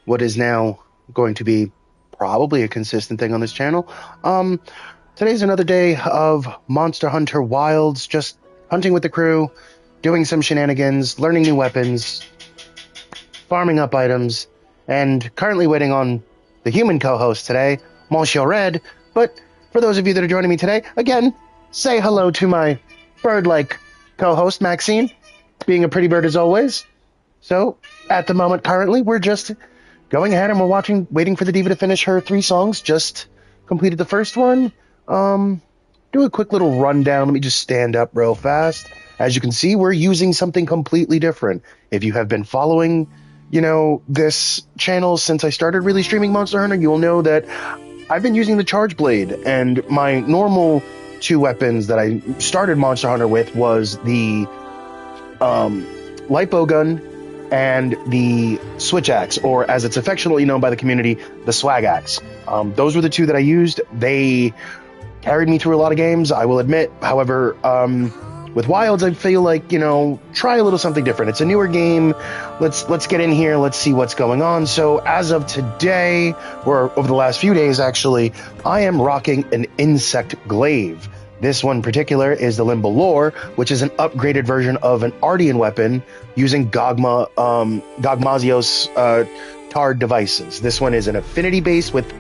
what is now going to be probably a consistent thing on this channel. Um, Today's another day of Monster Hunter Wilds, just hunting with the crew, doing some shenanigans, learning new weapons, farming up items, and currently waiting on the human co-host today, Monsieur Red. But for those of you that are joining me today, again, say hello to my bird-like co-host, Maxine, being a pretty bird as always. So, at the moment, currently, we're just going ahead and we're waiting for the diva to finish her 3 songs. Just completed the first one. Do a quick little rundown. Let me just stand up real fast. As you can see, we're using something completely different. If you have been following, this channel since I started really streaming Monster Hunter, you'll know that I've been using the Charge Blade, and my normal 2 weapons that I started Monster Hunter with was the light bow gun and the switch axe, or as it's affectionately known by the community, the swag axe. Those were the 2 that I used. They carried me through a lot of games, I will admit. However, with Wilds, I feel like, try a little something different. It's a newer game. Let's get in here. Let's see what's going on. So as of today, or over the last few days, actually, I am rocking an insect glaive. This one in particular is the Limbalore, which is an upgraded version of an Ardean weapon using Gogmazios Tard devices. This one is an affinity base with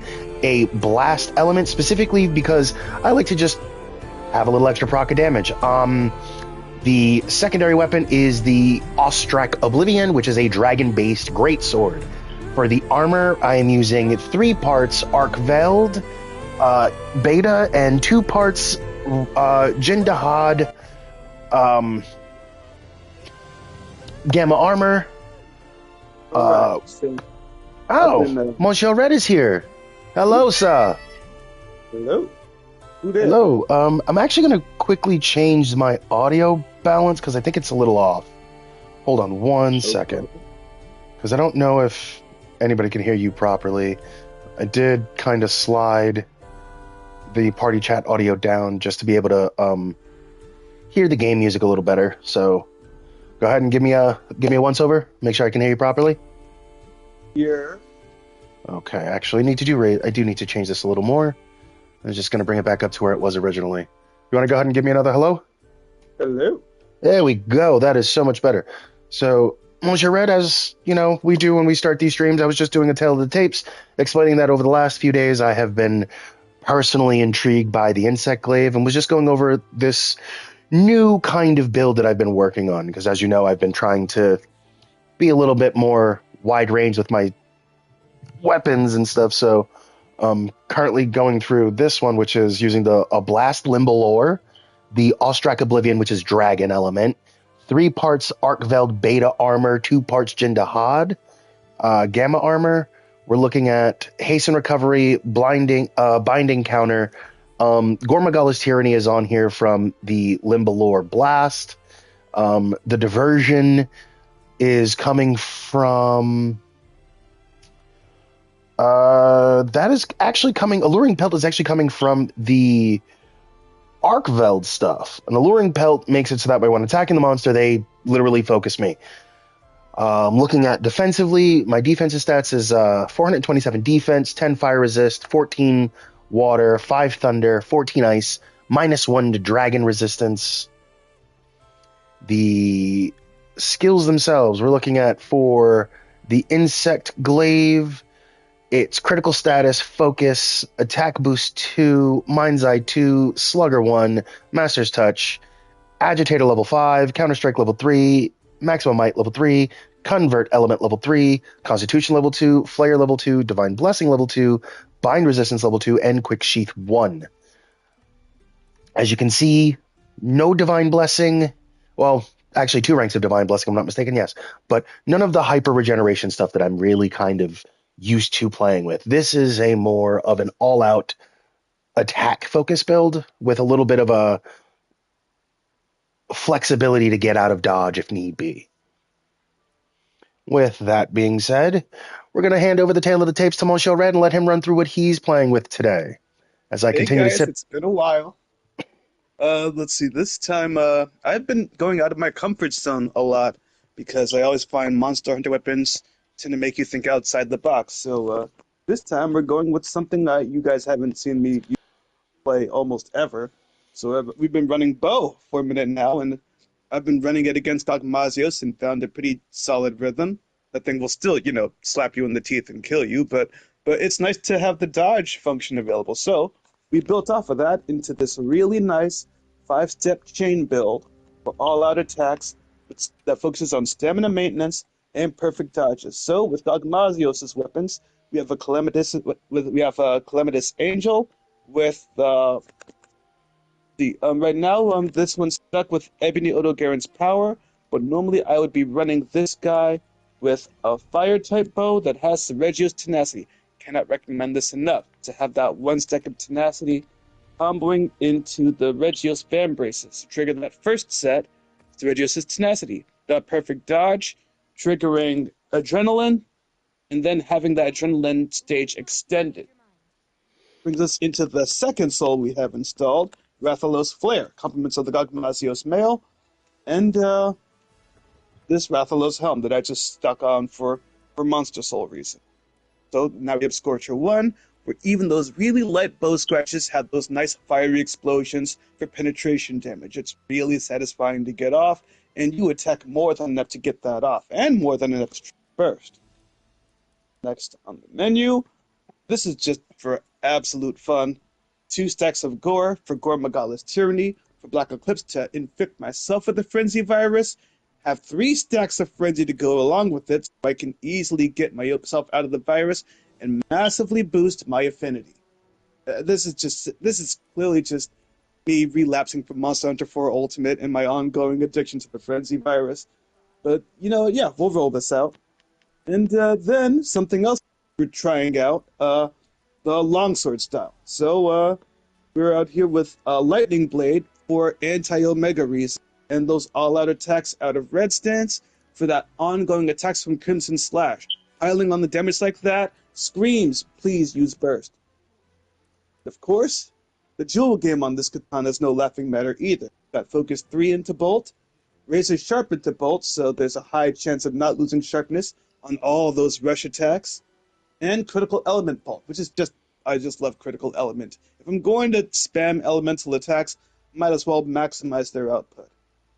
a blast element, specifically because I like to just have a little extra proc of damage. The secondary weapon is the Ostrak Oblivion, which is a dragon-based greatsword. For the armor, I am using 3 parts Arkveld Beta and 2 parts Jindahad Gamma Armor. Monsieur Red is here. Hello, sir. Hello. Who there? Hello. I'm actually going to quickly change my audio balance because I think it's a little off. Hold on one second. Because I don't know if anybody can hear you properly. I did kind of slide the party chat audio down just to be able to hear the game music a little better. So go ahead and give me a once over. Make sure I can hear you properly. Yeah. Okay, actually, I do need to change this a little more. I'm just going to bring it back up to where it was originally. You want to go ahead and give me another hello? Hello. There we go. That is so much better. So, Monsieur Red, as we do when we start these streams, I was just doing a tale of the tapes, explaining that over the last few days I have been personally intrigued by the insect glaive and was just going over this new kind of build that I've been working on. Because as you know, I've been trying to be a little bit more wide range with my weapons and stuff. So currently going through this one, which is using a Blast Limbalore, the Ostrak Oblivion, which is dragon element, 3 parts Arkveld Beta armor, 2 parts Jindahad Gamma armor. We're looking at Hasten Recovery, Binding Counter. Gormagala's Tyranny is on here from the Limbalore Blast. The Diversion is coming from... that is actually coming... Alluring Pelt is actually coming from the Arkveld stuff. An Alluring Pelt makes it so that way when attacking the monster, they literally focus me. Looking at defensively, my defensive stats is 427 defense, 10 fire resist, 14 water, 5 thunder, 14 ice, -1 to dragon resistance. The skills themselves, we're looking at for the insect glaive, it's critical status, focus, attack boost 2, mind's eye 2, slugger 1, master's touch, agitator level 5, counter strike level 3, maximum might level 3, convert element level 3, constitution level 2, flare level 2, divine blessing level 2, bind resistance level 2, and quick sheath 1. As you can see, no divine blessing. Well, actually 2 ranks of divine blessing, I'm not mistaken, yes. But none of the hyper regeneration stuff that I'm really kind of used to playing with. This is a more of an all-out attack focus build with a little bit of a flexibility to get out of dodge if need be. With that being said, we're going to hand over the tail of the tapes to Monsieur Red and let him run through what he's playing with today. As I continue guys, to sip... it's been a while. Let's see, this time, I've been going out of my comfort zone a lot because I always find Monster Hunter weapons tend to make you think outside the box. So this time we're going with something that you guys haven't seen me play almost ever. So we've been running bow for a minute now, and I've been running it against Dogmazios and found a pretty solid rhythm. That thing will still, slap you in the teeth and kill you, but it's nice to have the dodge function available. So we built off of that into this really nice five-step chain build for all-out attacks that focuses on stamina maintenance and perfect dodges. So with Dogmazios' weapons, we have a Calamitous Angel with right now this one's stuck with Ebony Odogaren's power, but normally I would be running this guy with a fire type bow that has the Regios tenacity. Cannot recommend this enough to have that one stack of tenacity comboing into the Regios Fan Braces to trigger that first set to Regios' tenacity. The perfect dodge, triggering adrenaline, and then having that adrenaline stage extended. Brings us into the second soul we have installed, Rathalos Flare, compliments of the Gogmazios male, and this Rathalos helm that I just stuck on for monster soul reason. So now we have Scorcher 1, where even those really light bow scratches have those nice fiery explosions for penetration damage. It's really satisfying to get off, and you attack more than enough to get that off, and more than enough to burst. Next on the menu, this is just for absolute fun. 2 stacks of Gore for Gore Magala's Tyranny, for Black Eclipse to infect myself with the Frenzy virus. Have 3 stacks of Frenzy to go along with it, so I can easily get myself out of the virus and massively boost my affinity. This is clearly just me relapsing from Monster Hunter 4 Ultimate and my ongoing addiction to the Frenzy virus. But, yeah, we'll roll this out. And then something else we're trying out, the longsword style. So we're out here with Lightning Blade for anti-Omega reasons, and those all-out attacks out of red stance for that ongoing attacks from Crimson Slash. Piling on the damage like that screams, please use burst. Of course, the jewel game on this katana is no laughing matter either. Got focus 3 into bolt, razor sharp into bolt, so there's a high chance of not losing sharpness on all those rush attacks, and critical element bolt, which is I just love critical element. If I'm going to spam elemental attacks, might as well maximize their output.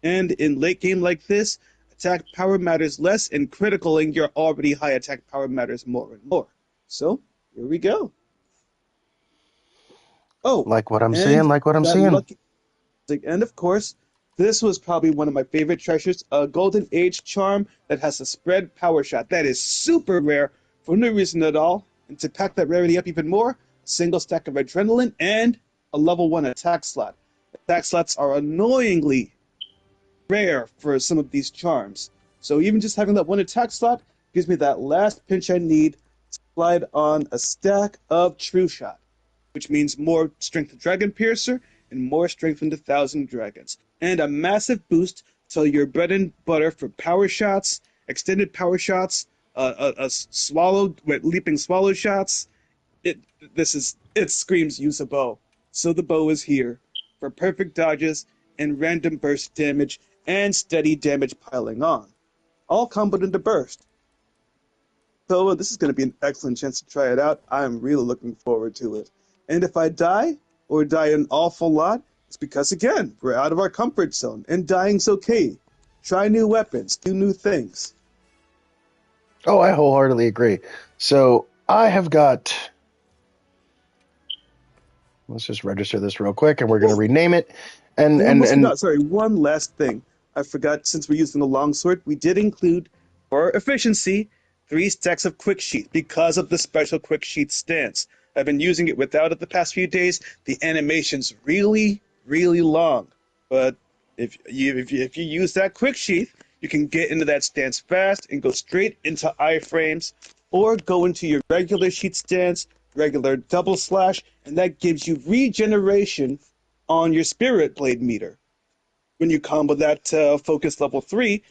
And in late game like this, attack power matters less, and criticaling your already high attack power matters more and more. So, here we go. Oh, Like what I'm and seeing, like what I'm that seeing. lucky, and of course, this was probably one of my favorite treasures, a Golden Age charm that has a spread power shot. That is super rare for no reason at all. And to pack that rarity up even more, a single stack of adrenaline and a level 1 attack slot. Attack slots are annoyingly rare for some of these charms. So even just having that 1 attack slot gives me that last pinch I need to slide on a stack of True Shot, which means more strength of Dragon Piercer and more strength into Thousand Dragons. And a massive boost to your bread and butter for power shots, extended power shots, leaping swallow shots. It screams use a bow. So the bow is here for perfect dodges and random burst damage and steady damage piling on, all comboed into burst. So this is going to be an excellent chance to try it out. I'm really looking forward to it. And if I die, or die an awful lot, it's because, again, we're out of our comfort zone, and dying's okay. Try new weapons, do new things. Oh, I wholeheartedly agree. So I have got. Let's just register this real quick, and we're going to rename it. And We and almost and forgot, sorry, one last thing. I forgot, since we're using the longsword, we did include, for efficiency, 3 stacks of quick sheet because of the special quick sheet stance. I've been using it without it the past few days. The animation's really, really long. But if you use that quick sheath, you can get into that stance fast and go straight into iframes, or go into your regular sheet stance, regular double slash, and that gives you regeneration on your Spirit Blade meter. When you combo that Focus level 3,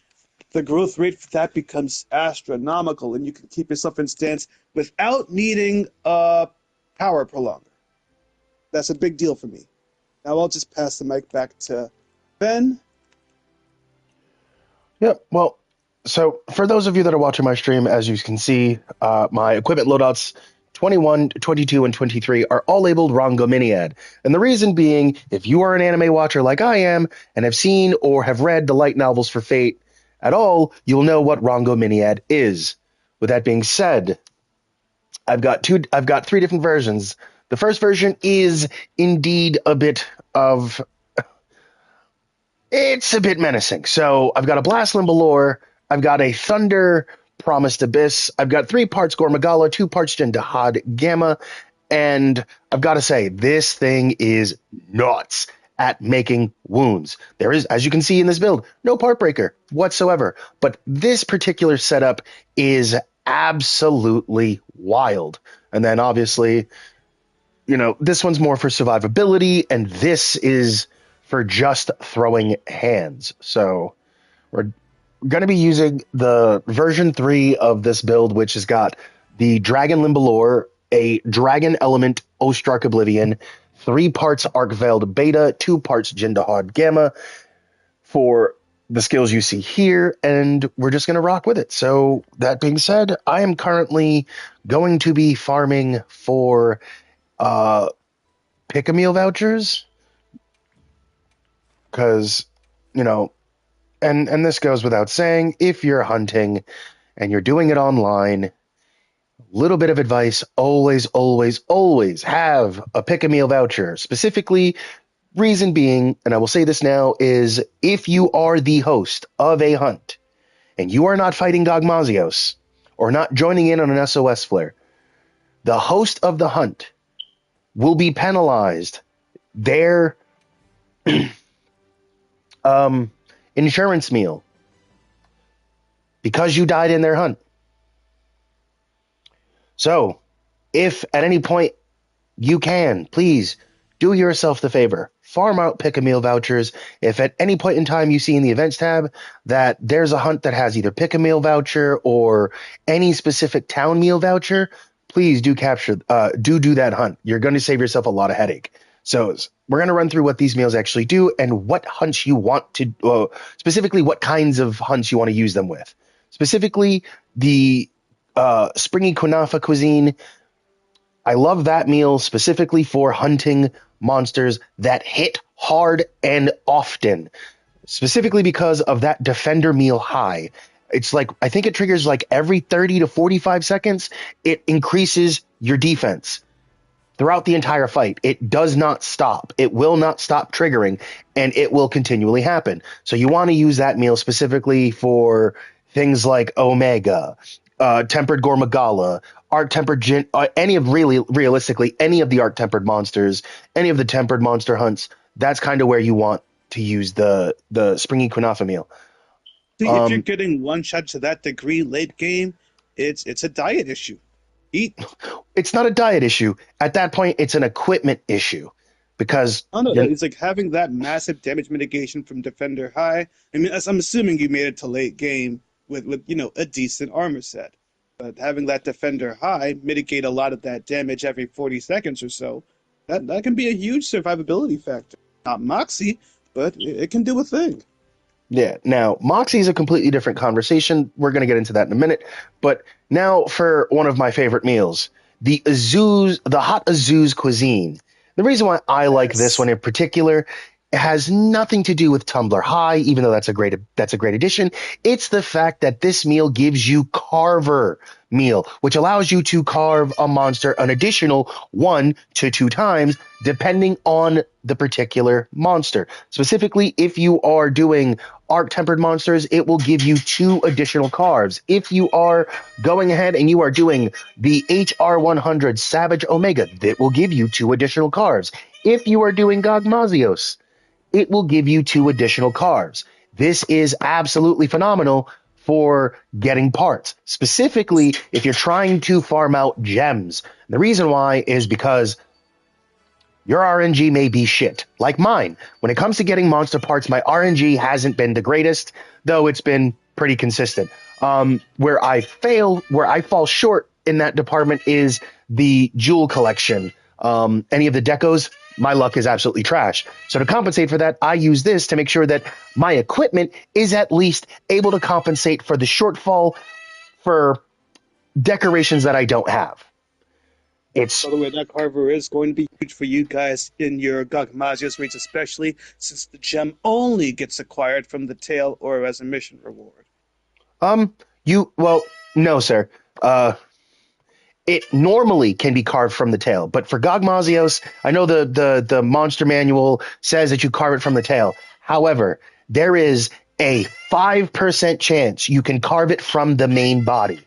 the growth rate for that becomes astronomical, and you can keep yourself in stance without needing a power prolonger. That's a big deal for me. Now I'll just pass the mic back to Ben. yep. Well, So for those of you that are watching my stream, as you can see, my equipment loadouts 21, 22, and 23 are all labeled Rongominiad. And the reason being, if you are an anime watcher like I am and have seen or have read the light novels for Fate at all, you'll know what Rongominiad is. With that being said, I've got three different versions. The first version is indeed a bit of it's a bit menacing. So I've got a Blast Limbalore, I've got a Thunder Promised Abyss, I've got 3 parts Gormagala, 2 parts Jindahad Gamma, and I've got to say, this thing is nuts at making wounds. There is, as you can see in this build, no part breaker whatsoever. But this particular setup is absolutely wild. And then obviously, this one's more for survivability, and this is for just throwing hands. So we're going to be using the version 3 of this build, which has got the Dragon Limbalore, a Dragon Element Ostrark Oblivion, 3 parts Arc Veiled Beta, 2 parts Jindahad Gamma for the skills you see here, and we're just going to rock with it. So that being said, I am currently going to be farming for pick-a-meal vouchers because, and this goes without saying, if you're hunting and you're doing it online, little bit of advice, always, always, always have a pick-a-meal voucher. Specifically, reason being, and I will say this now, is if you are the host of a hunt and you are not fighting Gogmazios or not joining in on an SOS flare, the host of the hunt will be penalized. Their insurance meal because you died in their hunt. So, if at any point you can, please do yourself the favor, farm out pick-a-meal vouchers. If at any point in time you see in the events tab that there's a hunt that has either pick-a-meal voucher or any specific town meal voucher, please do do that hunt. You're going to save yourself a lot of headache. So we're going to run through what these meals actually do and what hunts you want to, specifically what kinds of hunts you want to use them with. Specifically, the springy Kunafa cuisine. I love that meal specifically for hunting monsters that hit hard and often, specifically because of that defender meal high. It's like, I think it triggers like every 30 to 45 seconds. It increases your defense throughout the entire fight. It does not stop. It will not stop triggering, and it will continually happen. So you want to use that meal specifically for things like Omega, Tempered Gormagala, Art Tempered any of realistically, any of the Art Tempered monsters, any of the Tempered monster hunts. That's kind of where you want to use the Springy Kunafa meal. See, if you're getting one shot to that degree late game, it's a diet issue. Eat. It's not a diet issue. At that point, it's an equipment issue because It's like having that massive damage mitigation from Defender High. I mean, I'm assuming you made it to late game with a decent armor set, but having that Defender High mitigate a lot of that damage every 40 seconds or so, that can be a huge survivability factor. Not Moxie, but it can do a thing. Yeah. Now, Moxie is a completely different conversation. We're going to get into that in a minute. But now for one of my favorite meals, the hot Azuz cuisine. The reason why I like this one in particular has nothing to do with Tumbler High, even though that's a great addition. It's the fact that this meal gives you Carver meal, which allows you to carve a monster an additional 1 to 2 times, depending on the particular monster. Specifically, if you are doing Arc Tempered monsters, it will give you 2 additional carves. If you are going ahead and you are doing the HR100 Savage Omega, that will give you 2 additional carves. If you are doing Gogmazios, it will give you 2 additional carves. This is absolutely phenomenal for getting parts. Specifically, if you're trying to farm out gems. The reason why is because your RNG may be shit, like mine. When it comes to getting monster parts, my RNG hasn't been the greatest, though it's been pretty consistent. Where I fall short in that department is the jewel collection. Any of the decos, my luck is absolutely trash. So to compensate for that, I use this to make sure that my equipment is at least able to compensate for the shortfall for decorations that I don't have. It's By the way, that carver is going to be huge for you guys in your Gogmazios raids, especially since the gem only gets acquired from the tail or as a mission reward. you well, no, sir. It normally can be carved from the tail, but for Gogmazios, I know the monster manual says that you carve it from the tail. However, there is a 5% chance you can carve it from the main body.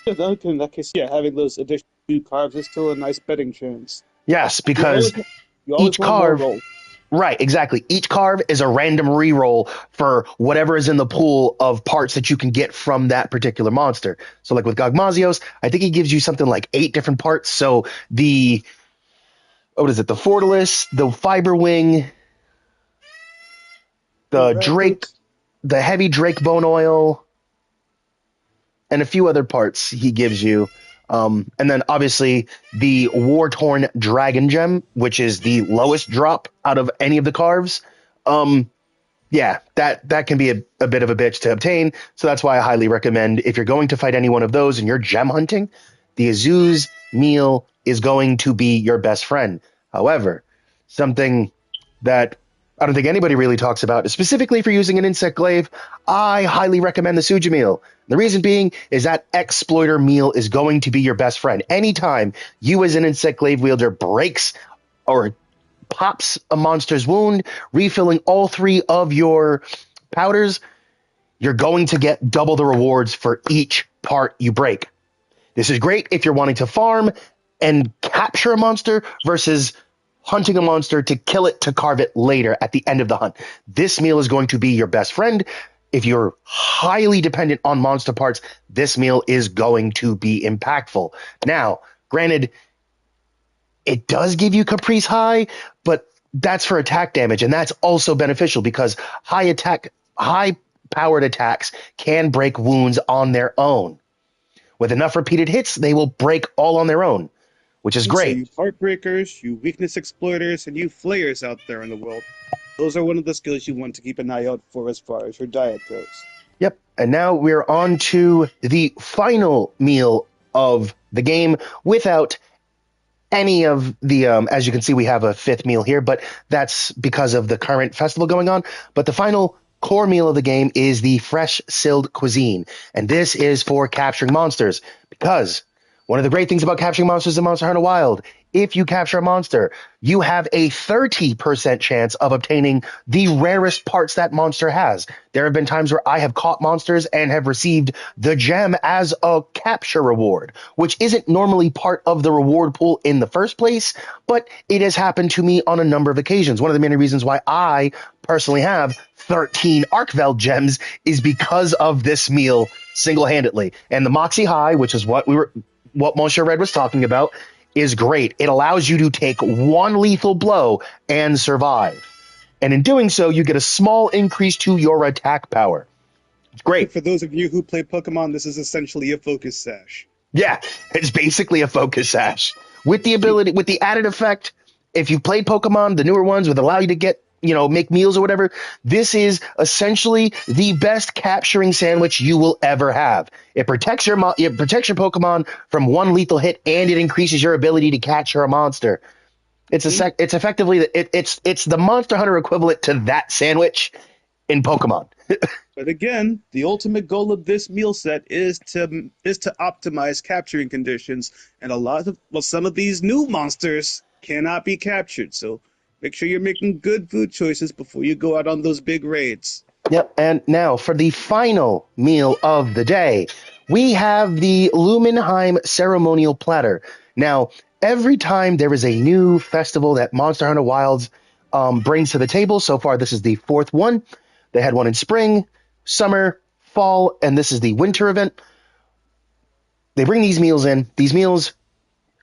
Yeah, in that case, yeah, having those additional two carves is still a nice betting chance. Yes, You because always, you always each want more carve, roll. right, exactly. Each carve is a random reroll for whatever is in the pool of parts that you can get from that particular monster. So, like with Gogmazios, I think he gives you something like 8 different parts. So the what is it? The Fortalice, the Fiber Wing, The the Drake, rabbit. the heavy Drake bone oil, and a few other parts he gives you. And then obviously the War-Torn Dragon Gem, which is the lowest drop out of any of the carves. Yeah, that can be a bit of a bitch to obtain. So that's why I highly recommend if you're going to fight any one of those and you're gem hunting, the Azuz meal is going to be your best friend. However, something that I don't think anybody really talks about, specifically for using an insect glaive, I highly recommend the Suja meal. The reason being is that exploiter meal is going to be your best friend. Anytime you as an insect glaive wielder breaks or pops a monster's wound, refilling all 3 of your powders, you're going to get double the rewards for each part you break. This is great if you're wanting to farm and capture a monster versus hunting a monster to kill it to carve it later at the end of the hunt. This meal is going to be your best friend. If you're highly dependent on monster parts, this meal is going to be impactful. Now, granted, it does give you Caprice High, but that's for attack damage, and that's also beneficial because high powered attacks can break wounds on their own. With enough repeated hits, they will break all on their own, which is So great. you heartbreakers, you weakness exploiters, and you flayers out there in the world. Those are one of the skills you want to keep an eye out for as far as your diet goes. Yep. And now we're on to the final meal of the game without any of the, as you can see, we have a 5th meal here, but that's because of the current festival going on. But the final core meal of the game is the fresh silled cuisine. And this is for capturing monsters because one of the great things about capturing monsters in Monster Hunter Wild, if you capture a monster, you have a 30% chance of obtaining the rarest parts that monster has. There have been times where I have caught monsters and have received the gem as a capture reward, which isn't normally part of the reward pool in the first place, but it has happened to me on a number of occasions. One of the many reasons why I personally have 13 Arkveld gems is because of this meal single-handedly. And the Moxie High, which is what Monsieur Red was talking about, is great. It allows you to take 1 lethal blow and survive. And in doing so, you get a small increase to your attack power. It's great. For those of you who play Pokemon, this is essentially a focus sash. Yeah, it's basically a focus sash. With the added effect, if you've played Pokemon, the newer ones would allow you to get, make meals or whatever. This is essentially the best capturing sandwich you will ever have. It protects your Pokemon from 1 lethal hit, and it increases your ability to capture a monster. It's it's effectively it's the Monster Hunter equivalent to that sandwich in Pokemon. But again, the ultimate goal of this meal set is to optimize capturing conditions, and some of these new monsters cannot be captured. So make sure you're making good food choices before you go out on those big raids. Yep, and now for the final meal of the day, we have the Lumenheim ceremonial platter. Now, every time there is a new festival that Monster Hunter Wilds brings to the table, so far this is the 4th one. They had one in spring, summer, fall, and this is the winter event. They bring these meals in. These meals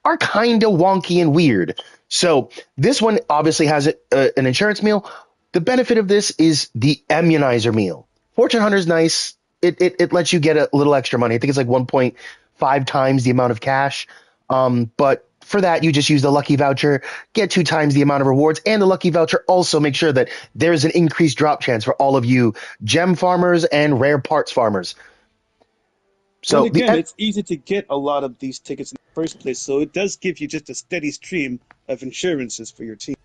are kind of wonky and weird. So this one obviously has an insurance meal. The benefit of this is the immunizer meal. Fortune Hunter is nice. It lets you get a little extra money. I think it's like 1.5 times the amount of cash. But for that, you just use the lucky voucher, get 2 times the amount of rewards, and the lucky voucher also makes sure that there's an increased drop chance for all of you gem farmers and rare parts farmers. And So again, it's easy to get a lot of these tickets in the first place, so it does give you just a steady stream of insurances for your team.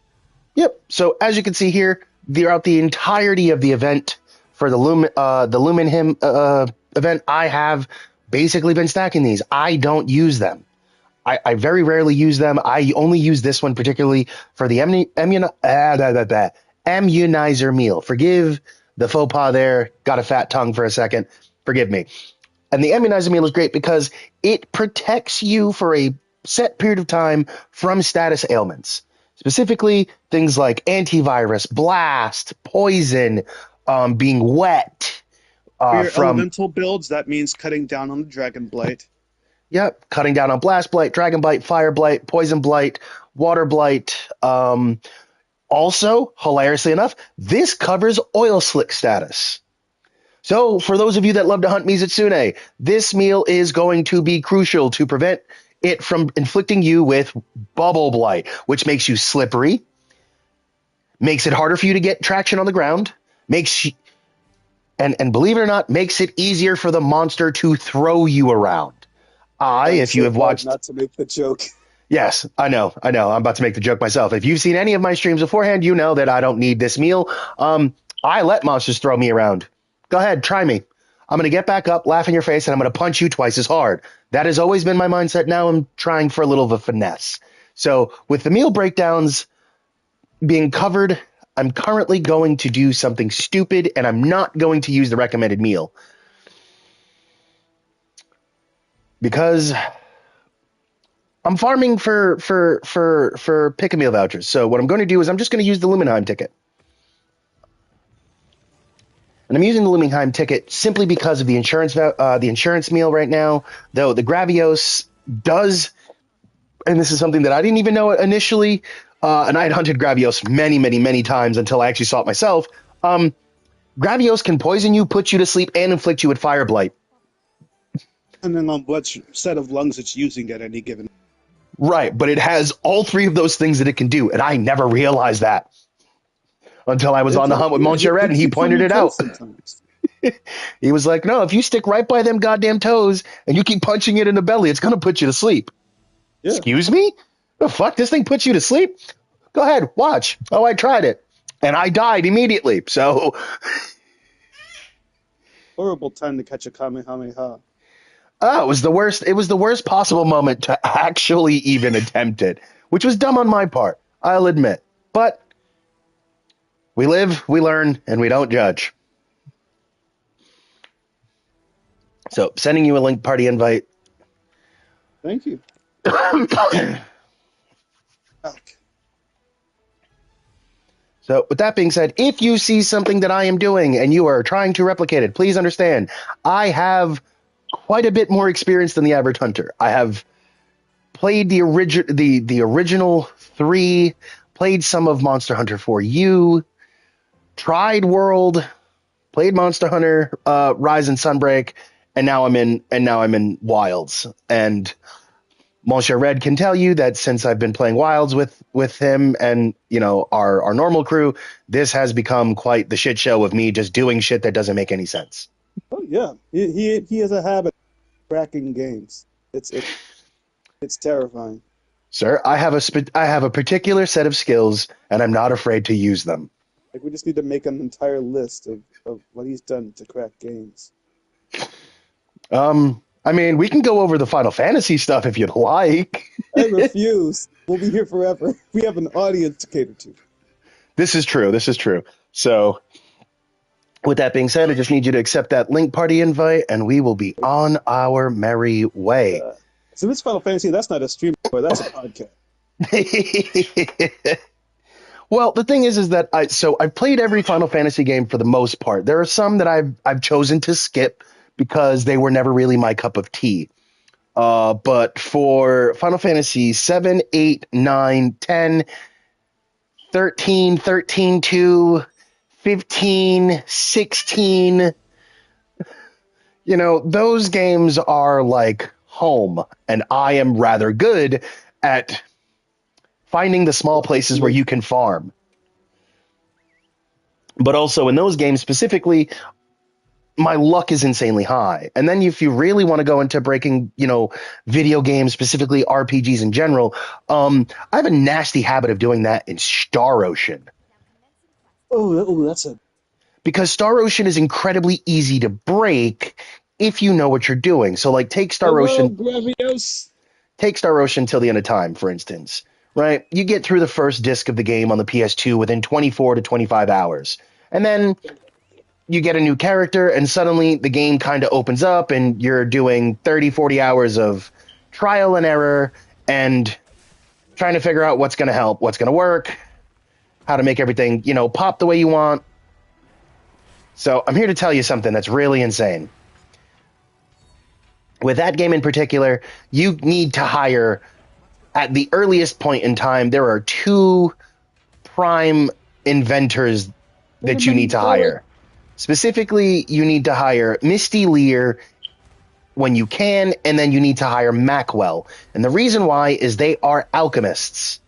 Yep. So as you can see here, throughout the entirety of the event for the Lumen Him event, I have basically been stacking these. I don't use them. I very rarely use them. I only use this one particularly for the immunizer meal. Forgive the faux pas there. Got a fat tongue for a second. Forgive me. And the immunizer meal is great because it protects you for a set period of time from status ailments. Specifically, things like antivirus, blast, poison, being wet. For your From elemental builds, that means cutting down on the Dragon Blight. Yep, cutting down on blast blight, dragon blight, fire blight, poison blight, water blight. Also, hilariously enough, this covers oil slick status. So, for those of you that love to hunt Mizutsune, this meal is going to be crucial to prevent it from inflicting you with bubble blight, which makes you slippery, makes it harder for you to get traction on the ground, and believe it or not, makes it easier for the monster to throw you around. If you have watched, not to make the joke. Yes, I know. I'm about to make the joke myself. If you've seen any of my streams beforehand, you know that I don't need this meal. I let monsters throw me around. Go ahead, try me. I'm going to get back up, laugh in your face, and I'm going to punch you twice as hard. That has always been my mindset. Now I'm trying for a little of a finesse. So with the meal breakdowns being covered, I'm currently going to do something stupid, and I'm not going to use the recommended meal. Because I'm farming for pick a meal vouchers. So what I'm going to do is I'm just going to use the Lumenheim ticket. And I'm using the Lumenheim ticket simply because of the insurance meal right now. Though the Gravios does, and this is something that I didn't even know initially, and I had hunted Gravios many times until I actually saw it myself. Gravios can poison you, put you to sleep, and inflict you with fire blight. Depending on what set of lungs it's using at any given. Right, but it has all 3 of those things that it can do, and I never realized that until I was on the hunt with Monsieur Red, and he pointed it out. He was like, no, if you stick right by them goddamn toes and you keep punching it in the belly, it's going to put you to sleep. Yeah. Excuse me? The fuck? This thing puts you to sleep? Go ahead, watch. Oh, I tried it, and I died immediately, so... Horrible time to catch a Kamehameha. Oh, it was the worst. It was the worst possible moment to actually even attempt it, which was dumb on my part, I'll admit. But we live, we learn, and we don't judge. So, sending you a link party invite. Thank you. Okay. So, with that being said, if you see something that I am doing and you are trying to replicate it, please understand, I have quite a bit more experience than the average hunter. I have played the original 3, played some of Monster Hunter 4U, tried World, played Monster Hunter Rise and Sunbreak, and now I'm in Wilds. And Monsieur Red can tell you that since I've been playing Wilds with him and our normal crew, this has become quite the shit show of me just doing shit that doesn't make any sense. Oh yeah, he has a habit of cracking games. It's terrifying. Sir, I have a particular set of skills, and I'm not afraid to use them. Like we just need to make an entire list of what he's done to crack games. I mean, we can go over the Final Fantasy stuff if you'd like. I refuse. We'll be here forever. We have an audience to cater to. This is true. So, with that being said, I just need you to accept that link party invite, and we will be on our merry way. So this Final Fantasy, that's not a stream, that's a podcast. Well, the thing is that I've played every Final Fantasy game for the most part. There are some that I've chosen to skip because they were never really my cup of tea. But for Final Fantasy 7, 8, 9, 10, 13, 13-2, 15, 16, those games are like home, and I am rather good at finding the small places where you can farm. But also in those games specifically, my luck is insanely high. And then if you really want to go into breaking, video games, specifically RPGs in general, I have a nasty habit of doing that in Star Ocean. That's a... Because Star Ocean is incredibly easy to break if you know what you're doing. So, like, take Star Hello, Ocean Gravios. till the end of time, for instance, right? You get through the first disc of the game on the PS2 within 24 to 25 hours. And then you get a new character, and suddenly the game kind of opens up, and you're doing 30, 40 hours of trial and error and trying to figure out what's going to help, what's going to work, how to make everything, pop the way you want. So I'm here to tell you something that's really insane. With that game in particular, you need to hire, at the earliest point in time, there are 2 prime inventors that you need to hire. Specifically, you need to hire Misty Lear when you can, and then you need to hire Macwell. And the reason why is they are alchemists.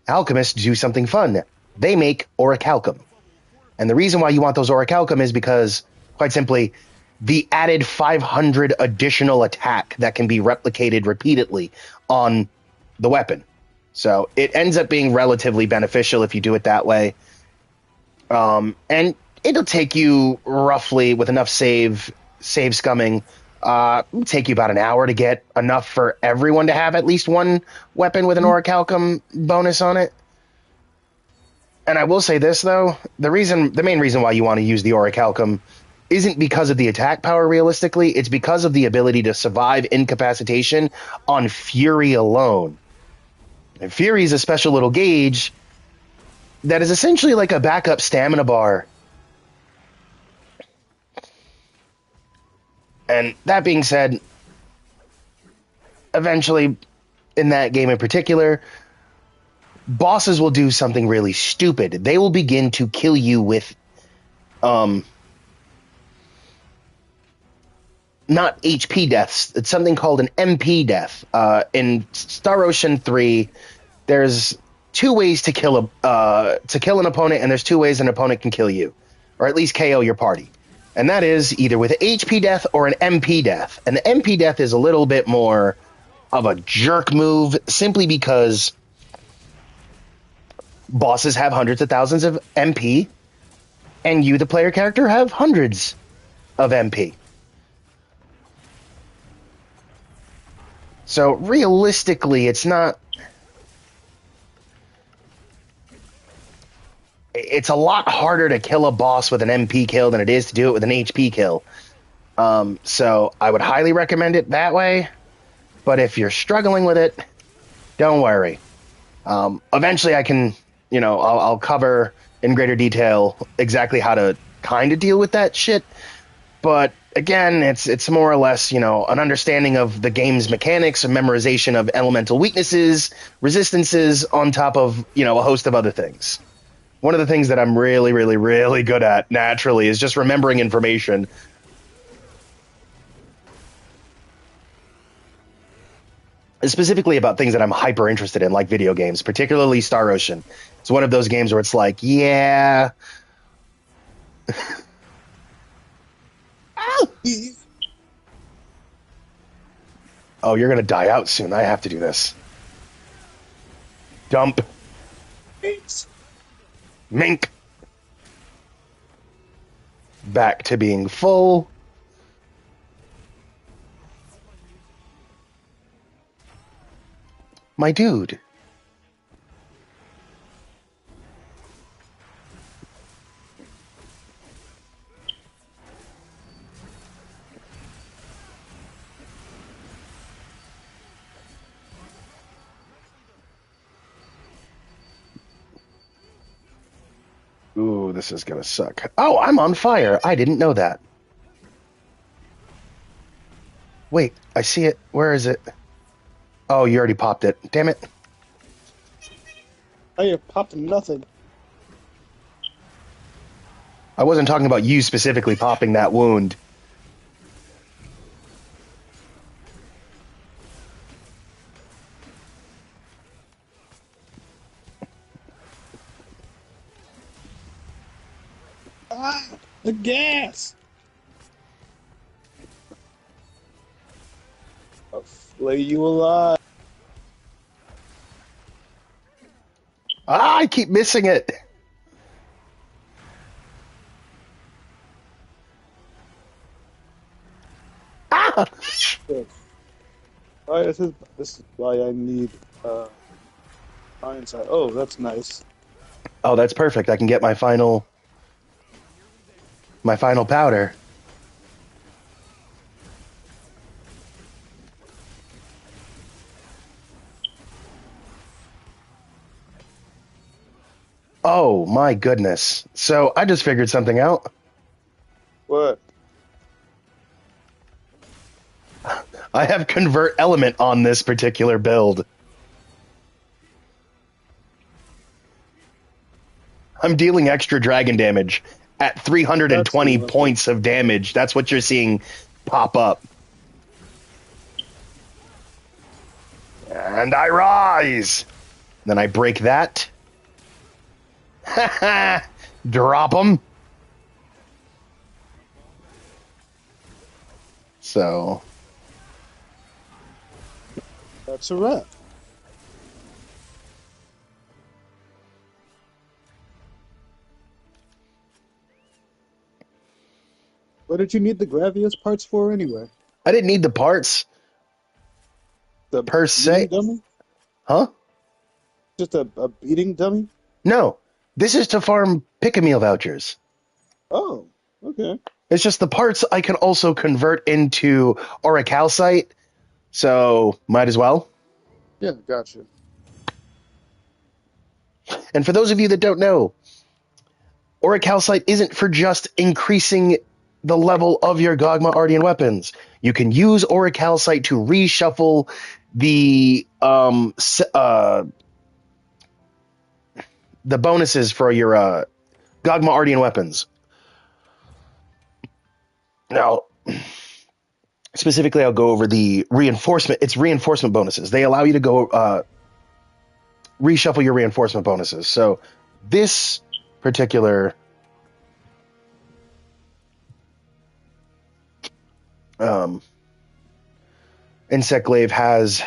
Alchemists do something fun. They make orichalcum. And the reason why you want those orichalcum is because, quite simply, the added 500 additional attack that can be replicated repeatedly on the weapon. So it ends up being relatively beneficial if you do it that way. And it'll take you roughly, with enough save scumming, take you about an hour to get enough for everyone to have at least one weapon with an orichalcum bonus on it. And I will say this, though, the main reason why you want to use the orichalcum isn't because of the attack power, realistically. It's because of the ability to survive incapacitation on Fury alone. And Fury is a special little gauge that is essentially like a backup stamina bar. And that being said, eventually, in that game in particular, bosses will do something really stupid. They will begin to kill you with, not HP deaths. It's something called an MP death. In Star Ocean 3, there's 2 ways to kill an opponent, and there's 2 ways an opponent can kill you, or at least KO your party. And that is either with an HP death or an MP death. And the MP death is a little bit more of a jerk move, simply because bosses have hundreds of thousands of MP, and you, the player character, have hundreds of MP. So realistically, it's a lot harder to kill a boss with an MP kill than it is to do it with an HP kill. So I would highly recommend it that way. But if you're struggling with it, don't worry. Eventually I can, I'll cover in greater detail exactly how to kind of deal with that shit. But again, it's more or less, an understanding of the game's mechanics, a memorization of elemental weaknesses, resistances, on top of, a host of other things. One of the things that I'm really, really, really good at, naturally, is just remembering information. Specifically about things that I'm hyper interested in, like video games, particularly Star Ocean. It's one of those games where it's like, yeah. Oh, you're gonna die out soon. I have to do this. Dump. Mink. Back to being full. My dude. Ooh, this is gonna suck. Oh, I'm on fire. I didn't know that. Wait, I see it. Where is it? Oh, you already popped it. Damn it. I have popped nothing. I wasn't talking about you specifically popping that wound. Ah, the gas! I'll flay you alive. Ah, I keep missing it. Ah! Yes. Alright, this is why I need iron sight. Oh, that's nice. Oh, that's perfect. I can get my final powder. Oh my goodness. So I just figured something out. What? I have convert element on this particular build. I'm dealing extra dragon damage at That's 320 lovely. points of damage. That's what you're seeing pop up. And I rise. Then I break that. Drop them. So, That's a wrap. What did you need the Gravius parts for anyway? I didn't need the parts The per beating se. dummy? Huh? Just a beating dummy? No. This is to farm pick-a-meal vouchers. Oh, okay. It's just the parts I can also convert into auricalcite, so might as well. Yeah, gotcha. And for those of you that don't know, auricalcite isn't for just increasing the level of your Gogma Ardian weapons. You can use auricalcite to reshuffle the bonuses for your Gogma Ardian weapons. Now, specifically, I'll go over the reinforcement. It's reinforcement bonuses. They allow you to go reshuffle your reinforcement bonuses. So this particular um, insect glaive has,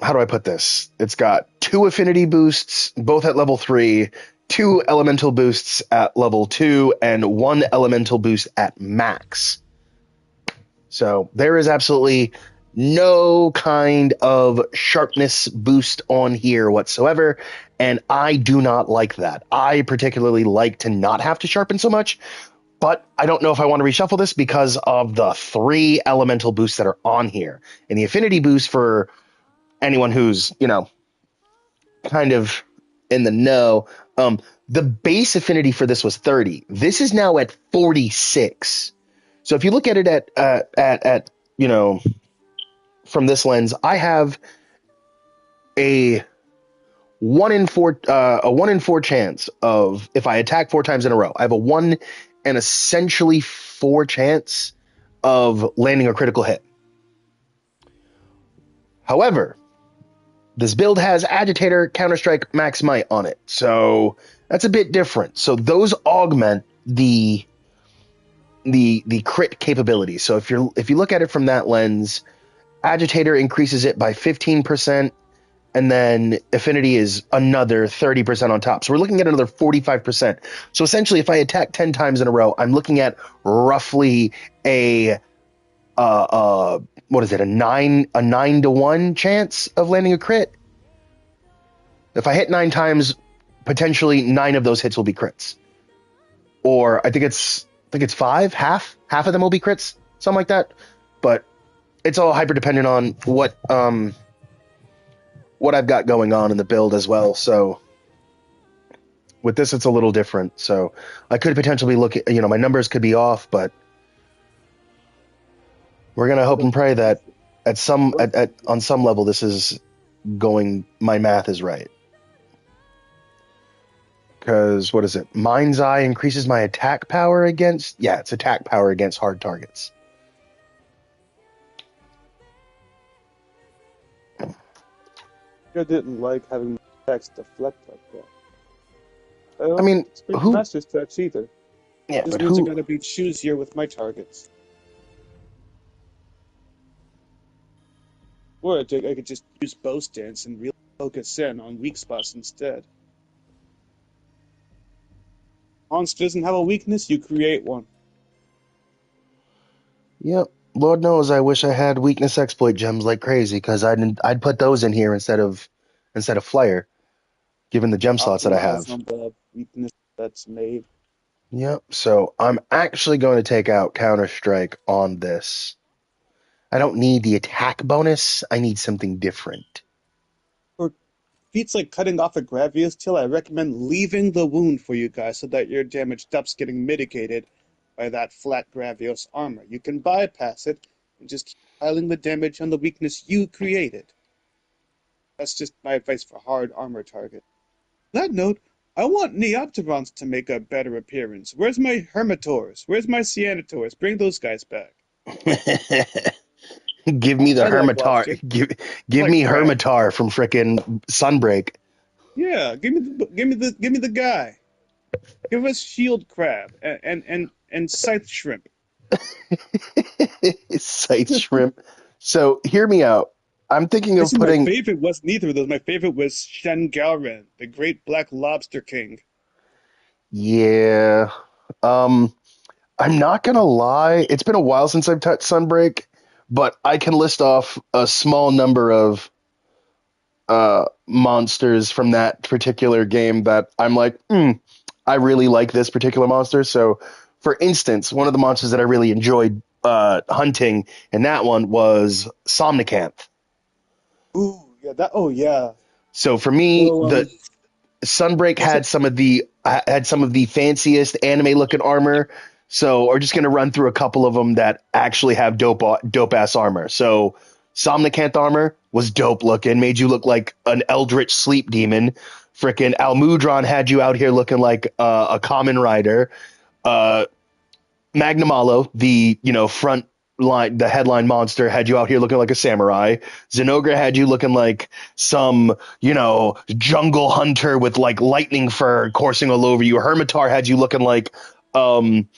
how do I put this? It's got 2 affinity boosts, both at level 3, 2 elemental boosts at level 2, and 1 elemental boost at max. So there is absolutely no kind of sharpness boost on here whatsoever, and I do not like that. I particularly like to not have to sharpen so much, but I don't know if I want to reshuffle this because of the 3 elemental boosts that are on here. And the affinity boost, for anyone who's, kind of in the know, the base affinity for this was 30. This is now at 46. So if you look at it at from this lens, I have a 1 in 4 chance of, if I attack 4 times in a row, I have a 1 and essentially 4 chance of landing a critical hit. However, this build has Agitator, Counterstrike, Max Might on it, so that's a bit different. So those augment the crit capability. So if you look at it from that lens, Agitator increases it by 15%, and then Affinity is another 30% on top. So we're looking at another 45%. So essentially, if I attack 10 times in a row, I'm looking at roughly a what is it, a 9 to 1 chance of landing a crit. If I hit 9 times, potentially 9 of those hits will be crits. Or I think it's 5, half of them will be crits, something like that. But it's all hyper dependent on what I've got going on in the build as well. So with this, it's a little different. So I could potentially look at, my numbers could be off, but we're gonna hope and pray that on some level this is my math is right. Because what is it? Mind's Eye increases my attack power against. Yeah, it's attack power against hard targets. I didn't like having my attacks deflect like that. I I don't mean, expect who? master stats either. Yeah, This but means I who? gotta be choosier with my targets. Or I could just use bow stance and really focus in on weak spots instead. Monster doesn't have a weakness, you create one. Yep. Lord knows, I wish I had weakness exploit gems like crazy because I'd put those in here instead of flyer, given the gem slots that I Optimize have. on the weakness that's made. Yep. So I'm actually going to take out Counter Strike on this. I don't need the attack bonus. I need something different. For feats like cutting off a Gravios tail, I recommend leaving the wound for you guys so that your damage stops getting mitigated by that flat Gravios armor. You can bypass it and just keep piling the damage on the weakness you created. That's just my advice for hard armor targets. On that note, I want Neopterons to make a better appearance. Where's my Hermitors? Where's my Cyanitors? Bring those guys back. Give me the I like Hermitar. lobster. I Give like me crab. Hermitar from frickin' Sunbreak. Yeah, give me the guy. Give us shield crab and scythe shrimp. Sight shrimp. So hear me out. I'm thinking of Actually, my putting. favorite was neither of those. My favorite was Shen Galren, the great black lobster king. Yeah. Um. I'm not gonna lie. It's been a while since I've touched Sunbreak, but I can list off a small number of monsters from that particular game that I'm like, I really like this particular monster. So, for instance, one of the monsters that I really enjoyed hunting in that one was Somnicanth. Ooh, yeah, that. Oh, yeah. So for me, So the Sunbreak what's it? had some of the fanciest anime looking armor. So we're just gonna run through a couple of them that actually have dope ass armor. So Somnicanth armor was dope looking, made you look like an eldritch sleep demon. Frickin' Almudron had you out here looking like a common rider. Uh, Magnamalo, the front line, the headline monster, had you out here looking like a samurai. Zenogre had you looking like some jungle hunter with like lightning fur coursing all over you. Hermitar had you looking like um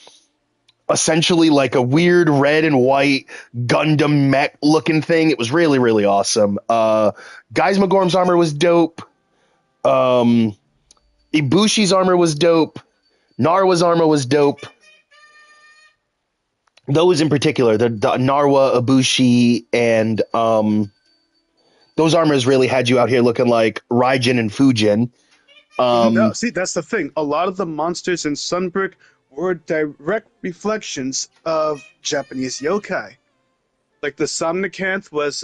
essentially like a weird red and white Gundam mech looking thing. It was really really awesome. Geismagorm's armor was dope. Um, Ibushi's armor was dope. Narwa's armor was dope. Those in particular, the Narwa, Ibushi, and those armors really had you out here looking like Raijin and Fujin. No, Um, see, that's the thing. A lot of the monsters in Sunbreak were direct reflections of Japanese yokai. Like the Somnicanth was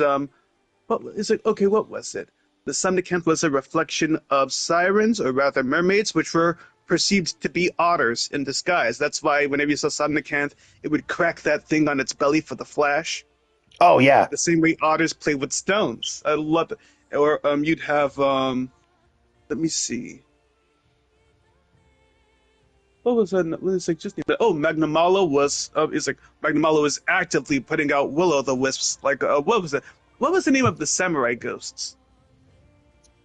what is it? Okay, what was it? The Somnicanth was a reflection of sirens, or rather mermaids, which were perceived to be otters in disguise. That's why whenever you saw Somnicanth, it would crack that thing on its belly for the flash. oh yeah, The same way otters play with stones. I love it. Or you'd have let me see. What was that? What is like just oh, Magnamalo was is like Magnamalo is actively putting out will-o'-the-wisps. Like what was it? What was the name of the samurai ghosts?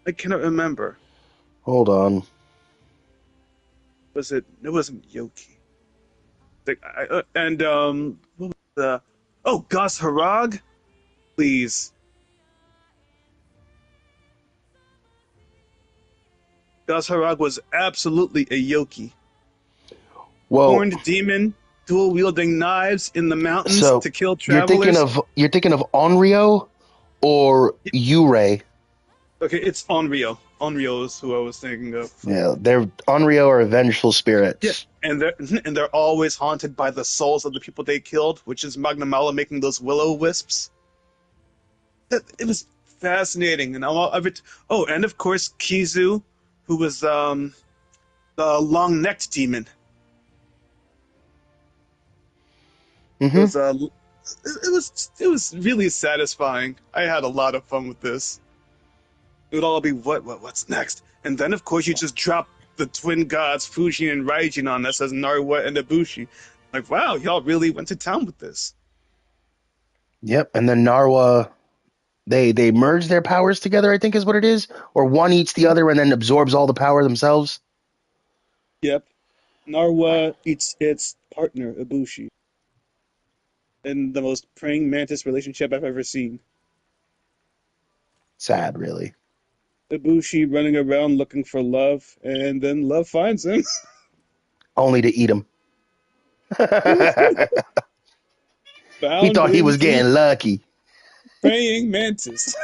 I cannot remember. hold on. Was it? It wasn't Yoki. Like, and what was the? Oh, Gus Harag, please. Gus Harag was absolutely a Yoki. Well, Horned demon, dual wielding knives in the mountains so to kill travelers. you're thinking of Onryo or Yurei. Okay, it's Onryo. Onryo is who I was thinking of. Yeah, they're Onryo are vengeful Yeah, spirits. and they're always haunted by the souls of the people they killed, which is Magnamalo making those willow wisps. It was fascinating, and all of it. Oh, and of course Kizu, who was the long-necked demon. It Mm-hmm. was it was really satisfying. I had a lot of fun with this. It would all be what's next, and then of course you just drop the twin gods Fujin and Raijin on us as Narwa and Ibushi. Like wow, y'all really went to town with this. Yep, and then Narwa. They merge their powers together, I think is what it is, or one eats the other and then absorbs all the power themselves. Yep. Narwa eats its partner, Ibushi, in the most praying mantis relationship I've ever seen. Sad, really. Ibushi running around looking for love, and then love finds him. Only to eat him. He Bound thought he was into getting lucky. praying mantis.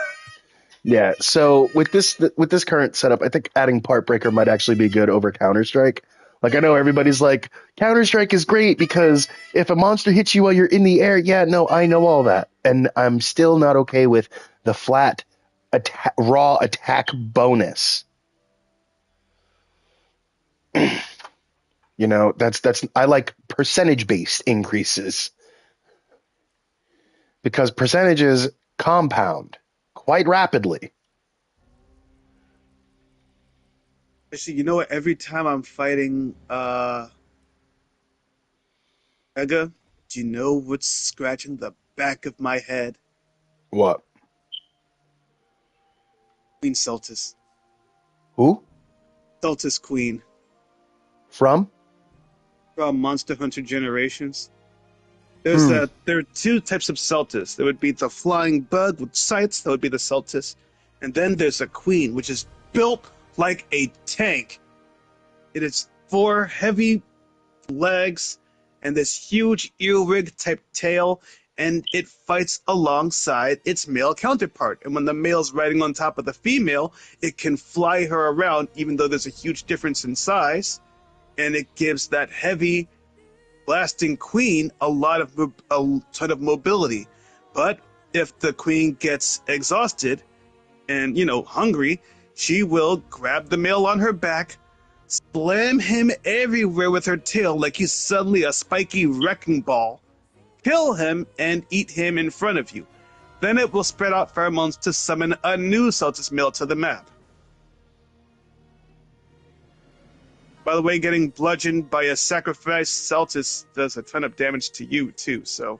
Yeah. So with this current setup, I think adding Part Breaker might actually be good over Counter Strike. Like I know everybody's like Counter Strike is great because if a monster hits you while you're in the air, yeah, no, I know all that, and I'm still not okay with the flat raw attack bonus. That's I like percentage based increases because percentages compound quite rapidly. Actually, you know what? Every time I'm fighting Ega, do you know what's scratching the back of my head? What? Queen Celtis. Who? Celtis Queen From? from Monster Hunter Generations. Hmm. There are two types of Celtis. There would be the flying bug with sights, that would be the Celtis. And then there's a queen, which is built like a tank. It is four heavy legs and this huge earwig type tail, and it fights alongside its male counterpart. And when the male's riding on top of the female, it can fly her around, even though there's a huge difference in size, and it gives that heavy blasting queen a ton of mobility. But if the queen gets exhausted and hungry, she will grab the male on her back, slam him everywhere with her tail like he's suddenly a spiky wrecking ball, kill him, and eat him in front of you. Then it will spread out pheromones to summon a new Celtis male to the map. By the way, getting bludgeoned by a sacrificed Celtis does a ton of damage to you, too, so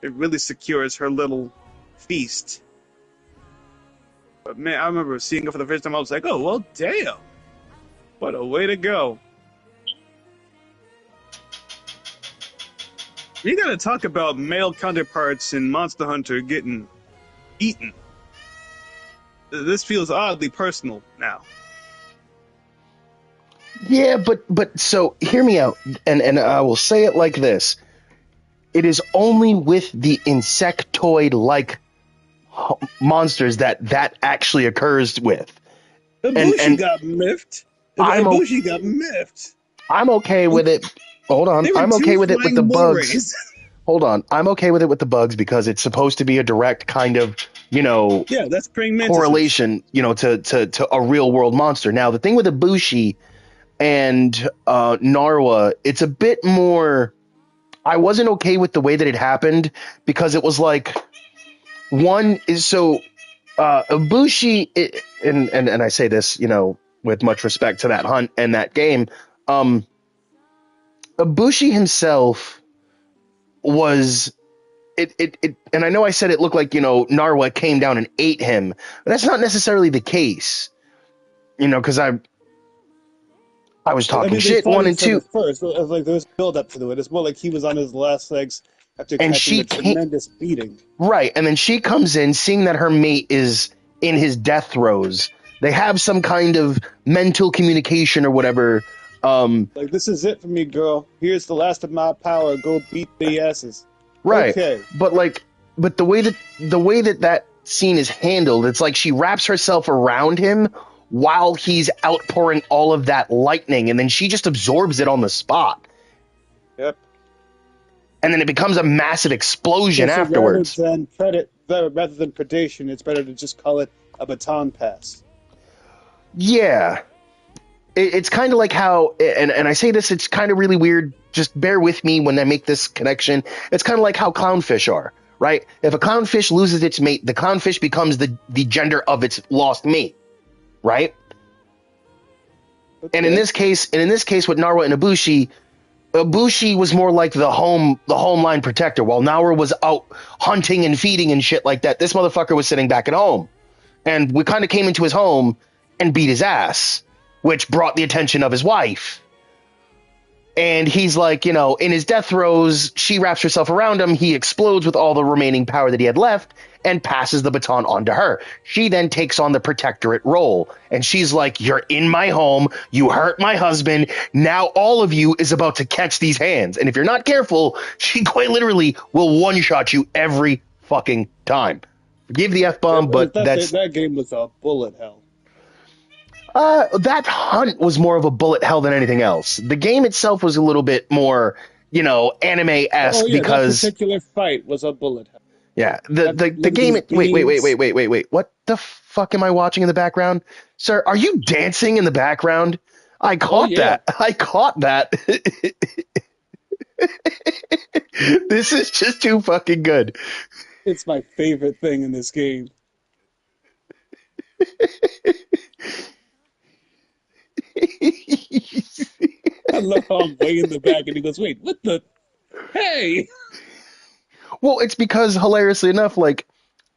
it really secures her little feast. But man, I remember seeing it for the first time, I was like, oh, well, damn. What a way to go. You gotta talk about male counterparts in Monster Hunter getting eaten. This feels oddly personal now. Yeah, but so hear me out, and I will say it like this: it is only with the insectoid like monsters that actually occurs with, Ibushi and got miffed. I'm Ibushi got miffed. I'm okay with it. Hold on, They were I'm two okay with it with flying the bugs. morays. Hold on, I'm okay with it with the bugs because it's supposed to be a direct kind of Yeah, that's praying mantises. correlation to a real world monster. Now the thing with Ibushi and Narwa, it's a bit more. I wasn't okay with the way that it happened because it was like one is so Ibushi, and I say this, with much respect to that hunt and that game. Um, Ibushi himself was and I know I said it looked like Narwa came down and ate him, but that's not necessarily the case. Because I was I talking mean, they shit fought one and each other two, first. It was like there was build up to it. It's more like he was on his last legs after and catching she a can't. tremendous beating. Right. And then she comes in, seeing that her mate is in his death throes. They have some kind of mental communication or whatever. Like, this is it for me, girl. Here's the last of my power. Go beat the asses. Right. Okay. But the way that scene is handled, it's like she wraps herself around him while he's outpouring all of that lightning, and then she just absorbs it on the spot. Yep. And then it becomes a massive explosion So afterwards. rather than predation, it's better to just call it a baton pass. Yeah. It's kind of like how, and I say this, it's kind of really weird. Just bear with me when I make this connection. It's kind of like how clownfish are, right? If a clownfish loses its mate, the clownfish becomes the gender of its lost mate, right? And in Okay. this case, with Narwa and Ibushi, Ibushi was more like the homeline protector, while Narwa was out hunting and feeding and shit like that. This motherfucker was sitting back at home, and we kind of came into his home and beat his ass, which brought the attention of his wife. And he's like, you know, in his death throes, she wraps herself around him. He explodes with all the remaining power that he had left and passes the baton on to her. She then takes on the protectorate role. And she's like, you're in my home. You hurt my husband. Now all of you is about to catch these hands. And if you're not careful, she quite literally will one-shot you every fucking time. Give the F-bomb, but that game was a bullet hell. That hunt was more of a bullet hell than anything else. The game itself was a little bit more, you know, anime-esque because that particular fight was a bullet hell. Yeah, the game. Wait. What the fuck am I watching in the background, sir? Are you dancing in the background? I caught that. I caught that. This is just too fucking good. It's my favorite thing in this game. I love how I'm way in the back and he goes, wait, what the? Hey! Well, it's because, hilariously enough, like,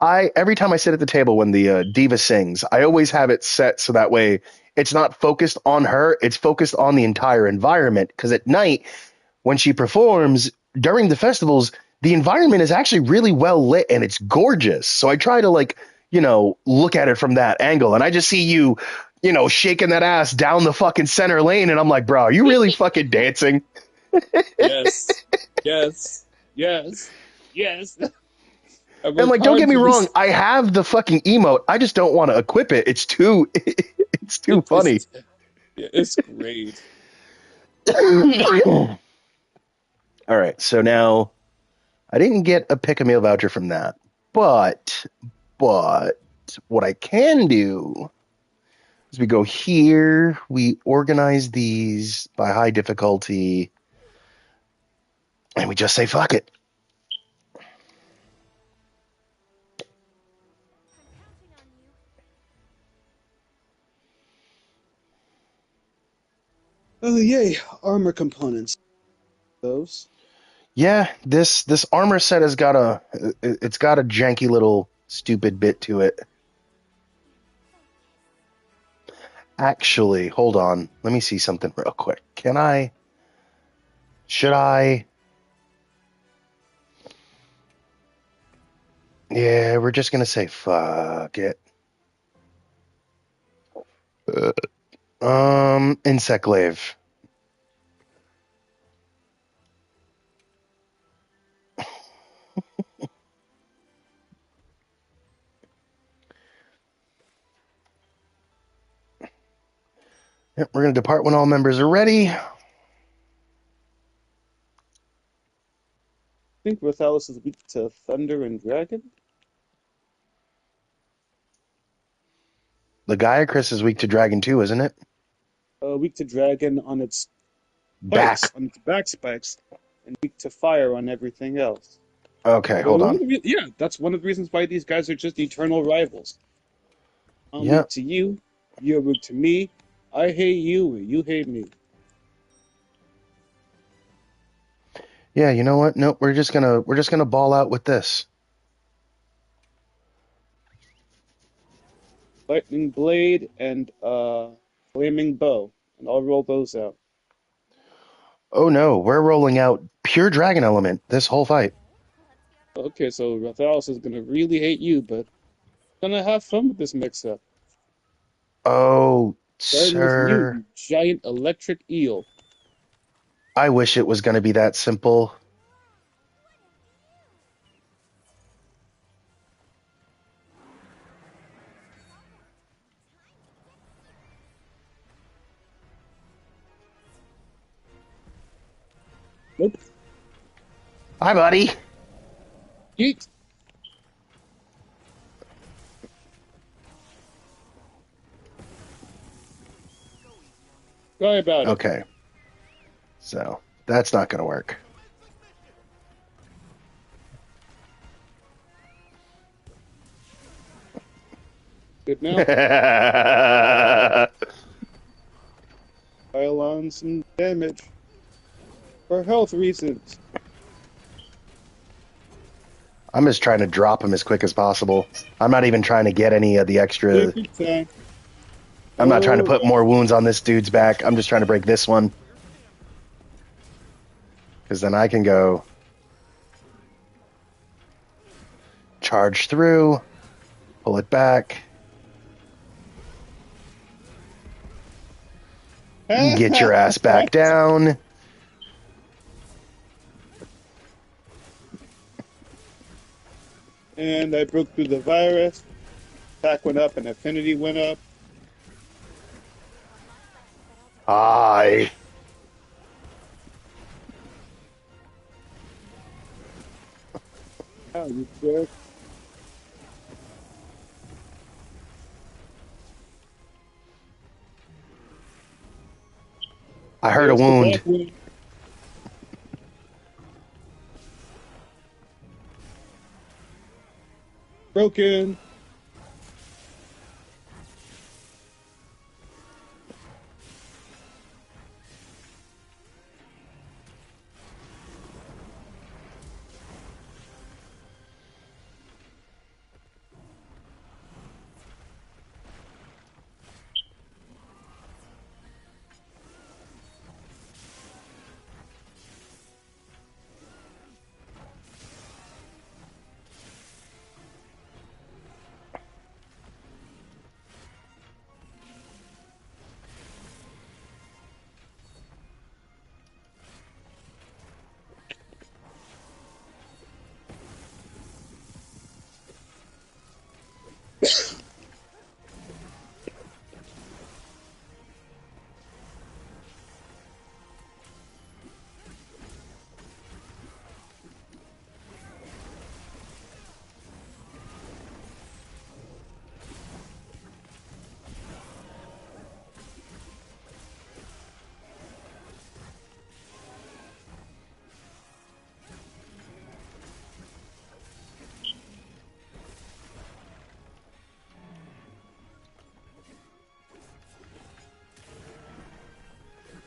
every time I sit at the table when the diva sings, I always have it set so that way it's not focused on her, it's focused on the entire environment. Because at night, when she performs, during the festivals, the environment is actually really well lit and it's gorgeous. So I try to, like, you know, look at it from that angle. And I just see you, you know, shaking that ass down the fucking center lane. And I'm like, bro, are you really fucking dancing? Yes. And like, don't get me wrong, I have the fucking emote. I just don't want to equip it. It's too funny. It's great. All right, so now I didn't get a pick-a-meal voucher from that, but what I can do is we go here, we organize these by high difficulty, and we just say fuck it. Oh yay, armor components. Those. Yeah, this armor set has got a janky little stupid bit to it. Actually, hold on. Let me see something real quick. Should I? Yeah, we're just gonna say fuck it. Insect glaive. Yep, we're gonna depart when all members are ready. I think Rathalos is weak to Thunder and Dragon. The Gaiacris is weak to Dragon too, isn't it? Weak to Dragon on its Back. spikes, on its back spikes, and weak to Fire on everything else. Okay, hold on. Yeah, that's one of the reasons why these guys are just eternal rivals. I'm Yep. weak to you, you're weak to me, I hate you, you hate me. Yeah, you know what? Nope, we're just gonna ball out with this. Lightning Blade and Flaming Bow, and I'll roll those out. Oh no, we're rolling out pure dragon element this whole fight. Okay, so Rathalos is gonna really hate you, but gonna have fun with this mix-up. Oh, Starting with sir. you giant electric eel. I wish it was gonna be that simple. Nope. Hi, buddy. Yeet. Sorry about it. Okay. So, that's not gonna work. Good now. Pile on some damage. For health reasons. I'm just trying to drop him as quick as possible. I'm not even trying to get any of the extra. Take your time. I'm not trying to put more wounds on this dude's back. I'm just trying to break this one. Because then I can go charge through, pull it back, get your ass back down. And I broke through the virus. Attack went up and affinity went up. Aye. Oh, you jerk. I heard a There's the wound. back wound. Broken.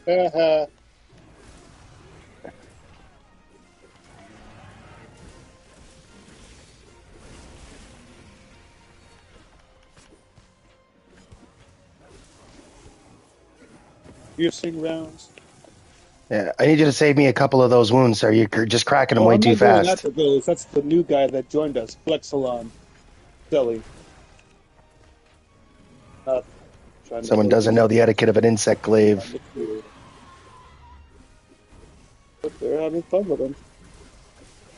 Haha. Piercing rounds. Yeah, I need you to save me a couple of those wounds, sir. You're just cracking them Oh, way I'm too not going fast. after those. That's the new guy that joined us, Flexalon. Silly. Trying to Someone doesn't know the etiquette of an insect glaive. But they're having fun with him.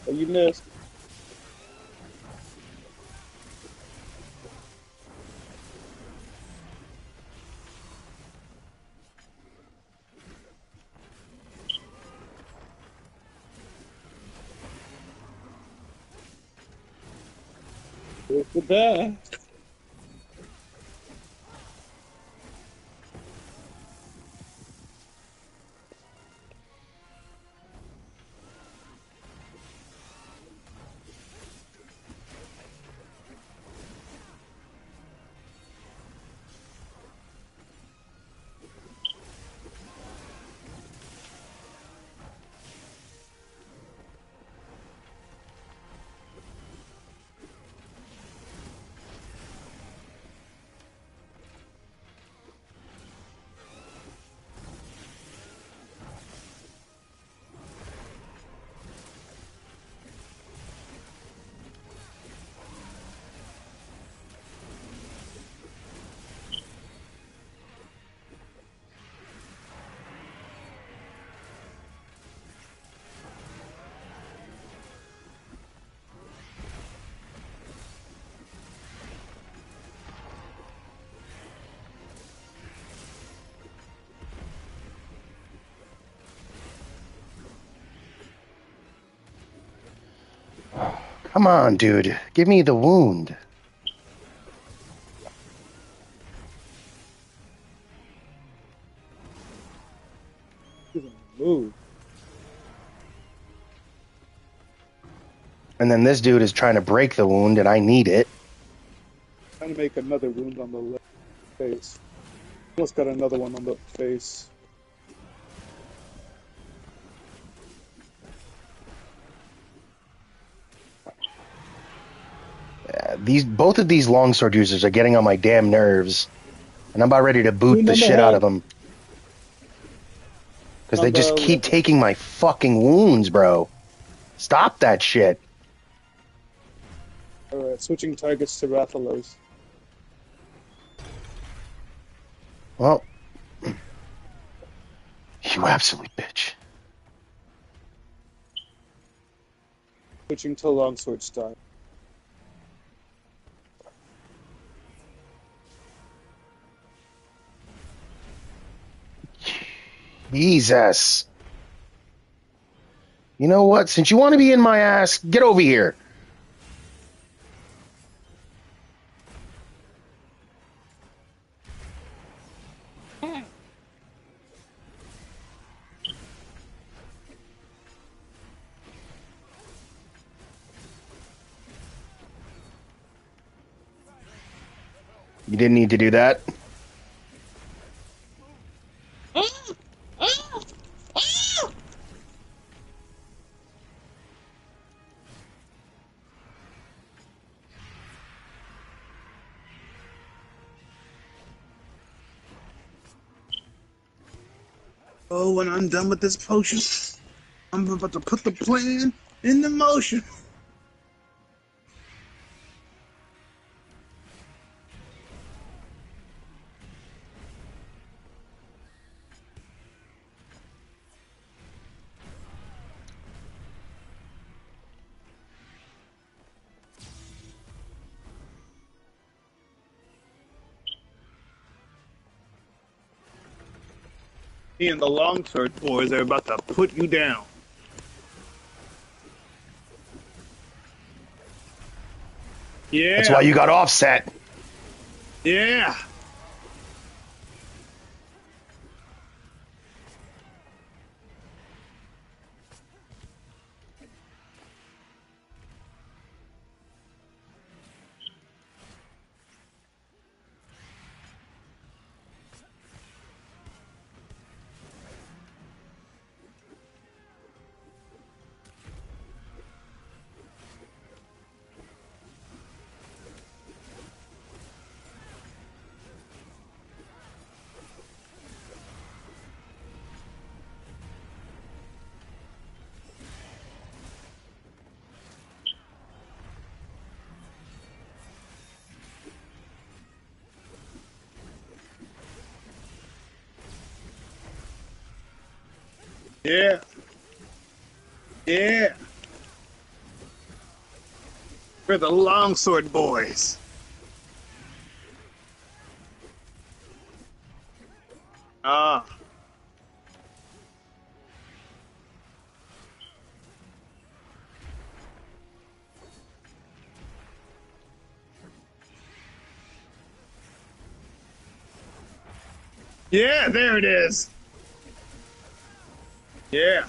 Oh, you missed. Here's the best. Come on, dude. Give me the wound. Move. And then this dude is trying to break the wound, and I need it. Trying to make another wound on the left face. Almost got another one on the face. Both of these longsword users are getting on my damn nerves, and I'm about ready to boot Wound the on the shit out of head. them. Because they just Combo keep level. taking my fucking wounds, bro. Stop that shit. Alright, switching targets to Rathalos. Well, you absolute bitch. Switching to longsword style. Jesus. You know what? Since you want to be in my ass, get over here. You didn't need to do that. Oh, when I'm done with this potion, I'm about to put the plan into motion. Me and the longsword boys are about to put you down. That's why Yeah, you got offset. yeah. Yeah. Yeah. We're the longsword boys. Ah. Yeah, there it is. Yeah.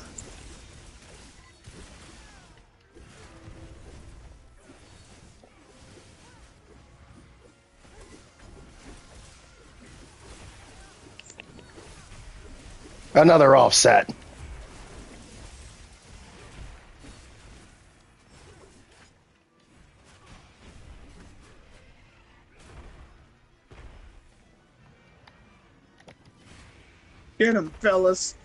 Another offset. Get him, fellas.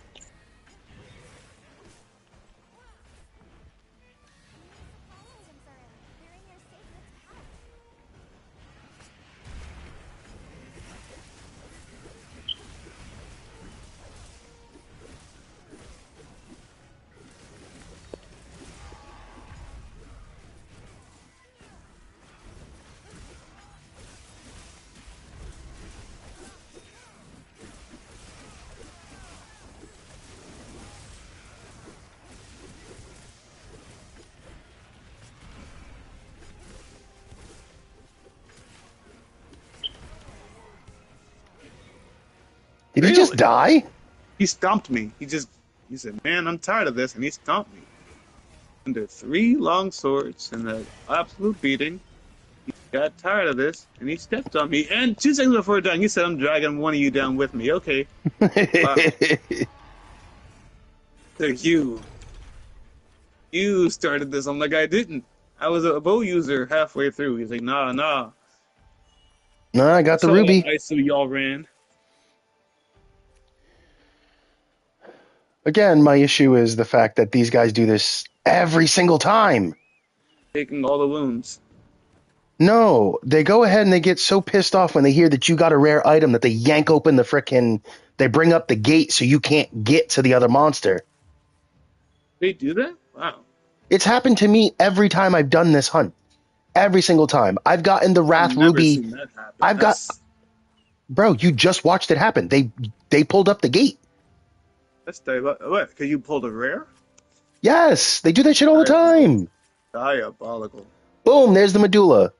Did he just Really? die? He stomped me. He said, man, I'm tired of this. And he stomped me. Under 3 long swords and an absolute beating. He got tired of this and he stepped on me. And 2 seconds before dying, he said, I'm dragging one of you down with me. Okay. Wow. So you started this. I'm like, I didn't. I was a bow user halfway through. He's like, nah, nah. No, I got the So ruby. I so y'all ran. Again, my issue is the fact that these guys do this every single time. Taking all the wounds. No, they go ahead and they get so pissed off when they hear that you got a rare item that they yank open the frickin'. They bring up the gate so you can't get to the other monster. They do that? Wow. It's happened to me every time I've done this hunt. Every single time. I've gotten the I've Wrath never Ruby. seen that happen. I've got, bro, you just watched it happen. They pulled up the gate. That's what? Because you pulled a rare? Yes, they do that shit all the That is time. diabolical. Boom, there's the medulla.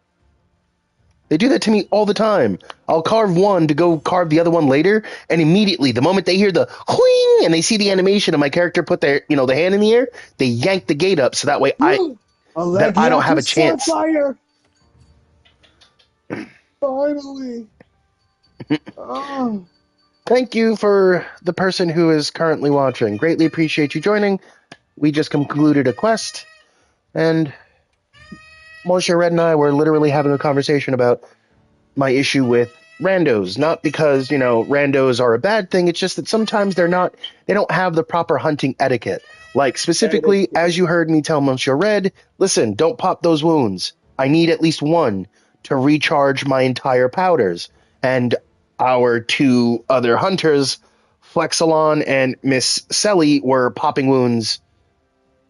They do that to me all the time. I'll carve one to go carve the other one later, and immediately, the moment they hear the whing and they see the animation of my character put their, the hand in the air, they yank the gate up so that way A I don't have a Legiatus chance. Sapphire! Finally! Oh. Thank you for the person who is currently watching. Greatly appreciate you joining. We just concluded a quest, and Monsieur Red and I were literally having a conversation about my issue with randos. Not because, randos are a bad thing, it's just that sometimes they don't have the proper hunting etiquette. Like, specifically, as you heard me tell Monsieur Red, listen, don't pop those wounds. I need at least one to recharge my entire powders. And our two other hunters, Flexalon and Miss Selly, were popping wounds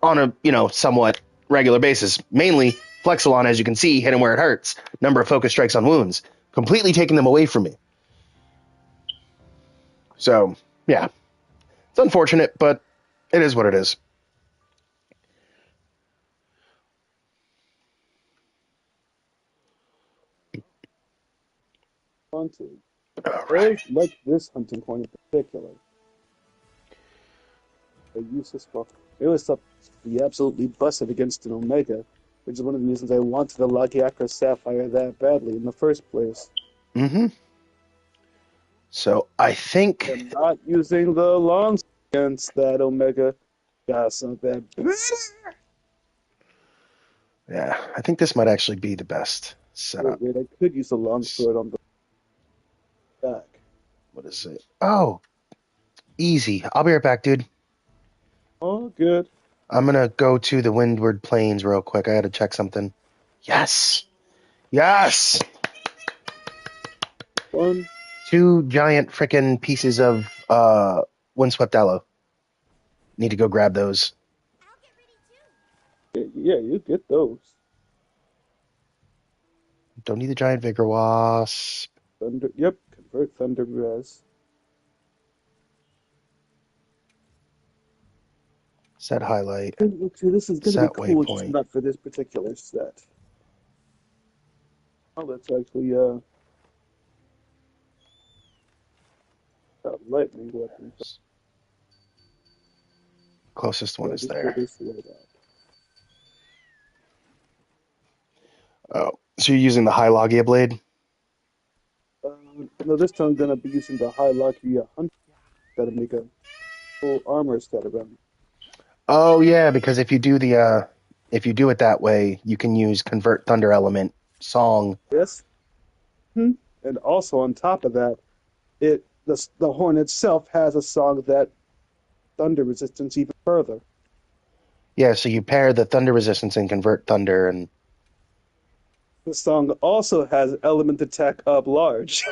on a, somewhat regular basis. Mainly, Flexalon, as you can see, hit him where it hurts. Number of focus strikes on wounds. Completely taking them away from me. So, yeah. It's unfortunate, but it is what it is. Haunted. All I right. always like this hunting point in particular. A useless book. It was to be absolutely busted against an Omega, which is one of the reasons I wanted the Lagiacra Sapphire that badly in the first place. Mm-hmm. So, I think... And not using the long against that Omega. Got some bad. Yeah, I think this might actually be the best setup. Wait, I could use a longsword on the back. What is it? Oh, easy. I'll be right back, dude. Oh, good. I'm gonna go to the Windward Plains real quick. I gotta check something. Yes! Yes! One. 2 giant frickin' pieces of windswept aloe. Need to go grab those. Yeah, you get those. Don't need the giant vigor wasp. Thunder. Yep, convert Thunder Res. Set highlight. Okay, this is gonna be Set cool, just waypoint. not for this particular set. Oh, let's actually lightning weapon. Closest one Yeah, is just there. this load Oh, so you're using the high Logia blade? No, this time I'm gonna be using the high Lakia Hunter to make a full armor set around. Oh yeah, because if you do it that way, you can use convert thunder element song. Yes. And also on top of that, the horn itself has a song that thunder resistance even further. Yeah, so you pair the thunder resistance and convert thunder, and The song also has element attack up large.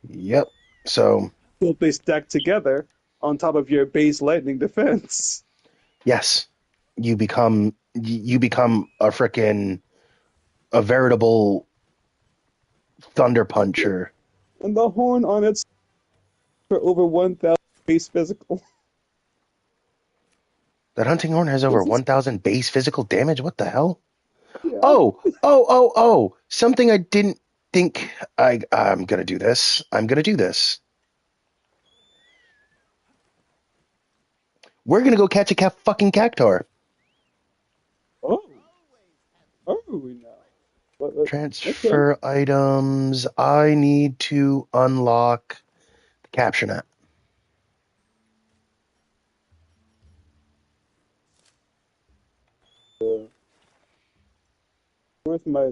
yep. So Both they stack together on top of your base lightning defense. yes, you become a veritable thunder puncher. And the horn on its for over 1,000 base physical. That hunting horn has over This is 1,000 base physical damage. What the hell? yeah. Oh! Something I didn't think I'm gonna do this. I'm gonna do this. We're gonna go catch a fucking cactar. Oh, are we now? Okay. Transfer items. I need to unlock the capture net. Where's my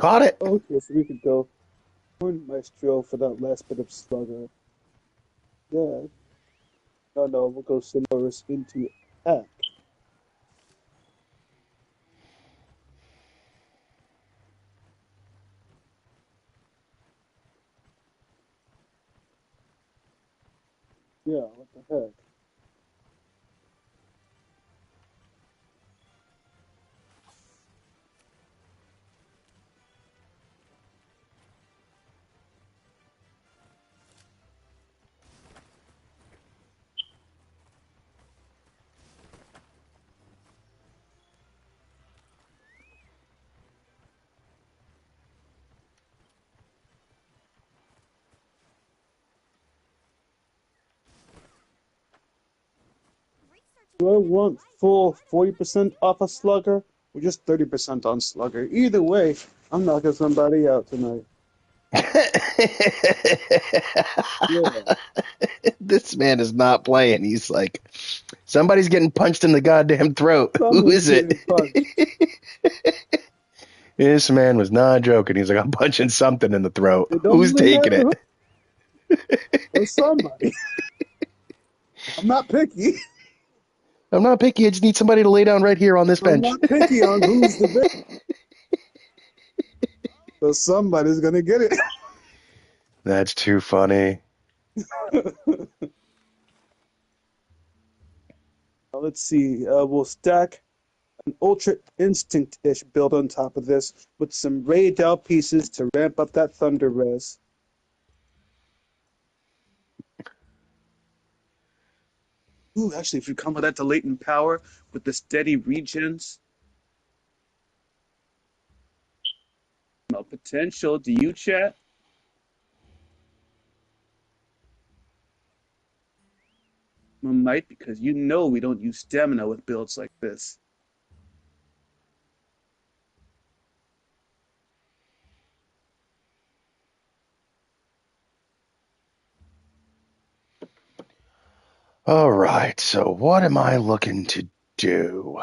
Caught it. Okay, so we could go Horn Maestro for that last bit of slugger. Yeah. No, we'll go Sonorous into attack. Yeah, what the heck? Do I want full 40% off a slugger or just 30% on slugger? Either way, I'm knocking somebody out tonight. Yeah, This man is not playing. He's like, somebody's getting punched in the goddamn throat. Who someone's is it? getting punched. This man was not joking. He's like, I'm punching something in the throat. It don't Who's really taking matter it? who, but somebody. I'm not picky. I'm not picky. I just need somebody to lay down right here on this I'm bench. not picky on who's the victim, but somebody's gonna get it. That's too funny. Let's see. We'll stack an Ultra Instinct-ish build on top of this with some Ray Dow pieces to ramp up that Thunder Res. Ooh, actually, if you come with that to latent power with the steady regens, no potential. Do you, chat? I might, because you know we don't use stamina with builds like this. All right. So what am I looking to do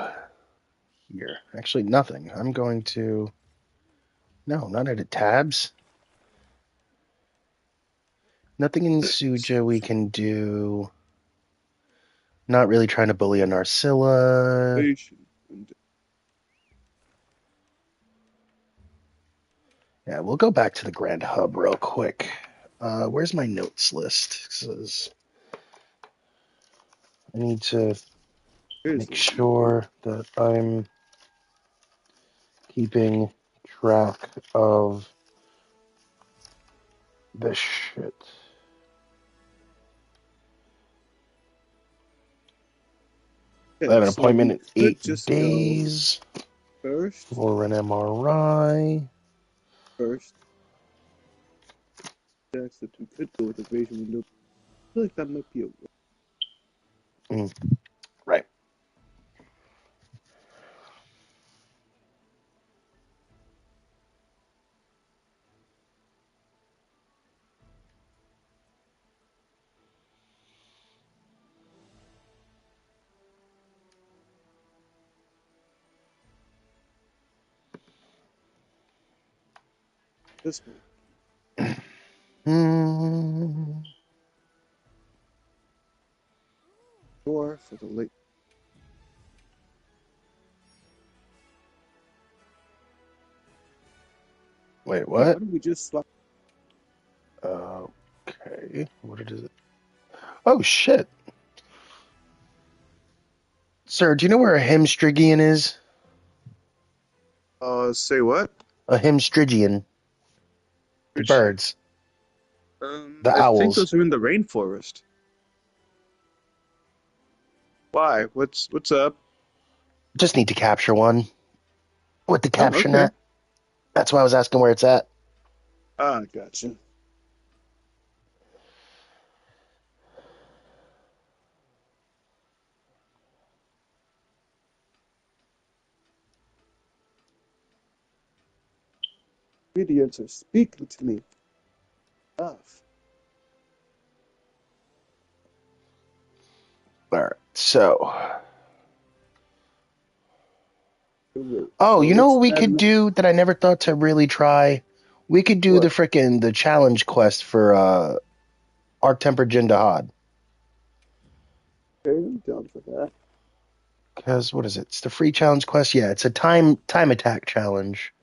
here? Actually, nothing. I'm going to. No, not edit tabs. Nothing in Suja we can do. Not really trying to bully a Narcilla. Yeah, we'll go back to the Grand Hub real quick. Where's my notes list? 'Cause I need to Here's make the sure that I'm keeping track of this shit. I okay, have an so appointment we in could 8 just go days first, for an MRI. first. That's that we could go with evasion window. I feel like that might be a Mm, right. this one. Mm, Or for the late. wait, Why what? don't we just swap? Okay. What is it? Oh, shit. Sir, do you know where a Hemstrigian is? Say what? A Hemstrigian. The birds. The I think owls. those are in the rainforest. Why? What's up? Just need to capture one with the Oh, capture okay. net. That's why I was asking where it's at. Ah, gotcha. Ingredients are speaking to me. Of. All right. So, It Oh, So you know let's what we could add. do that I never thought to really try? We could do What? the challenge quest for Arc Tempered Jindahad. Okay, I'm down for that. Because what is it? It's the free challenge quest. Yeah, it's a time attack challenge.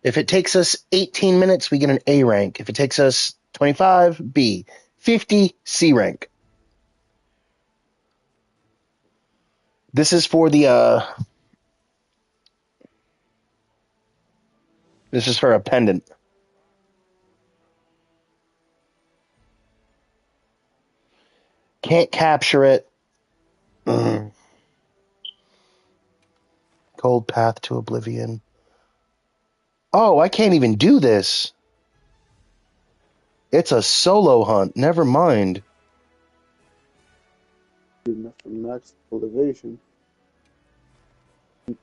If it takes us 18 minutes, we get an A rank. If it takes us 25, B. 50, C rank. This is for the this is for a pendant. Can't capture it. Mm. Cold Path to Oblivion. Oh, I can't even do this. It's a solo hunt. Never mind. Enough for max elevation.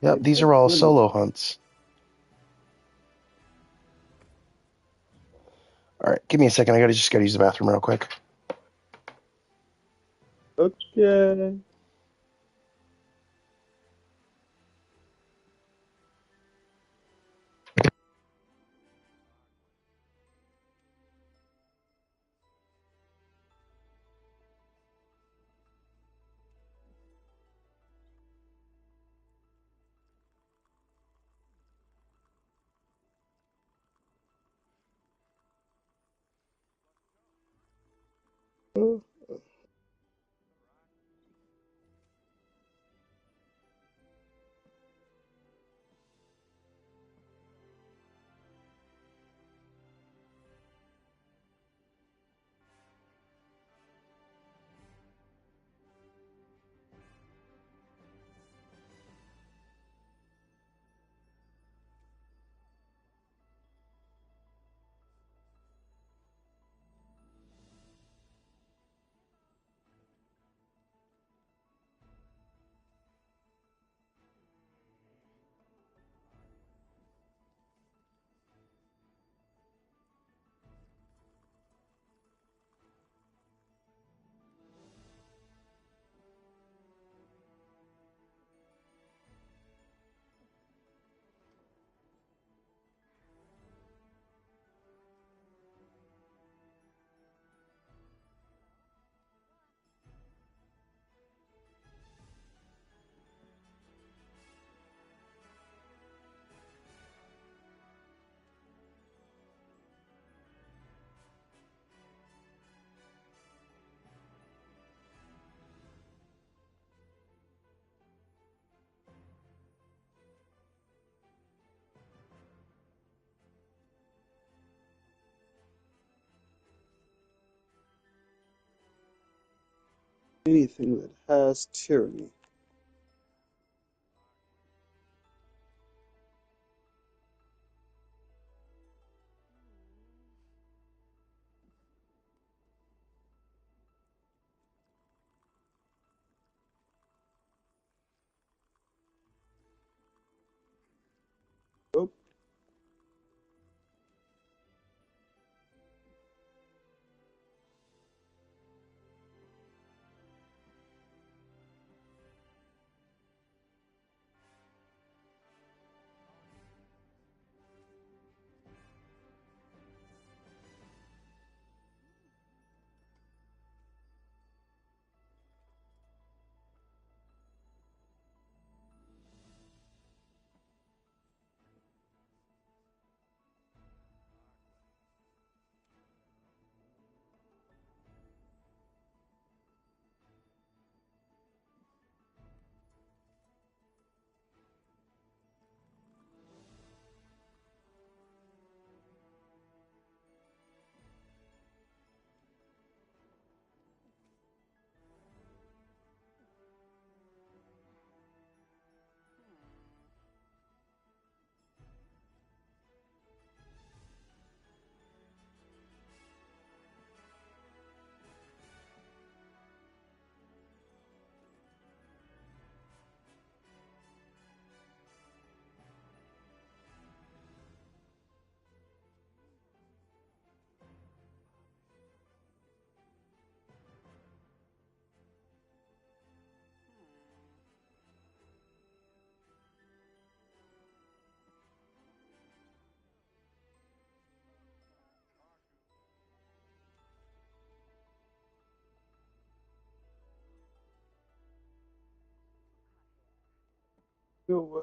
Yep, these are all solo hunts. All right, give me a second. I just gotta use the bathroom real quick. Okay. Anything that has tyranny. Oh,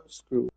Screw.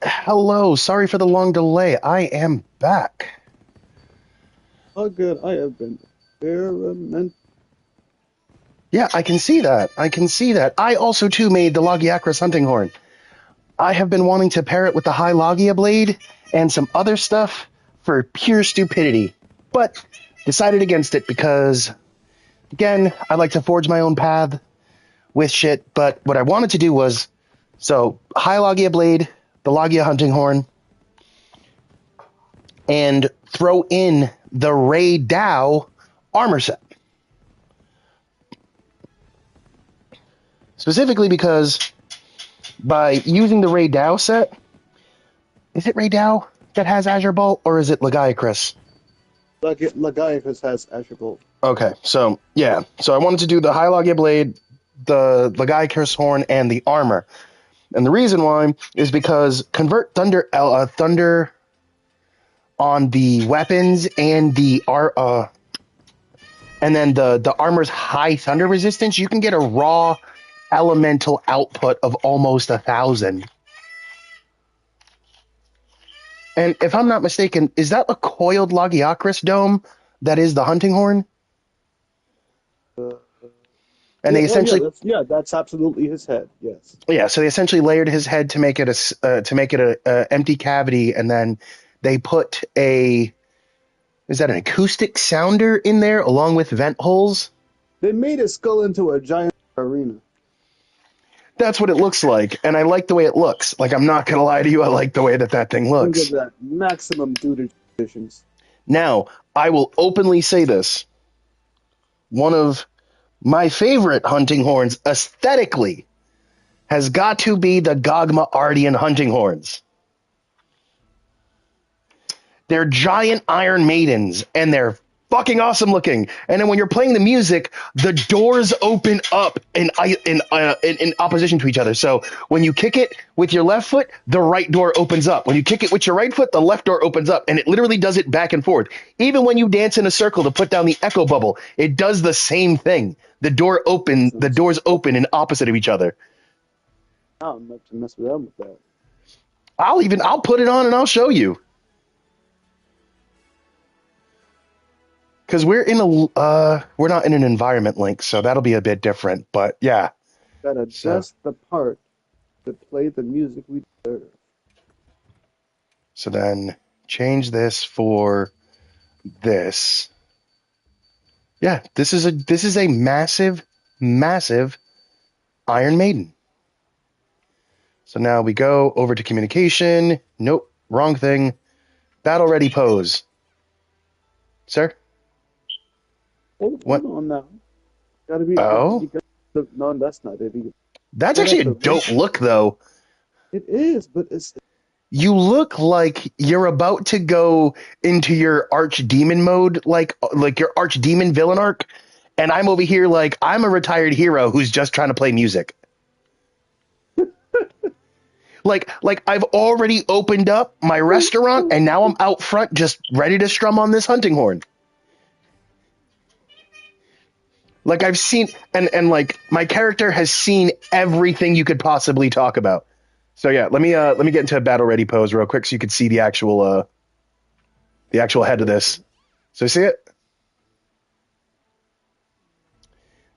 Hello, sorry for the long delay. I am back. How good I have been experimenting. Yeah, I can see that. I can see that. I also, too, made the Logiacris hunting horn. I have been wanting to pair it with the High Logia blade and some other stuff for pure stupidity, but decided against it because, again, I like to forge my own path with shit, but what I wanted to do was, so, High Logia blade, the Logia hunting horn, and throw in the Ray Dow armor set. Specifically because by using the Ray Dow set, Is it Raydao that has Azure Bolt, or is it Lagiacrus? Lagiacrus has Azure Bolt. Okay, so yeah, so I wanted to do the High Logia Blade, the Lagiacrus Horn, and the armor. And the reason why is because convert thunder on the weapons and and then the armor's high thunder resistance. You can get a raw elemental output of almost 1,000. And if I'm not mistaken, is that a coiled Lagiacrus dome that is the hunting horn? And they essentially, that's absolutely his head. Yes. yeah. So they essentially layered his head to make it a empty cavity, and then they put is that an acoustic sounder in there along with vent holes? They made his skull into a giant arena. That's what it looks like, and I like the way it looks. Like, I'm not gonna lie to you, I like the way that thing looks. Think of that maximum dude conditions. Now, I will openly say this: one of my favorite hunting horns aesthetically has got to be the Gogma Ardian hunting horns. They're giant Iron Maidens, and they're fucking awesome looking. And then when you're playing the music, the doors open up in opposition to each other. So when you kick it with your left foot, the right door opens up. When you kick it with your right foot, the left door opens up, and it literally does it back and forth. Even when you dance in a circle to put down the echo bubble, it does the same thing. The doors open in opposite of each other. I'm not to mess around with that. I'll put it on and I'll show you. Because we're not in an environment link, so that'll be a bit different. But yeah, gotta adjust the part to play the music we deserve. So then change this for this. Yeah, this is a massive, massive Iron Maiden. So now we go over to communication. Nope, wrong thing. Battle ready pose. Sir? Hold on now. Gotta be. Oh? No, that's not it. That's actually a dope look, though. It is, but it's. You look like you're about to go into your archdemon mode, like your archdemon villain arc, and I'm over here like I'm a retired hero who's just trying to play music. like I've already opened up my restaurant, and now I'm out front just ready to strum on this hunting horn. Like I've seen, and like my character has seen everything you could possibly talk about. So yeah, let me get into a battle ready pose real quick so you can see the actual head of this. So see it?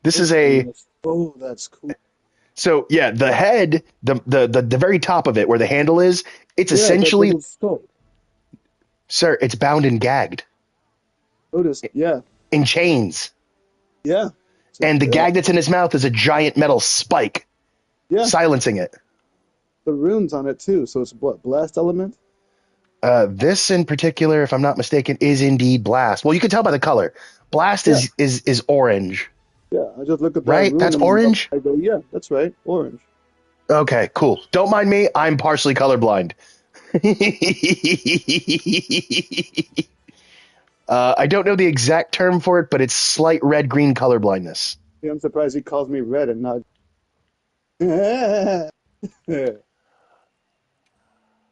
This is a. Oh, that's cool. So yeah, the head, the very top of it where the handle is, it's essentially. Sir, it's bound and gagged. Notice, yeah. In chains. Yeah. And the gag that's in his mouth is a giant metal spike. Yeah. Silencing it. The runes on it too. So it's what, blast element? This in particular, if I'm not mistaken, is indeed blast. Well, you can tell by the color. Blast is orange. Yeah, I just look at that. Right? That's orange? I go, yeah, that's right. Orange. Okay, cool. Don't mind me. I'm partially colorblind. I don't know the exact term for it, but it's slight red-green colorblindness. Yeah, I'm surprised he calls me red and not...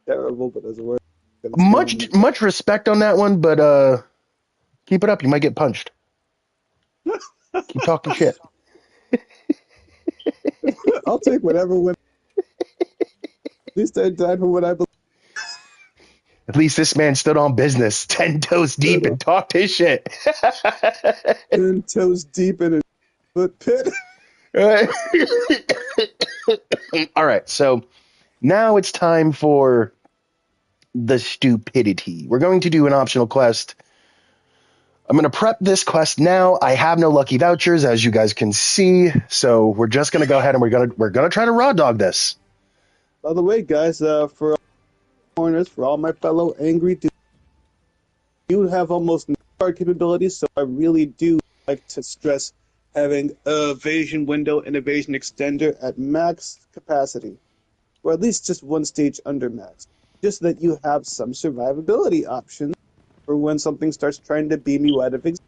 Terrible, but as a word. Much respect on that one, but keep it up. You might get punched. Keep talking shit. I'll take whatever win. At least I died for what I believe. At least this man stood on business, 10 toes deep, and talked his shit. 10 toes deep in a foot pit. All right, so now it's time for the stupidity. We're going to do an optional quest. I'm going to prep this quest now. I have no lucky vouchers, as you guys can see, so we're just going to go ahead and we're going to try to raw dog this. By the way, guys, for corners, for all my fellow angry dudes, you have almost no card capabilities, so I really do like to stress having evasion window and evasion extender at max capacity, or at least just one stage under max. just that you have some survivability options for when something starts trying to beam you out of existence.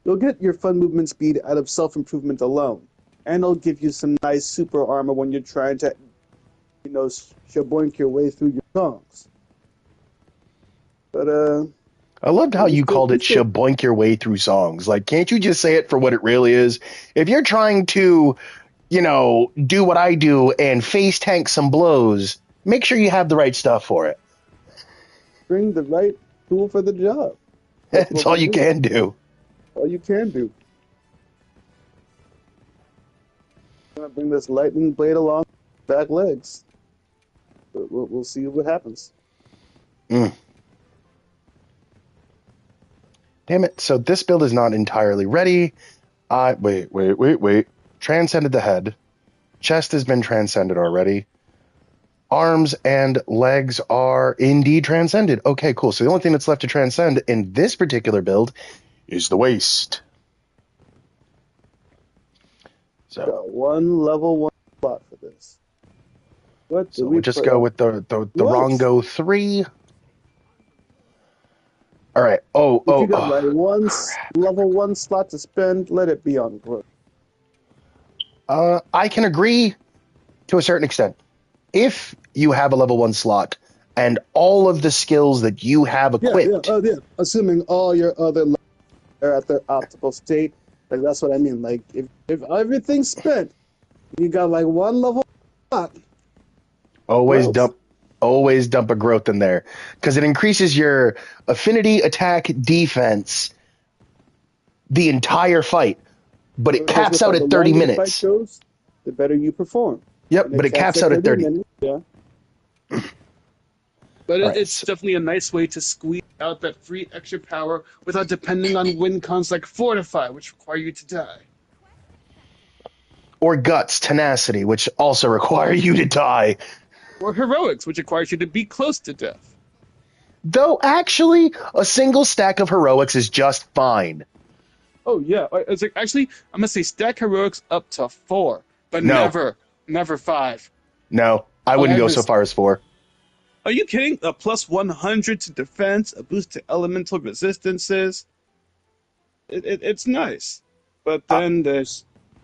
You'll get your fun movement speed out of self-improvement alone, and it'll give you some nice super armor when you're trying to, shaboink your way through your songs. But I loved how you called you it still shaboink your way through songs. Like, can't you just say it for what it really is? If you're trying to, do what I do and face tank some blows, make sure you have the right stuff for it. bring the right tool for the job. That's That's what all we'll you do. can do. All you can do. I'm gonna bring this lightning blade along back legs. But we'll see what happens. Mm. Damn it. So this build is not entirely ready. Wait. Transcended the head. Chest has been transcended already. Arms and legs are indeed transcended. Okay, cool. So the only thing that's left to transcend in this particular build is the waist. So Got one level 1 slot for this. What do we we'll just put go on? with the What? Rongo 3. All right. If you got like Crap. level 1 slot to spend, let it be on growth. I can agree to a certain extent. If you have a level 1 slot and all of the skills that you have equipped, Yeah. Assuming all your other levels are at their optimal state, like that's what I mean. Like if everything's spent, you got like one level slot. always Growth. dump a growth in there because it increases your affinity, attack, defense the entire fight, but it Because caps with out like the at 30 longer the fight minutes. goes, the better you perform. Yep, And but it it caps caps at out at 30 30. minutes. Yeah. But All right. it's definitely a nice way to squeeze out that free extra power without depending on win cons like Fortify, which require you to die. Or guts, tenacity, which also require you to die. Or Heroics, which requires you to be close to death. Though actually, a single stack of heroics is just fine. Oh, yeah. It's like, actually, I'm going to say stack Heroics up to 4, but No, never 5. no, I wouldn't go Never. so far as 4. Are you kidding? A plus 100 to defense, a boost to elemental resistances. It's nice. But I, then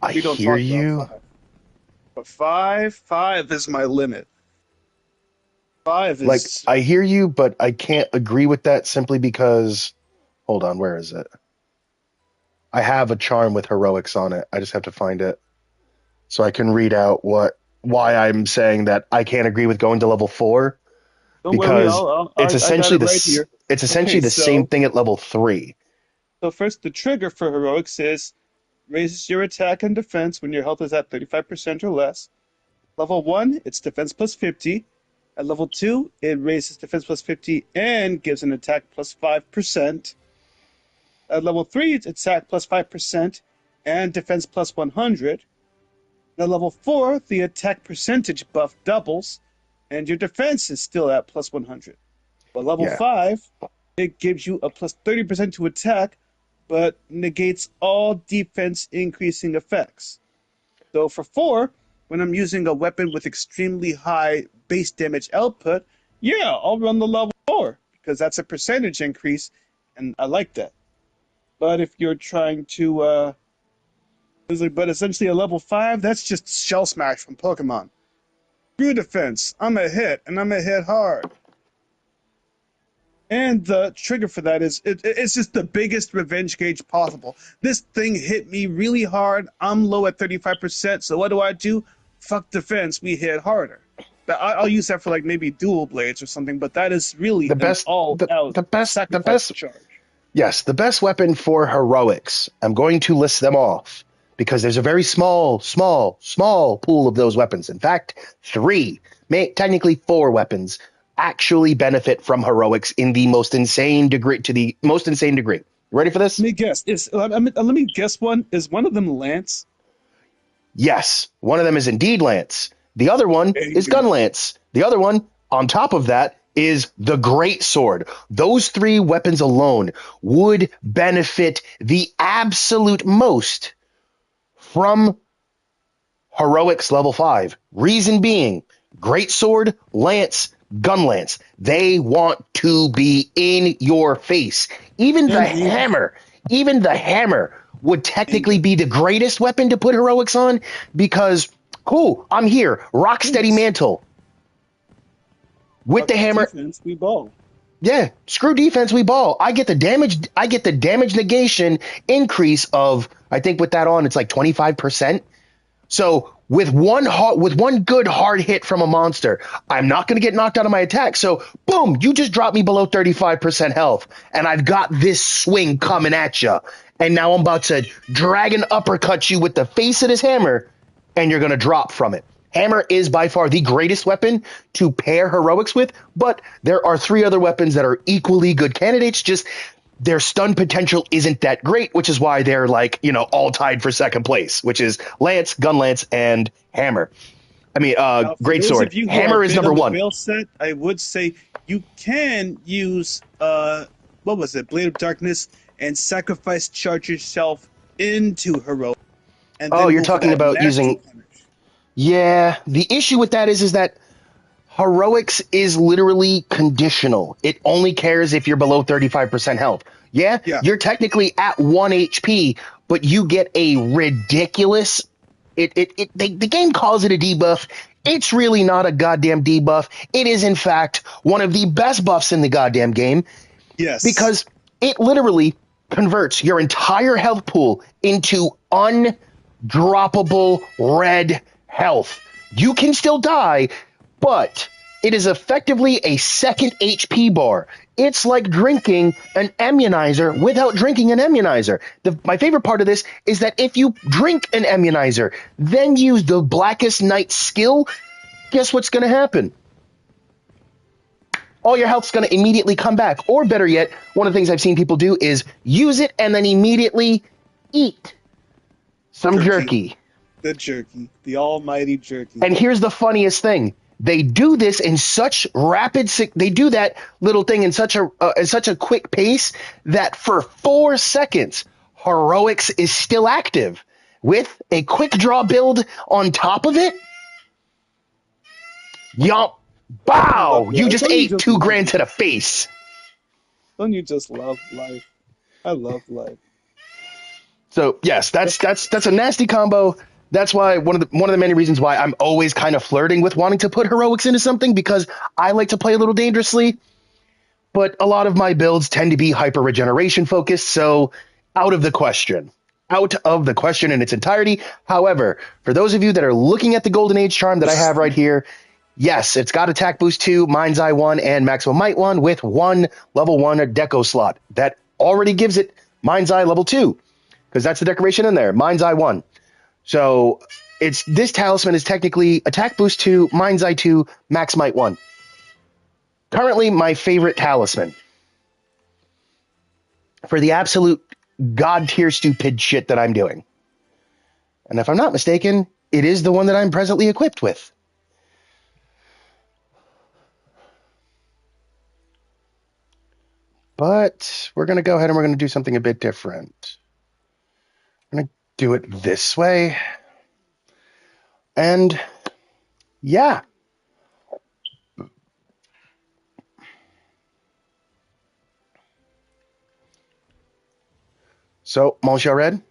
I we don't hear talk about you. 5. But five is my limit. 5 Like, is I hear you, but I can't agree with that simply because. Hold on, where is it? I have a charm with heroics on it. I just have to find it so I can read out why I'm saying that I can't agree with going to level 4 don't worry, because I got it right here. it's Okay, essentially the same so thing at level 3. first the trigger for heroics is raises your attack and defense when your health is at 35% or less. Level 1, it's defense plus 50. At level 2, it raises defense plus 50 and gives an attack plus 5%. At level 3, it's attack plus 5% and defense plus 100. At level 4, the attack percentage buff doubles, and your defense is still at plus 100. But level Yeah. 5, it gives you a plus 30% to attack, but negates all defense increasing effects. So for 4, when I'm using a weapon with extremely high base damage output, yeah, I'll run the level 4 because that's a percentage increase, and I like that. But if you're trying to, but essentially a level 5, that's just Shell Smash from Pokemon. True defense, I'm a hit, and I'm a hit hard. And the trigger for that is it's just the biggest revenge gauge possible. This thing hit me really hard. I'm low at 35%. So what do? Fuck defense. We hit harder. But I'll use that for like maybe dual blades or something. But that is really The an best all-out the sacrifice best charge. Yes, the best weapon for heroics. I'm going to list them off because there's a very small pool of those weapons. In fact, 3, technically 4 weapons actually benefit from heroics in the most insane degree Ready for this? Let me guess. Let me guess one. Is one of them Lance? Yes, one of them is indeed Lance. The other one is Baby. Gun Lance. The other one, on top of that, is the Great Sword. Those 3 weapons alone would benefit the absolute most from Heroics level 5. Reason being, greatsword, lance, gun lance. They want to be in your face. Indeed. Even the hammer would technically Indeed. be the greatest weapon to put heroics on because, cool, I'm here, rock steady Yes. mantle. With the hammer, Defense, we ball. yeah, screw defense, we ball. I get the damage negation increase of, I think with that on, it's like 25%. So with one good hard hit from a monster, I'm not going to get knocked out of my attack. So boom, you just dropped me below 35% health, and I've got this swing coming at you. And now I'm about to dragon uppercut you with the face of this hammer, and you're going to drop from it. Hammer is by far the greatest weapon to pair heroics with, but there are 3 other weapons that are equally good candidates. Just their stun potential isn't that great, which is why they're like, all tied for second place, which is Lance, Gun Lance, and Hammer. I mean, Now, for Great those Sword. of you who are Hammer is big number on the 1. veil set, I would say you can use what was it, Blade of Darkness, and sacrifice charge yourself into heroic, and Oh, then you're go for talking that about nasty using. punish. Yeah, the issue with that is that heroics is literally conditional. It only cares if you're below 35% health. Yeah, Yeah. you're technically at 1 HP, but you get a ridiculous. The game calls it a debuff. It's really not a goddamn debuff. It is, in fact, one of the best buffs in the goddamn game Yes. because it literally converts your entire health pool into undroppable red health. You can still die, but it is effectively a second HP bar. It's like drinking an immunizer without drinking an immunizer. My favorite part of this is that if you drink an immunizer, then use the Blackest Night skill, guess what's going to happen? All your health's going to immediately come back. Or better yet, one of the things I've seen people do is use it and then immediately eat some jerky. The jerky. The almighty jerky. And here's the funniest thing. They do this in such they do that little thing in such a quick pace that for 4 seconds, heroics is still active. With a quick draw build on top of it, yup, bow! You just ate 2 grand to the face. Don't you just love life? I love life. So yes, that's a nasty combo. That's why one of the many reasons why I'm always kind of flirting with wanting to put heroics into something, because I like to play a little dangerously, but a lot of my builds tend to be hyper regeneration focused, so out of the question. Out of the question in its entirety. However, for those of you that are looking at the Golden Age charm that I have right here, yes, it's got attack boost 2, mind's eye 1, and maximum might 1 with 1 level 1 deco slot. That already gives it mind's eye level 2, because that's the decoration in there, mind's eye 1. So this talisman is technically attack boost 2, mind's eye 2, max might 1. Currently my favorite talisman for the absolute god tier stupid shit that I'm doing. And if I'm not mistaken, it is the one that I'm presently equipped with. But we're going to go ahead and we're going to do something a bit different. I'm going to do it this way. And yeah. So, Monsieur Red?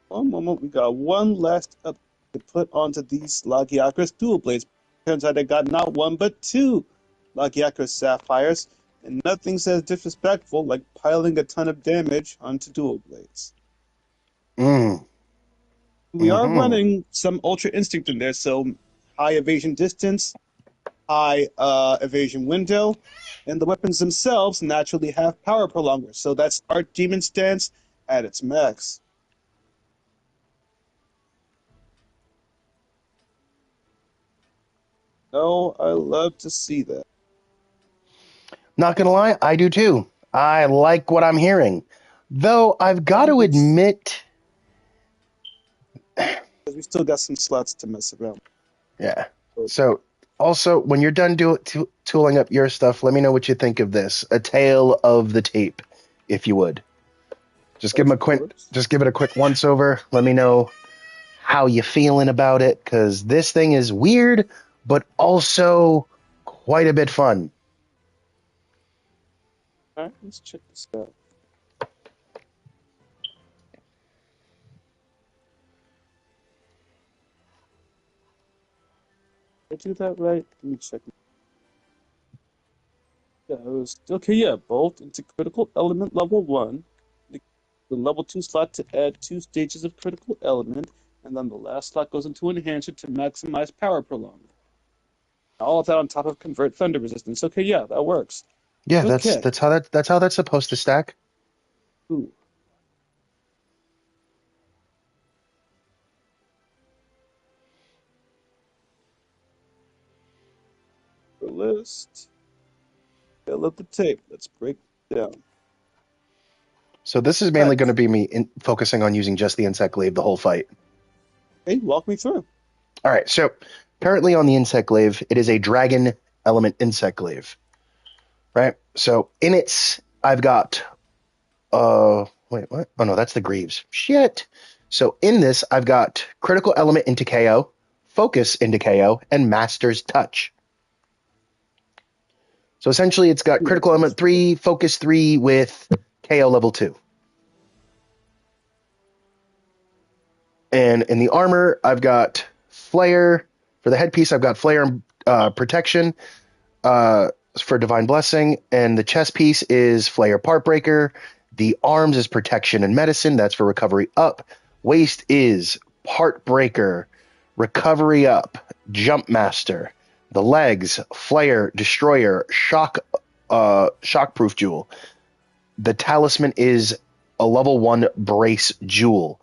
One moment, we got one last up to put onto these Lagiacrus dual blades. Turns out I got not one but 2 Lagiacrus sapphires, and nothing says disrespectful like piling a ton of damage onto dual blades. We are running some Ultra Instinct in there, so high evasion distance, high evasion window, and the weapons themselves naturally have power prolongers, so that's Archdemon stance at its max. Oh, I love to see that. Not gonna lie, I do too. I like what I'm hearing. Though I've got to admit... We still got some slots to mess around. Yeah. So, also, when you're done tooling up your stuff, let me know what you think of this. A tale of the tape, if you would. Just give it a quick once over. Let me know how you feeling about it, because this thing is weird, but also quite a bit fun. All right, let's check this out. Did I do that right? Let me check. Yeah, it was okay. Yeah, bolt into critical element level 1. The level 2 slot to add 2 stages of critical element, and then the last slot goes into enhancer to maximize power prolonged. All of that on top of convert thunder resistance. Okay, yeah, that works. Yeah, Okay. that's how that's supposed to stack. Ooh. The list. Fill up the tape. Let's break it down. So this is All mainly right. going to be me focusing on using just the insect glaive the whole fight. Okay, walk me through. All right, so currently on the insect glaive, it is a dragon element insect glaive, right? So in its, I've got, wait, what? Oh no, that's the greaves. Shit. So in this, I've got critical element into KO, focus into KO, and master's touch. So essentially, it's got Yeah, critical element 3, focus 3 with KO level 2. And in the armor, I've got Flare. For the headpiece, I've got Flare and Protection for Divine Blessing. And the chest piece is Flare Part Breaker. The arms is Protection and Medicine. That's for Recovery Up. Waist is Part Breaker, Recovery Up, Jump Master. The legs, Flare, Destroyer, Shockproof Jewel. The talisman is a level 1 Brace Jewel.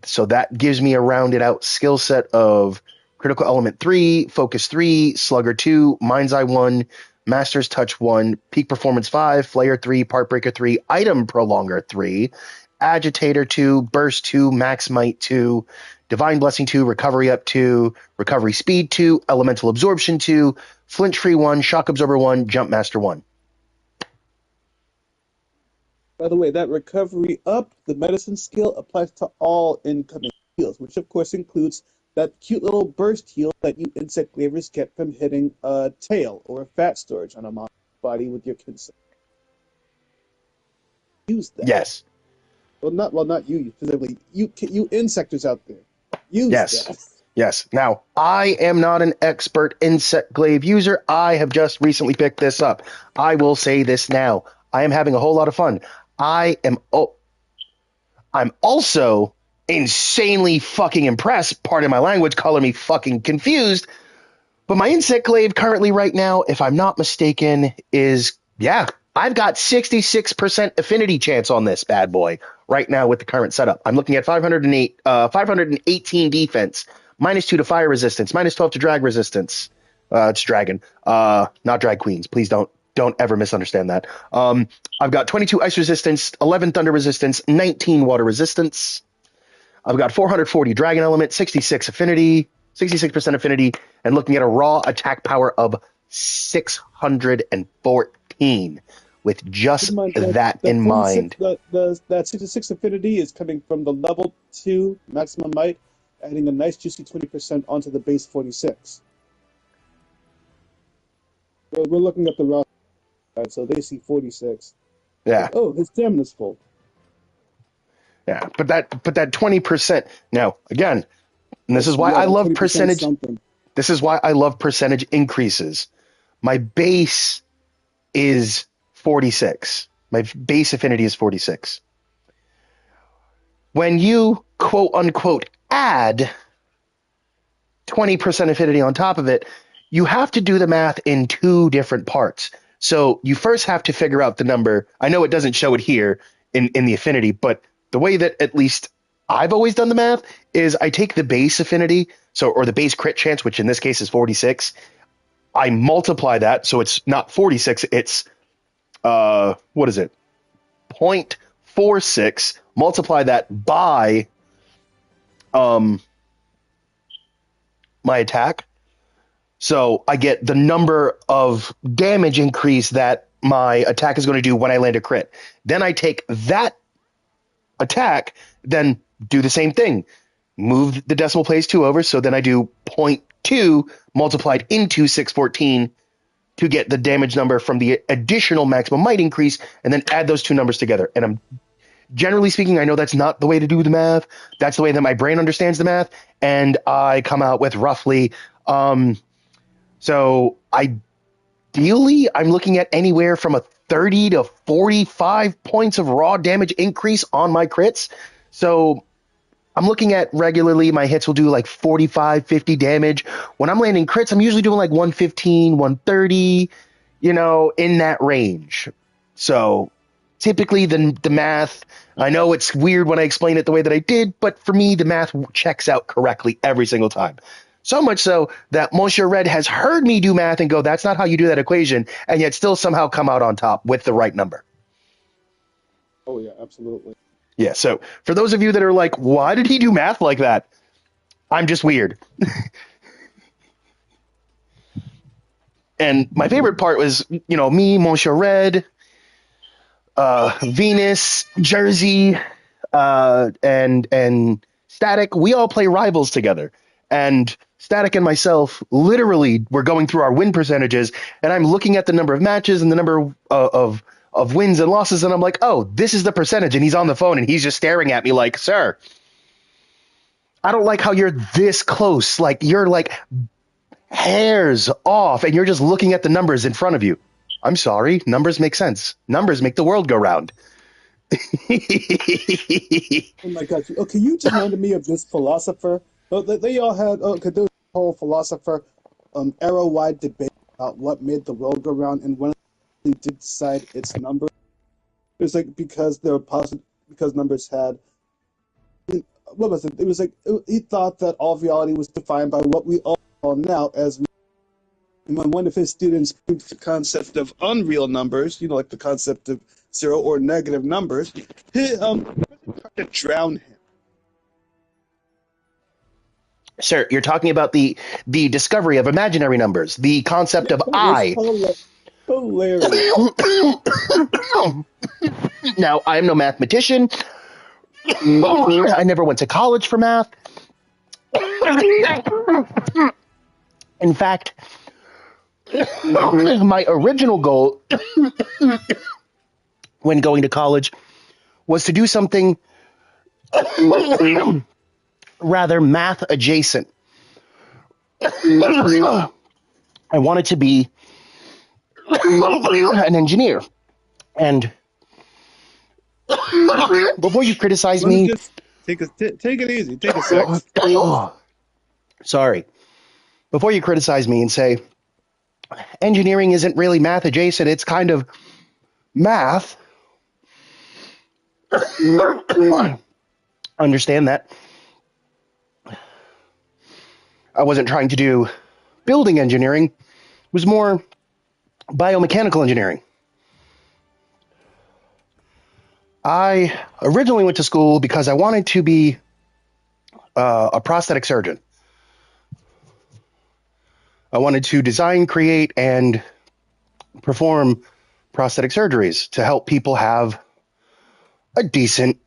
So that gives me a rounded out skill set of critical element 3, focus 3, slugger 2, mind's eye 1, master's touch 1, peak performance 5, flare 3, part breaker 3, item prolonger 3, agitator 2, burst 2, max might 2, divine blessing 2, recovery up 2, recovery speed 2, elemental absorption 2, flinch free 1, shock absorber 1, jump master 1. By the way, that recovery up, the medicine skill applies to all incoming heals, which of course includes that cute little burst heal that you insect glavers get from hitting a tail or a fat storage on a monster's body with your consent. Use that. Yes. Not you specifically. You insectors out there. Use Yes. that. Yes. Now, I am not an expert insect glaive user. I have just recently picked this up. I will say this now. I am having a whole lot of fun. I'm also insanely fucking impressed. Pardon my language, color me fucking confused. But my insect glaive currently right now, if I'm not mistaken, is, yeah, I've got 66% affinity chance on this bad boy right now with the current setup. I'm looking at 518 defense, -2 to fire resistance, -12 to drag resistance. It's dragon, not drag queens. Please don't ever misunderstand that. I've got 22 ice resistance, 11 thunder resistance, 19 water resistance. I've got 440 dragon element, 66 affinity, 66% affinity, and looking at a raw attack power of 614 with just that in mind. That 66 affinity is coming from the level 2 maximum might, adding a nice juicy 20% onto the base 46. We're looking at the raw side, so they see 46. Yeah. Oh, his stamina's full. Yeah, but that 20%. Now, again, and this is why I love percentage. Something. This is why I love percentage increases. My base is 46. My base affinity is 46. When you quote unquote add 20% affinity on top of it, you have to do the math in 2 different parts. So you first have to figure out the number. I know it doesn't show it here in the affinity, but the way that at least I've always done the math is I take the base affinity, or the base crit chance, which in this case is 46. I multiply that, so it's not 46, it's what is it? 0.46. Multiply that by my attack. So I get the number of damage increase that my attack is going to do when I land a crit. Then I take that attack, then do the same thing. Move the decimal place 2 over, so then I do 2 multiplied into 614 to get the damage number from the additional maximum might increase, and then add those two numbers together. And I'm generally speaking, I know that's not the way to do the math. That's the way that my brain understands the math, and I come out with roughly. So ideally, I'm looking at anywhere from a 30 to 45 points of raw damage increase on my crits. So I'm looking at regularly, my hits will do like 45, 50 damage. When I'm landing crits, I'm usually doing like 115, 130, in that range. So typically the math, I know it's weird when I explain it the way that I did, but for me, the math checks out correctly every single time. So much so that Monsieur Red has heard me do math and go, that's not how you do that equation, and yet still somehow come out on top with the right number. Oh, yeah, absolutely. Yeah, so for those of you that are like, why did he do math like that? I'm just weird. And my favorite part was, me, Monsieur Red, Venus, Jersey, and Static. We all play rivals together. And Static and myself literally were going through our win percentages, and I'm looking at the number of matches and the number of wins and losses, and I'm like, oh, this is the percentage. And he's on the phone, and he's just staring at me like, sir, I don't like how you're this close. Like, you're like hairs off, and you're just looking at the numbers in front of you. I'm sorry. Numbers make sense. Numbers make the world go round. Oh my God. Okay, you just reminded me of this philosopher. They all had, there was a whole philosopher, arrow-wide debate about what made the world go round, and when they did decide its number, it was like because they were positive, because numbers had, what was it? It was like, he thought that all reality was defined by what we all know now as we. And when one of his students proved the concept of unreal numbers, like the concept of zero or negative numbers, he tried to drown him. Sir, you're talking about the discovery of imaginary numbers, the concept of I. Hilarious. Now, I am no mathematician. I never went to college for math. In fact, my original goal when going to college was to do something rather math adjacent. I wanted to be an engineer. And before you criticize me, just take it easy. Take a sec. Sorry. Before you criticize me and say engineering isn't really math adjacent, it's kind of math. Understand that. I wasn't trying to do building engineering. It was more biomechanical engineering. I originally went to school because I wanted to be a prosthetic surgeon. I wanted to design, create, and perform prosthetic surgeries to help people have a decent,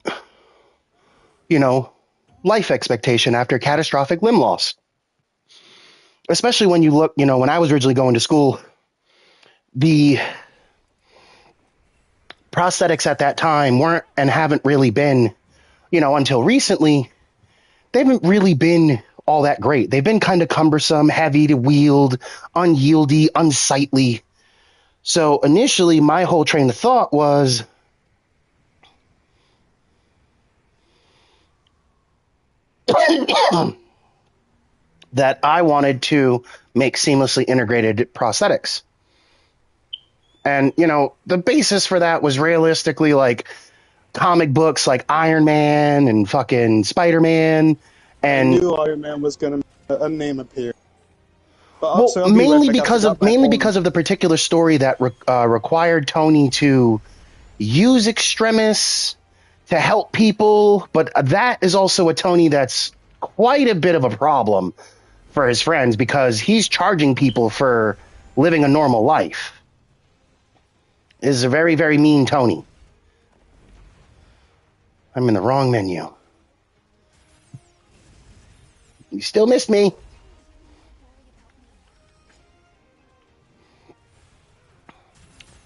life expectation after catastrophic limb loss. Especially when you look, when I was originally going to school, the prosthetics at that time weren't and haven't really been, until recently, they haven't really been all that great. They've been kind of cumbersome, heavy to wield, unyieldy, unsightly. So initially, my whole train of thought was, that I wanted to make seamlessly integrated prosthetics. And, the basis for that was realistically like comic books like Iron Man and fucking Spider-Man. And I knew Iron Man was going to a name appear. Well, mainly because of the particular story that required Tony to use Extremis to help people, but that is also a Tony that's quite a bit of a problem for his friends because he's charging people for living a normal life. Is a very, very mean Tony. I'm in the wrong menu. You still missed me.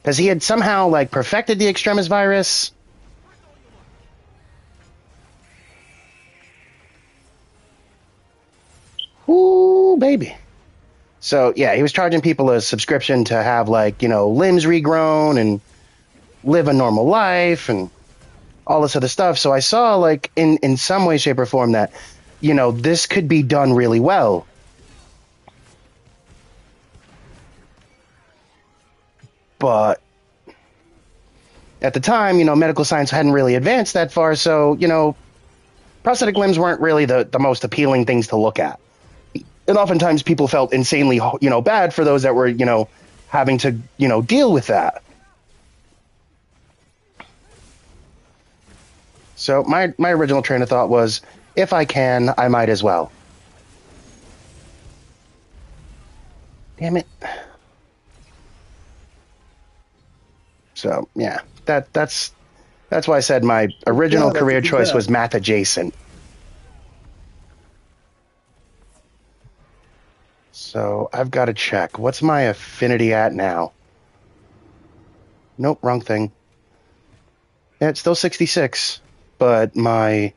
because he had somehow like perfected the extremis virus. Ooh, baby. So yeah, he was charging people a subscription to have like, limbs regrown and live a normal life and all this other stuff. So I saw like in some way, shape, or form that, this could be done really well. But at the time, medical science hadn't really advanced that far. So, prosthetic limbs weren't really the most appealing things to look at. And oftentimes people felt insanely, bad for those that were, having to, deal with that. So my original train of thought was, if I can, I might as well. Damn it. So yeah, that's why I said my original career choice was math adjacent. So I've got to check. What's my affinity at now? Nope, wrong thing. Yeah, it's still 66, but my...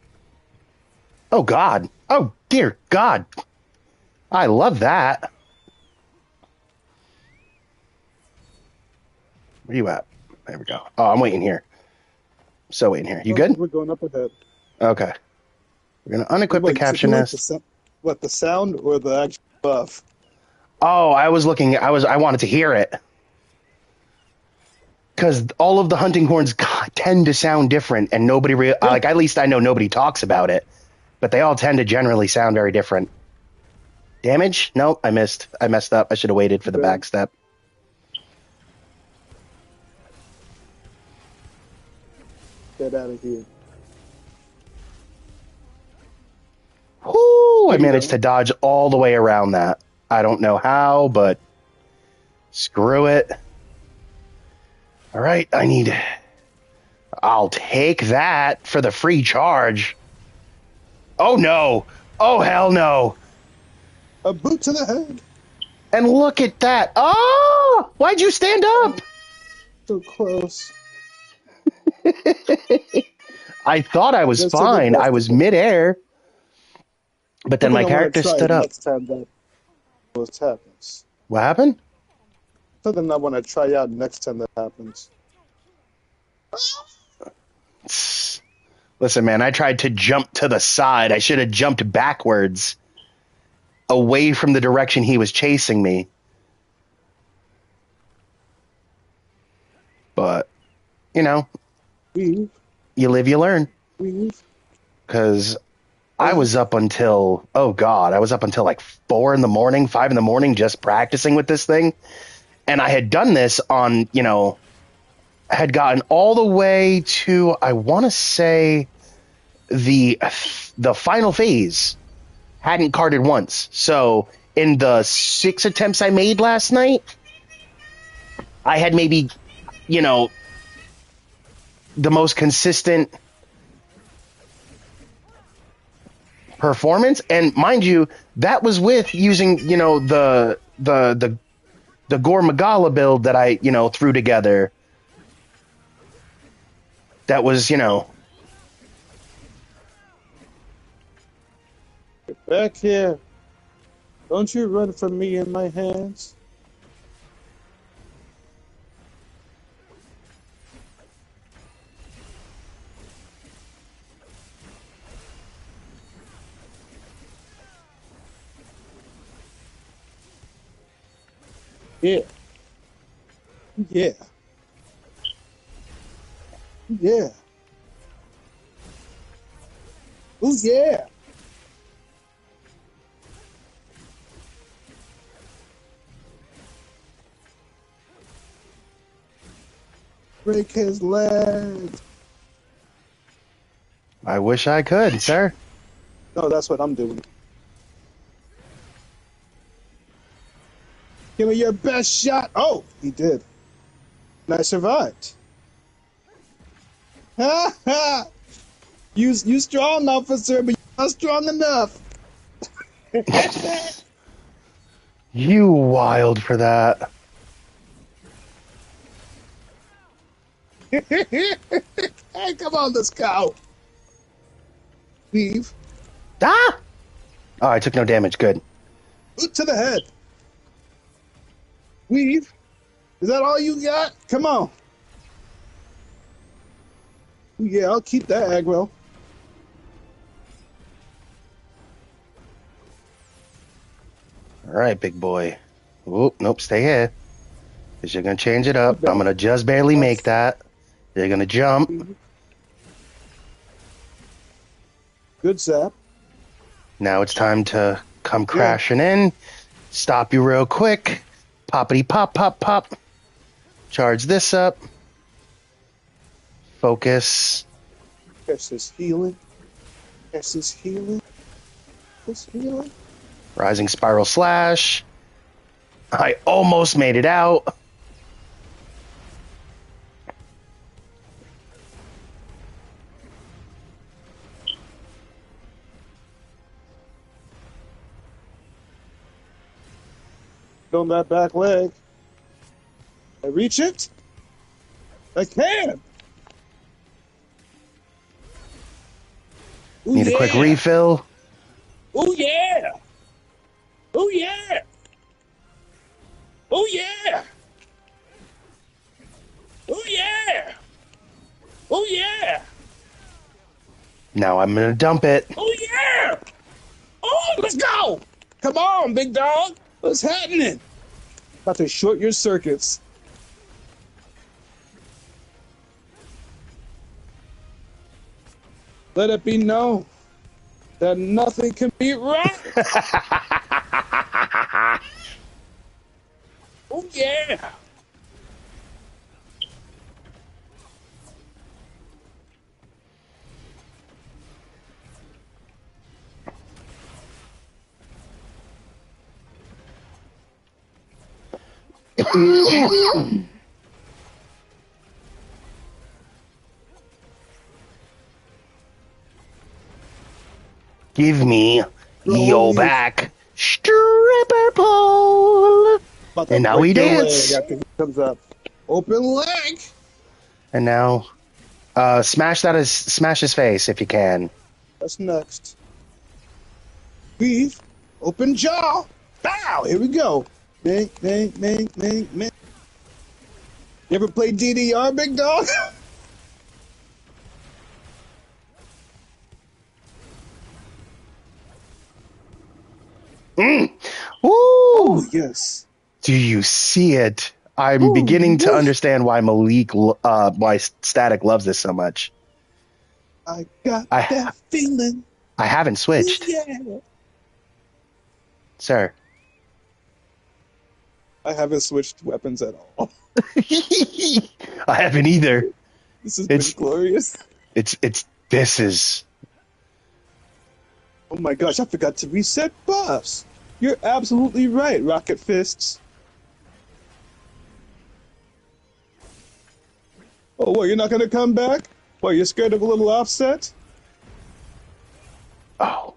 Oh, God. Oh, dear God. I love that. Where are you at? There we go. Oh, I'm waiting here. So waiting here. You good? We're going up ahead. Okay. We're going to unequip the caption nest. What, the sound or the actual buff? Oh, I wanted to hear it. Because all of the hunting horns tend to sound different, and like, at least I know nobody talks about it, but they all tend to generally sound very different. Damage? Nope, I missed. I messed up. I should have waited for the back step. Get out of here. Whoo! I managed to dodge all the way around that. I don't know how, but screw it. All right, I'll take that for the free charge. Oh, no. Oh, hell no. A boot to the head. And look at that. Oh, why'd you stand up? So close. I thought I was fine. I was midair. But then my character stood up. Next time that happens. What happened? Something I want to try out next time that happens. Listen, man, I tried to jump to the side. I should have jumped backwards away from the direction he was chasing me. But, you live, you learn. Because I was up until, I was up until like 4 in the morning, 5 in the morning, just practicing with this thing. And I had done this on, had gotten all the way to, I want to say, the final phase. Hadn't carded once. So in the 6 attempts I made last night, I had maybe, the most consistent performance. And mind you, that was with using, the Gore Magala build that I, threw together. That was, Get back here. Don't you run from me in my hands. Yeah. Yeah. Yeah. Oh, yeah. Break his legs. I wish I could, sir. No, that's what I'm doing. Give me your best shot. Oh, he did. And I survived. Ha ha! You strong, officer, but you're not strong enough. You wild for that. Hey, come on, let's go. Weave. Ah! Oh, I took no damage. Good. Boot to the head. Weave. Is that all you got? Come on. Yeah, I'll keep that aggro. All right, big boy. Oop, nope, stay here. Because you're going to change it up. I'm going to just barely make that. You're going to jump. Good zap. Now it's time to come crashing in. Stop you real quick. Poppity pop, pop, pop. Charge this up. Focus. Catch this healing. Catch this healing. This healing. Rising Spiral Slash. I almost made it out. On that back leg. I reach it. I can. Ooh, Need a quick refill. Oh yeah. Oh yeah. Oh yeah. Oh yeah. Oh yeah. Now I'm going to dump it. Oh yeah. Oh, let's go. Come on, big dog. What's happening? About to short your circuits. Let it be known that nothing can be right. Oh yeah. Give me your back. Stripper pole. And now we dance. After he comes up. Open leg. And now, smash his face if you can. That's next. Weave. Open jaw. Bow. Here we go. Bang, bang, bang, bang, bang. You ever play DDR, big dog? Woo! Oh, yes. Do you see it? I'm beginning to understand why why Static loves this so much. I got that feeling. I haven't switched. Yeah. Sir. I haven't switched weapons at all. I haven't either. This has been glorious. This is... Oh my gosh, I forgot to reset buffs. You're absolutely right, Rocket Fists. Oh, what, you're not going to come back? What, you're scared of a little offset? Oh.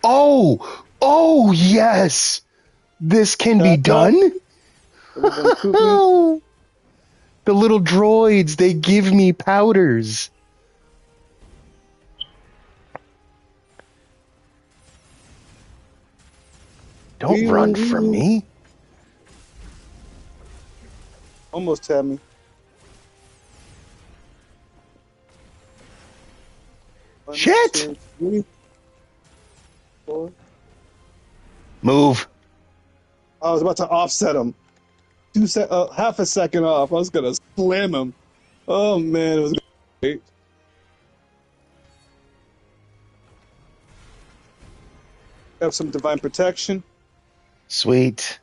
Oh, yes! This can be done? Oh. The little droids, they give me powders. Don't run from me. Almost had me. Shit! 1, 2, 3, 4. Move. I was about to offset him. Half a second off. I was gonna slam him. Oh man, it was great. Have some divine protection. Sweet.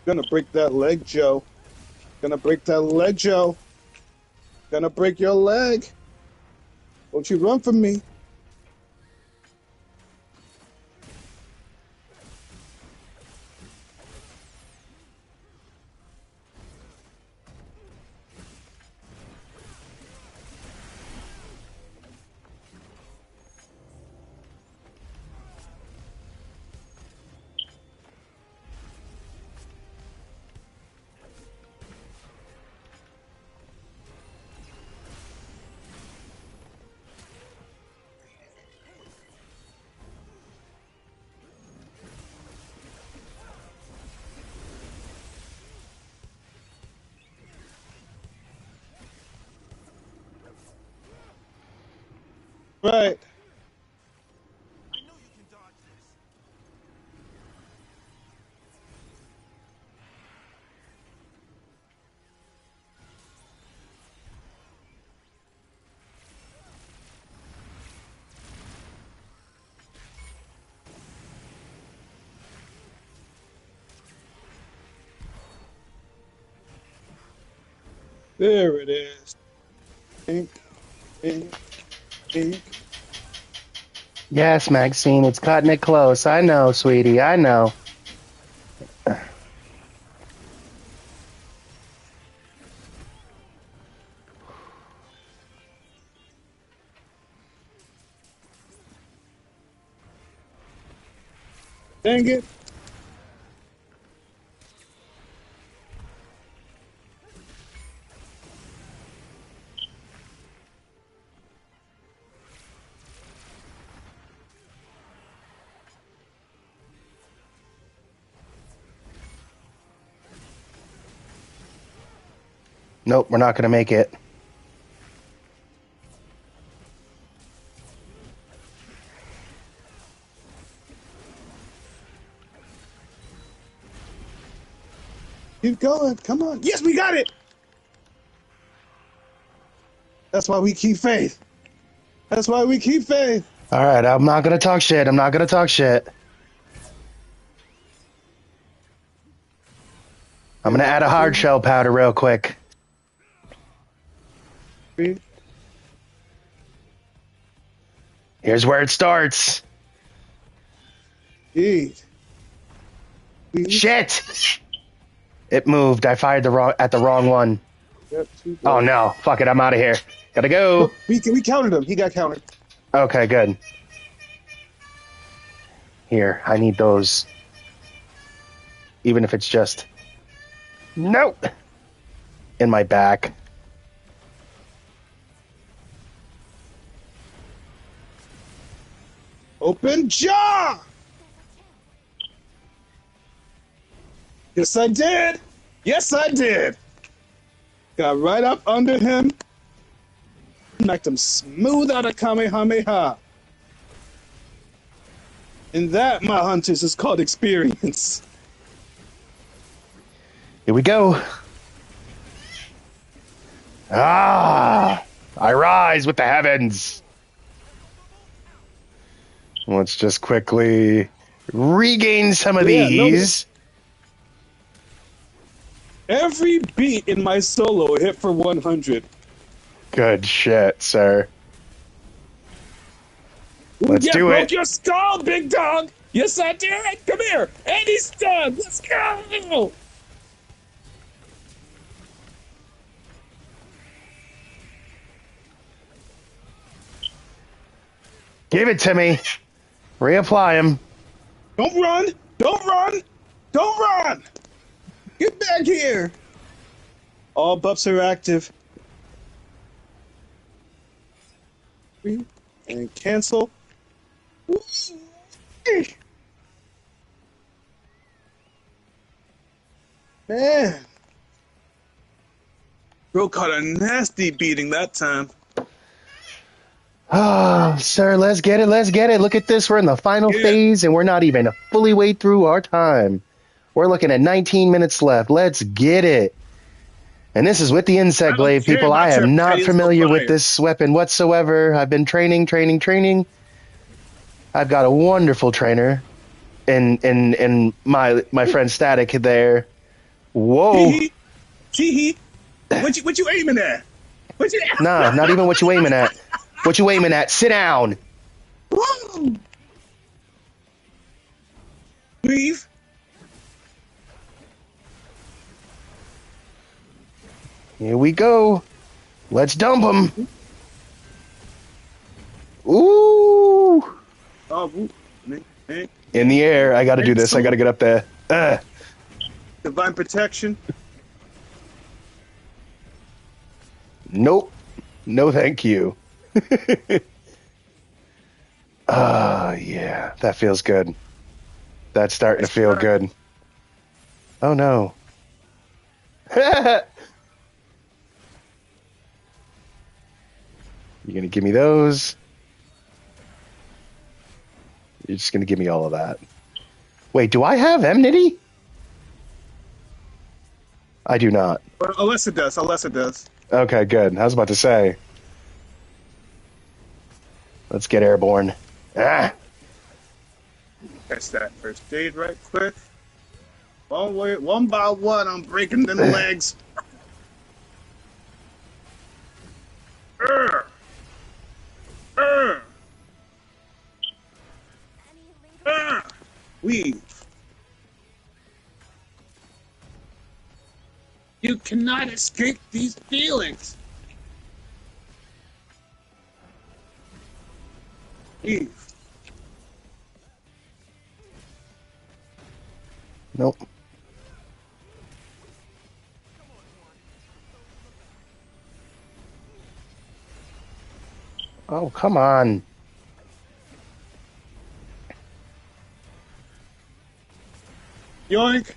Gonna break that leg, Joe. Gonna break that leg, Joe. Gonna break your leg. Don't you run from me. Right. There it is. Ink, ink, ink. Yes, Maxine, it's cutting it close. I know, sweetie. I know. Dang it. Nope, we're not going to make it. Keep going. Come on. Yes, we got it. That's why we keep faith. That's why we keep faith. All right, I'm not going to talk shit. I'm not going to talk shit. I'm going to add a hard shell powder real quick. Here's where it starts. Eat. Shit! It moved. I fired at the wrong one. Yep, Oh no! Fuck it! I'm out of here. Gotta go. Look, we counted him. He got counted. Okay, good. Here, I need those. Even if it's just nope in my back. Open jaw. Yes, I did. Yes, I did. Got right up under him. Knocked him smooth out of Kamehameha. And that, my hunters, is called experience. Here we go. Ah! I rise with the heavens. Let's just quickly regain some of these. Every beat in my solo hit for 100. Good shit, sir. Let's do it. Broke your skull, big dog. Yes, I did. Come here. And he's done. Let's go. Give it to me. Reapply him. Don't run. Don't run. Don't run. Get back here. All buffs are active. And cancel. Man. Bro caught a nasty beating that time. Oh, sir, let's get it. Let's get it. Look at this. We're in the final phase, and we're not even fully way through our time. We're looking at 19 minutes left. Let's get it. And this is with the insect glaive, people. I am not familiar with this weapon whatsoever. I've been training. I've got a wonderful trainer in my friend Static there. Whoa. Tee-hee. What you aiming at? Nah, not even what you aiming at. What you aiming at? Sit down. Leave. Here we go. Let's dump him. Ooh. In the air. I got to do this. I got to get up there. Divine protection. Nope. No, thank you. Yeah, that feels good. That's starting to feel good. Oh no. You gonna give me those? You're just going to give me all of that. Wait, do I have enmity? I do not. Unless it does. Unless it does. Okay, good. I was about to say. Let's get airborne. Ah! Catch that first aid right quick. One by one, I'm breaking them legs. Weave. You cannot escape these feelings. Weave. Nope. Oh, come on. Yoink.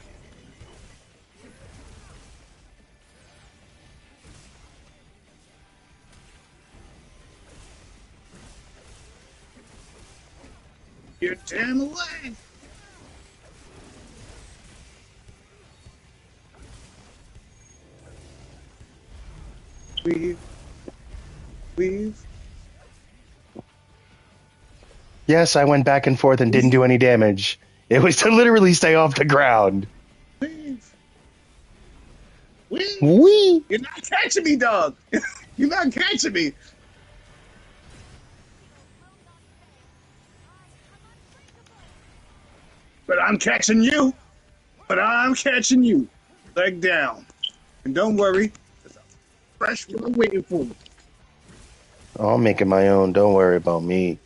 You're damn away. Weave. Weave. Yes, I went back and forth and didn't do any damage. It was to literally stay off the ground. Weave. Weave. Wee! You're not catching me, dog. You're not catching me. But I'm catching you. But I'm catching you. Leg down. And don't worry. There's a fresh one waiting for you. Oh, I'm making my own. Don't worry about me.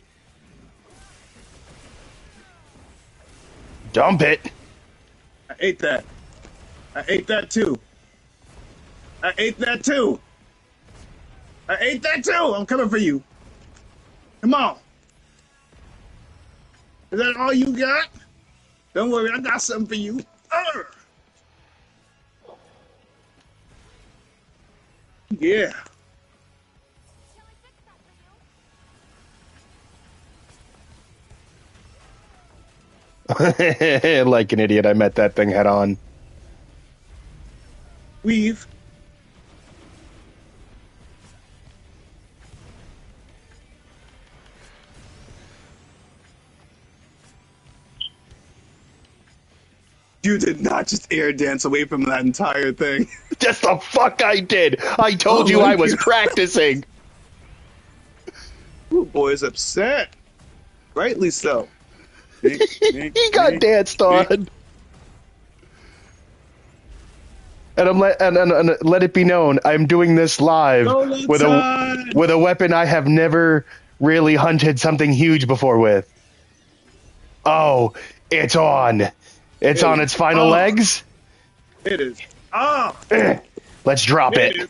Dump it. I ate that. I ate that too. I ate that too. I ate that too. I'm coming for you. Come on. Is that all you got? Don't worry, I got something for you. Yeah. Like an idiot, I met that thing head on. Weave. You did not just air dance away from that entire thing. Just the fuck I did. I told you I was practicing. Ooh, boy is upset. Rightly so. He got danced on. And let it be known, I'm doing this live with a weapon I have never really hunted something huge before with. Oh, it's on. It's on its final legs. It is. Let's drop it.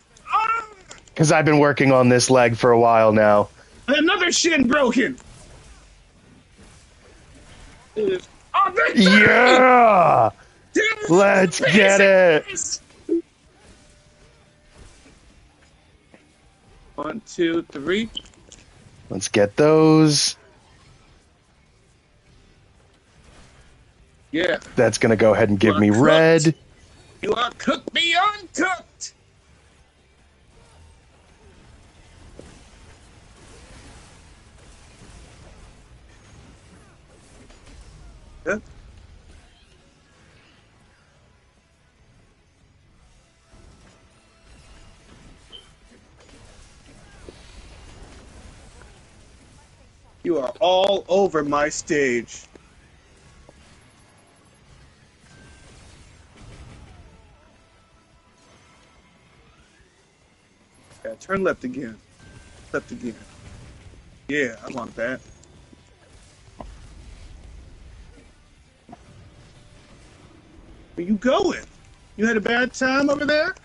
Because I've been working on this leg for a while now. Another shin broken. It is. Yeah! Let's get it. 1, 2, 3. Let's get those. Yeah. That's going to go ahead and give me red. You are cooked beyond cooked. Huh? You are all over my stage. Yeah, turn left again. Left again. Yeah, I want that. Where you going? You had a bad time over there?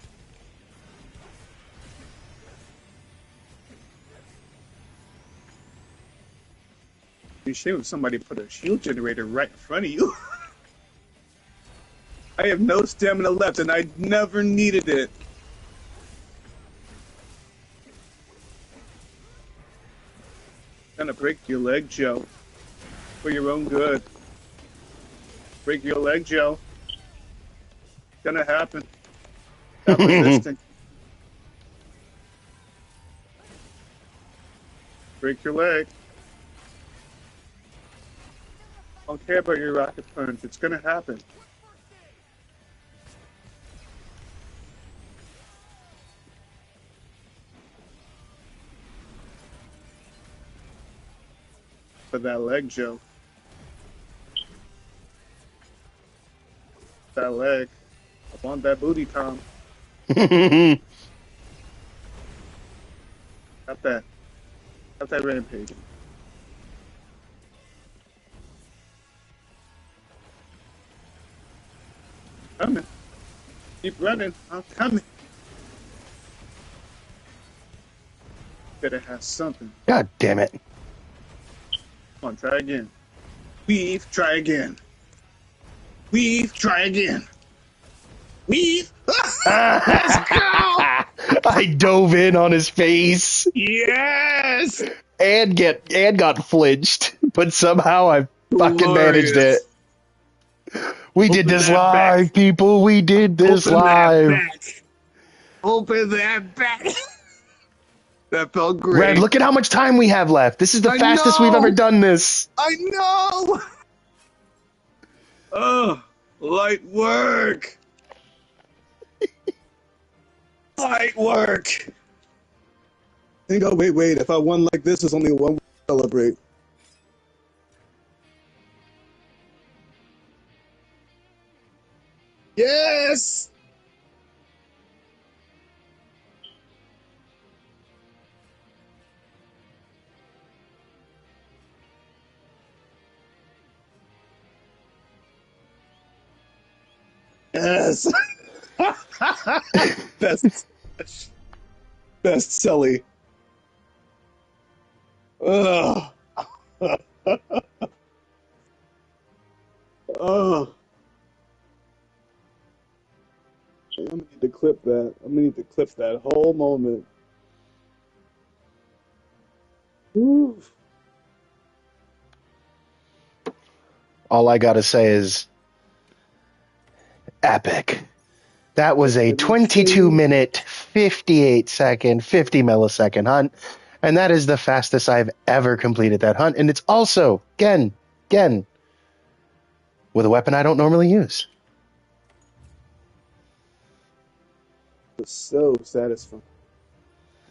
It'd be a shame if somebody put a shield generator right in front of you. I have no stamina left and I never needed it. Gonna break your leg, Joe. for your own good. Break your leg, Joe. Gonna happen. Stop resisting. Break your leg. Don't care about your rocket punch. It's gonna happen. For that leg, Joe. That leg. I want that booty, Tom. Got that. Got that rampage. Coming. Keep running. I'm coming. Better have something. God damn it. Come on, try again. Weave, try again. Weave, try again. Weave. Let's go! I dove in on his face. Yes! And got flinched, but somehow I fucking managed it. We did this live, people. We did this live. Open that back. That felt great. Red, look at how much time we have left. This is the fastest we've ever done this. I know. Oh, light work. Light work. I think, oh, wait. If I won like this, there's only one way to celebrate. Yes! Yes! Best Selly. Ugh. Oh. I'm gonna need to clip that. I'm gonna need to clip that whole moment. Ooh. All I gotta say is epic. That was a 22-minute, 58-second, 50-millisecond hunt, and that is the fastest I've ever completed that hunt. And it's also, again, with a weapon I don't normally use. It's so satisfying.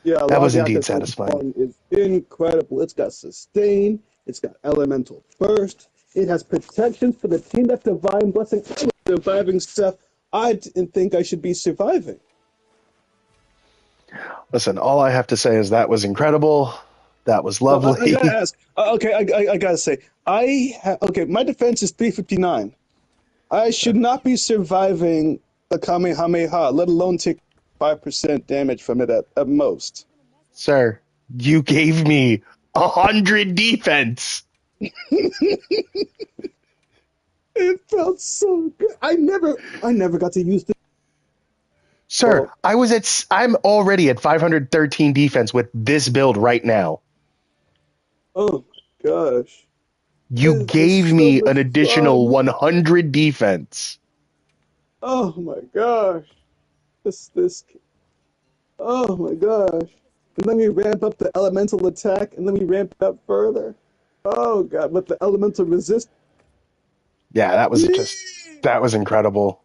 Yeah, that was indeed satisfying. It's incredible. It's got sustain. It's got elemental burst. It has protection for the team. That divine blessing. Surviving stuff. I didn't think I should be surviving. Listen, all I have to say is that was incredible. That was lovely. I gotta ask. Okay, I gotta say. Okay, my defense is 359. I should not be surviving the Kamehameha, let alone take 5% damage from it at most. Sir, you gave me 100 defense. It felt so good. I never got to use this. Sir, I'm already at 513 defense with this build right now. Oh my gosh. You gave me an additional 100 defense. Oh my gosh. Oh my gosh. And then we ramp up the elemental attack, and then we ramp it up further. Oh god, with the elemental resist. Yeah, that was incredible.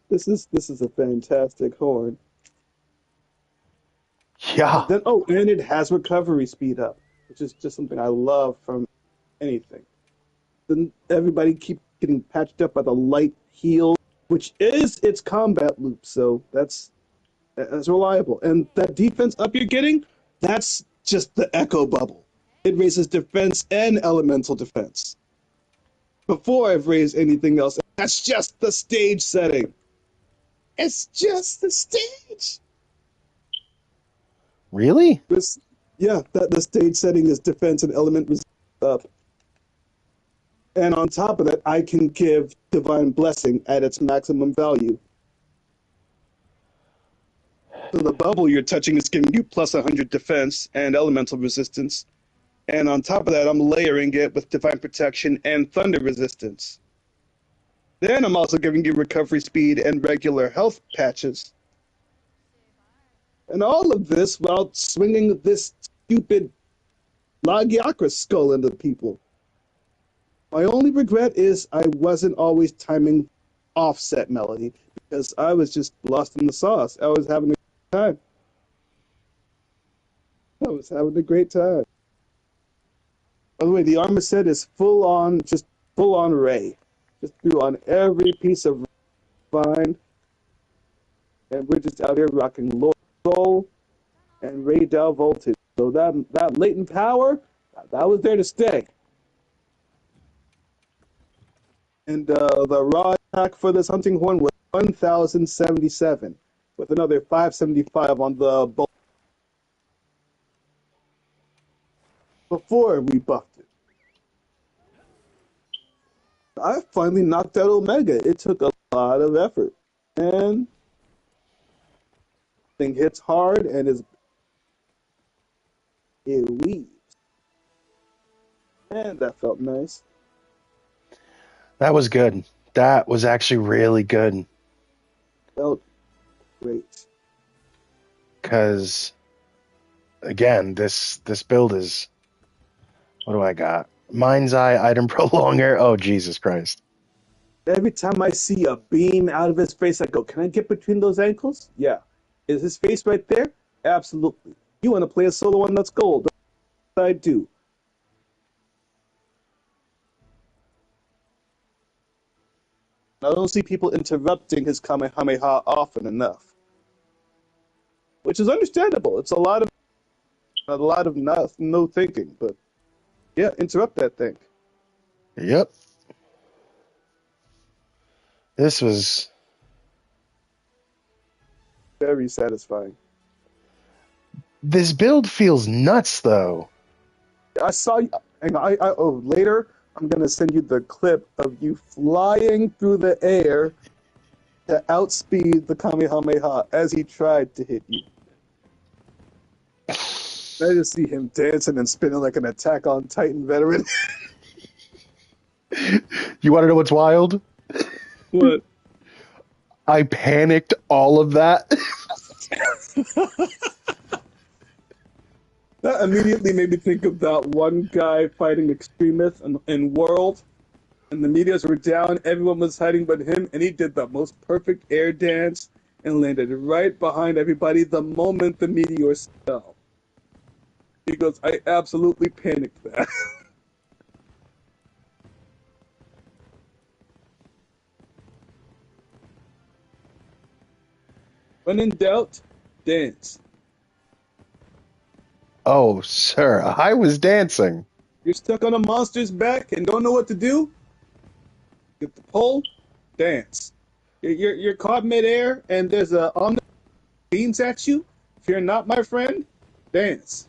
This is a fantastic horn. Yeah. And it has recovery speed up, which is just something I love from anything. Then everybody keep getting patched up by the light heal, which is its combat loop, so that's reliable. And that defense up you're getting, that's just the echo bubble. It raises defense and elemental defense. Before I've raised anything else, that's just the stage setting. It's just the stage. Really? The stage setting is defense and element resistance up. And on top of that, I can give Divine Blessing at its maximum value. So the bubble you're touching is giving you plus 100 defense and elemental resistance. And on top of that, I'm layering it with divine protection and thunder resistance. Then I'm also giving you recovery speed and regular health patches. And all of this while swinging this stupid Lagiakra skull into people. My only regret is I wasn't always timing offset melody because I was just lost in the sauce. I was having a great time. I was having a great time. By the way, the armor set is full on, just full on Ray. Just threw on every piece of Vine, and we're just out here rocking Lord Soul and Ray Dow Voltage. So that latent power, that was there to stay. And the raw attack for this hunting horn was 1,077, with another 575 on the bolt before we buffed it. I finally knocked out Omega. It took a lot of effort. And thing hits hard and it weaves. And that felt nice. That was good. That was actually really good. Felt great. Because again, this build is, what do I got? Mind's Eye, Item Prolonger. Oh, Jesus Christ. Every time I see a beam out of his face, I go, can I get between those ankles? Yeah. Is his face right there? Absolutely. You want to play a solo one that's gold? I do. I don't see people interrupting his Kamehameha often enough, which is understandable. It's a lot of no thinking, but yeah, interrupt that thing. Yep. This was Very satisfying. this build feels nuts though. I saw you, and later I'm gonna send you the clip of you flying through the air to outspeed the Kamehameha as he tried to hit you. I just see him dancing and spinning like an Attack on Titan veteran. You want to know what's wild? What? I panicked all of that. That immediately made me think of that one guy fighting extremists in World, and the medias were down, everyone was hiding but him, and he did the most perfect air dance and landed right behind everybody the moment the meteors fell. He goes, I absolutely panicked that. When in doubt, dance. Oh, sir, I was dancing. You're stuck on a monster's back and don't know what to do? Get the pole, dance. You're caught midair and there's a omni beams at you. Fear not, my friend, dance.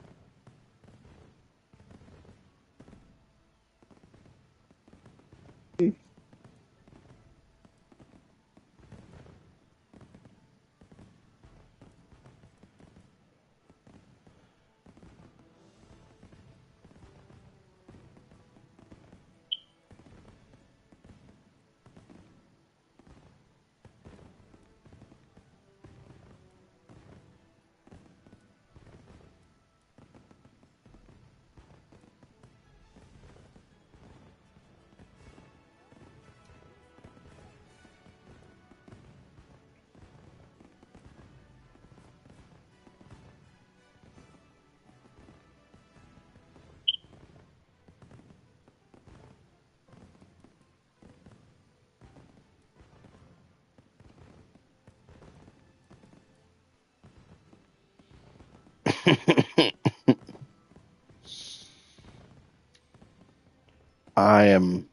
I am.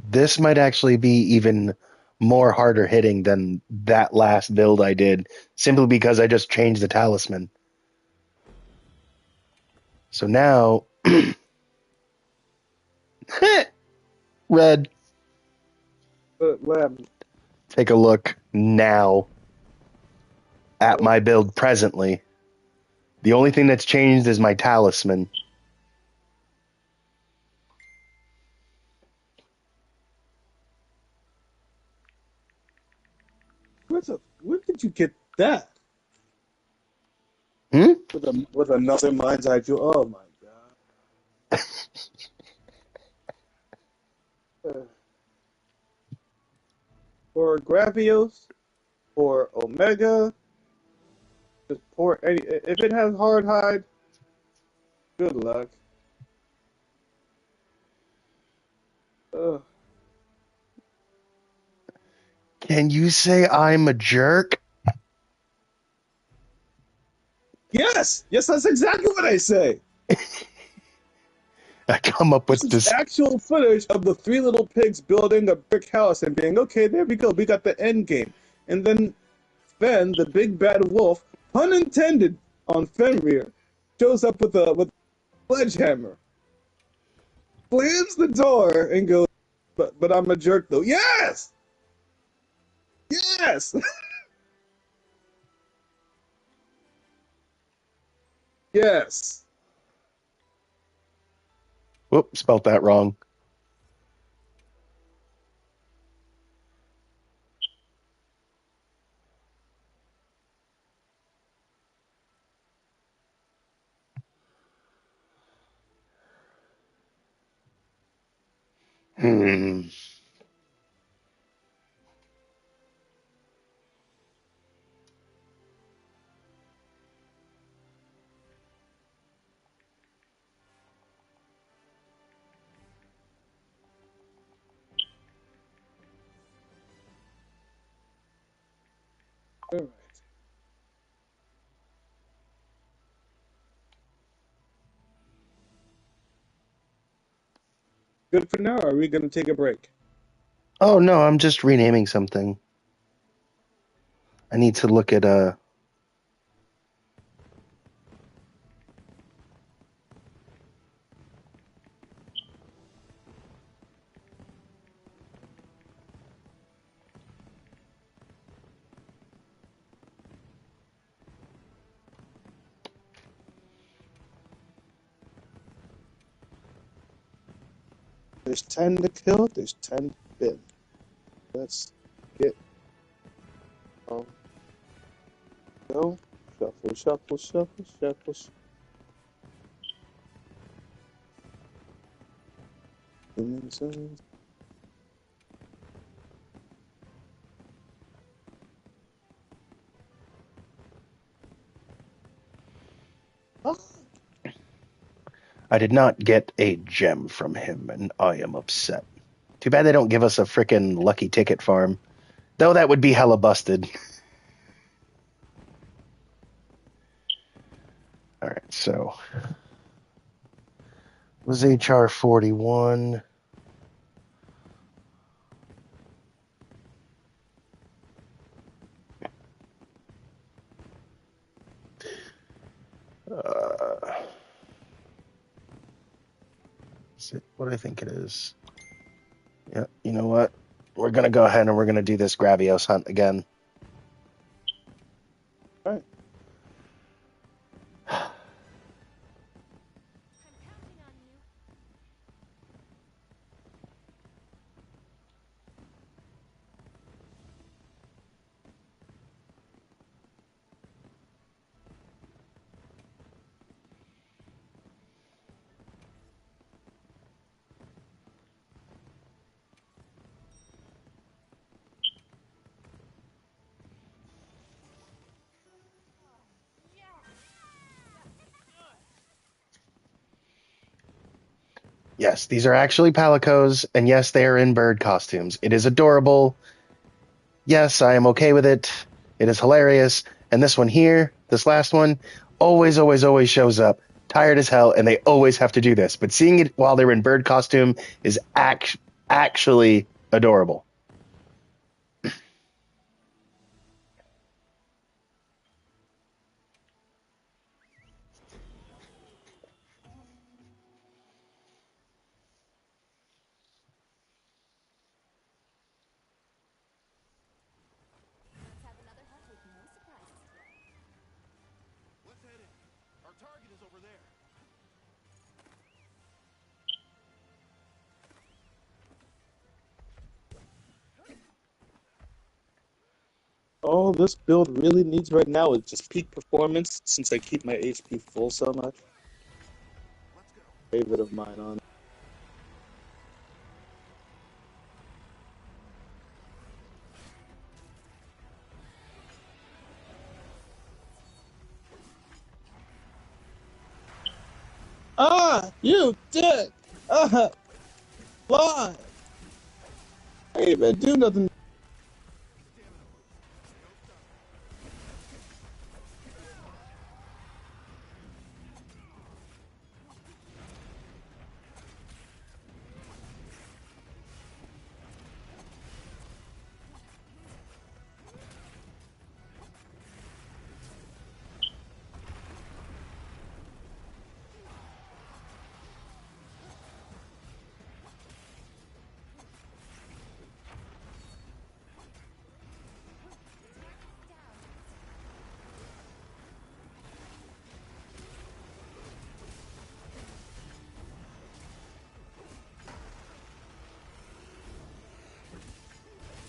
This might actually be even more harder hitting than that last build I did, simply because I just changed the talisman. So now, red. Lab. Take a look now at my build presently. The only thing that's changed is my talisman. Where did you get that? Hmm? With another mind's eye view. Oh my god. Uh, or Gravios or Omega. Just pour any. If it has hard hide, good luck. Ugh. Can you say I'm a jerk? Yes, yes, that's exactly what I say. I come up This with is this. actual footage of the three little pigs building a brick house and being okay. There we go. We got the end game. And then Fen, the big bad wolf, pun intended on Fenrir, shows up with a sledgehammer, slams the door, and goes, "But I'm a jerk though." Yes, yes, yes. Whoop, spelt that wrong. Hmm. All right. Good for now. Or are we gonna take a break? Oh no, I'm just renaming something. I need to look at There's 10 to kill. There's 10 to spin. Let's get on. Go. Shuffle, shuffle, shuffle, shuffle. Shuffle. Oh, I did not get a gem from him, and I am upset. Too bad they don't give us a frickin' lucky ticket farm. Though that would be hella busted. Alright, so it was HR 41. Is it what I think it is? Yeah, you know what? We're gonna go ahead and we're gonna do this Gravios hunt again. all right. Yes, these are actually palicos, and yes, they are in bird costumes. It is adorable. Yes, I am okay with it. It is hilarious. And this one here, this last one, always, always, always shows up, tired as hell, and they always have to do this. But seeing it while they're in bird costume is actually adorable. all this build really needs right now is just peak performance, since I keep my HP full so much. Favorite of mine on. Ah, you dick! Why? I ain't even do nothing.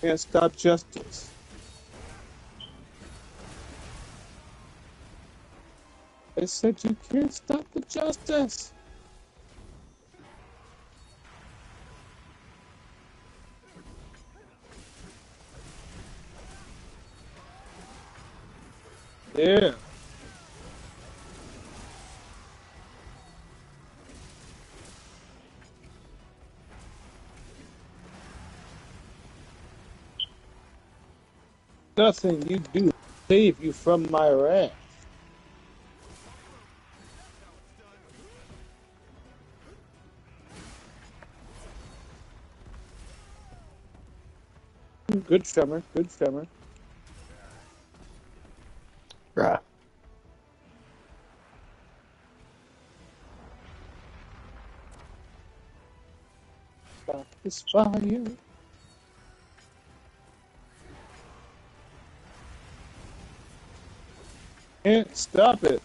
Can't stop justice. I said you can't stop the justice. Yeah. Nothing you do will save you from my wrath. Good tremor, good tremor. Bruh. Stop this fire. Can't stop it.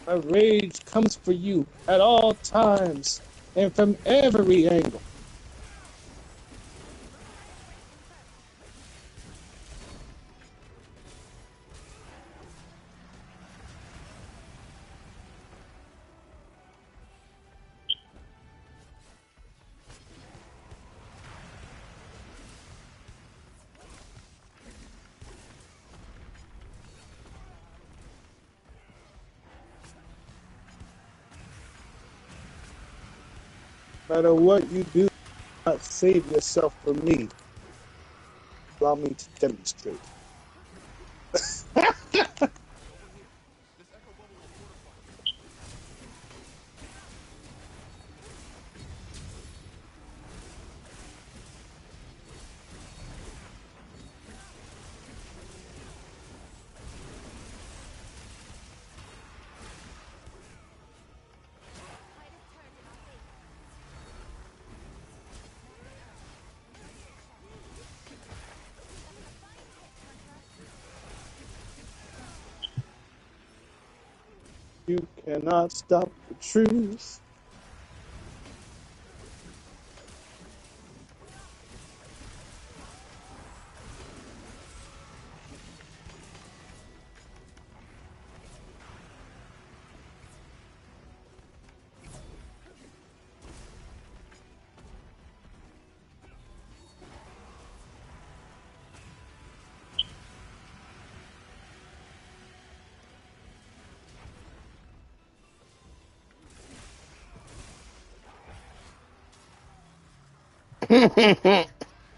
My rage comes for you at all times and from every angle. No matter what you do, not save yourself from me. Allow me to demonstrate. You cannot stop the truth.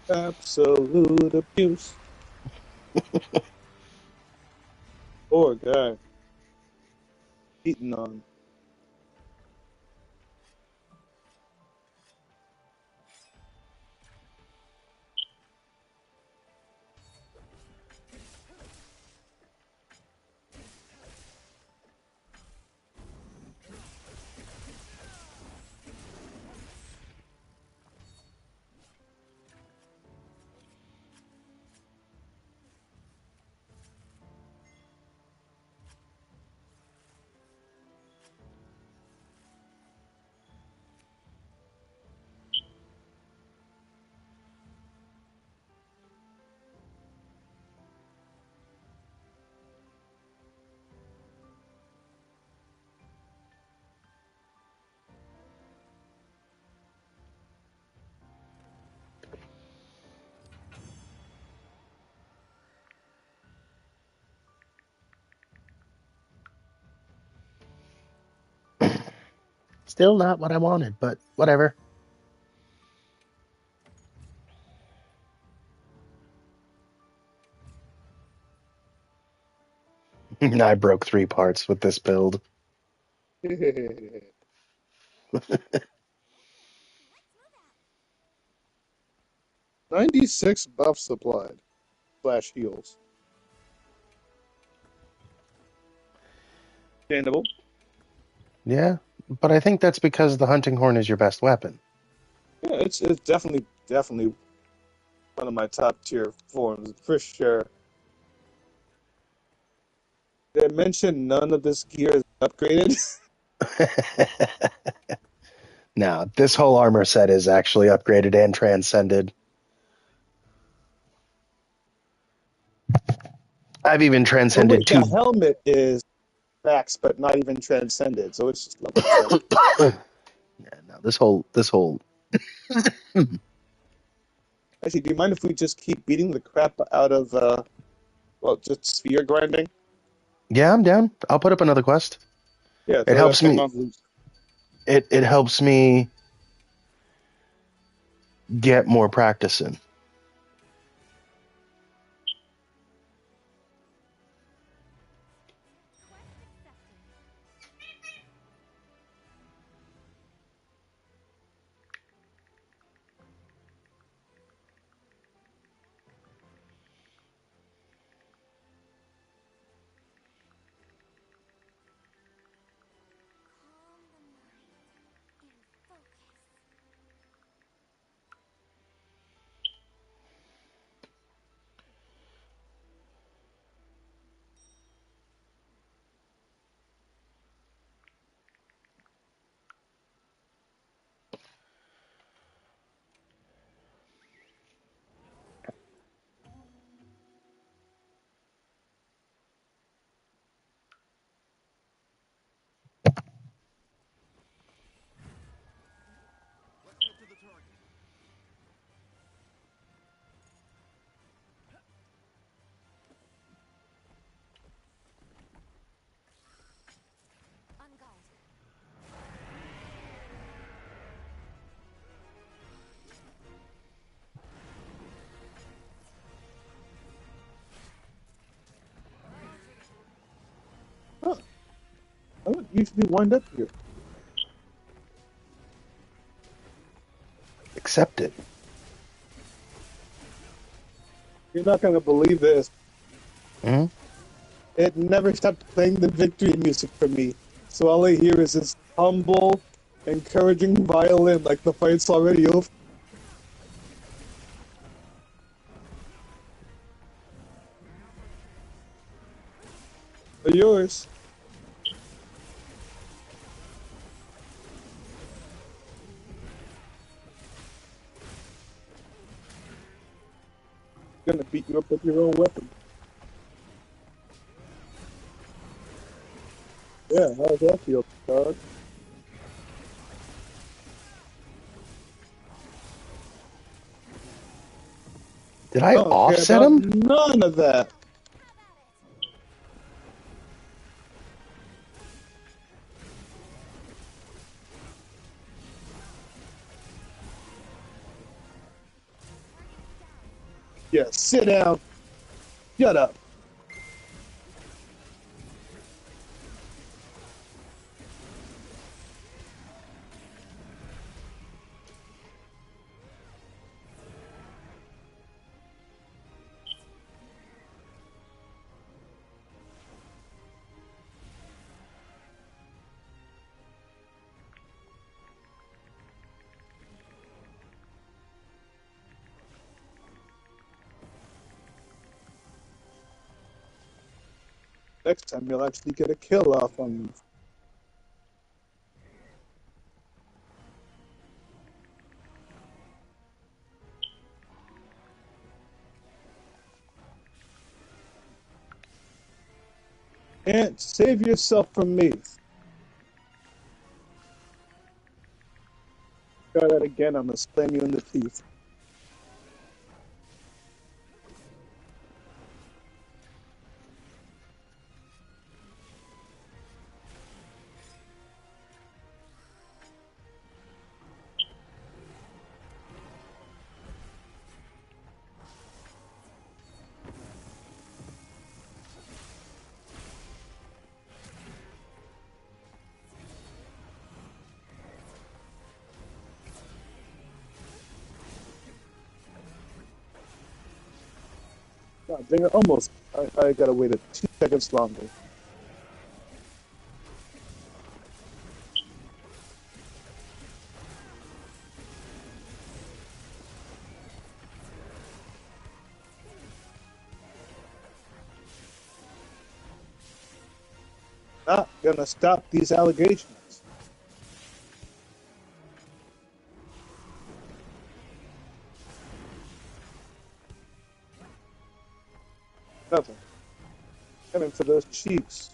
Absolute abuse. Poor guy. Beaten on. Still not what I wanted, but whatever. I broke 3 parts with this build. 96 buffs applied. Slash heals. Understandable. Yeah, but I think that's because the hunting horn is your best weapon. Yeah, it's definitely one of my top tier forms for sure. Did I mention none of this gear is upgraded? Now, this whole armor set is actually upgraded and transcended. I've even Oh transcended wait, the two. helmet is max, but not even transcended, so it's just level 7. Yeah, no, this whole. Actually, do you mind if we just keep beating the crap out of well, just sphere grinding? Yeah, I'm down. I'll put up another quest. Yeah, It throw that helps thing me. on loose. It helps me get more practice in. Huh, I don't usually wind up here. Accept it. You're not gonna believe this. Hmm? It never stopped playing the victory music for me. So all I hear is this humble, encouraging violin, like the fight's already over. For yours. Gonna beat you up with your own weapon. Yeah, how's that feel, dog? Did I I don't care offset about him? none of that. Yeah, sit down. Shut up. Next time you'll actually get a kill off on me. And save yourself from me. Try that again, I'm gonna slam you in the teeth. God dang it, almost. I gotta wait 2 seconds longer. Not gonna stop these allegations. Nothing. Coming for those cheeks.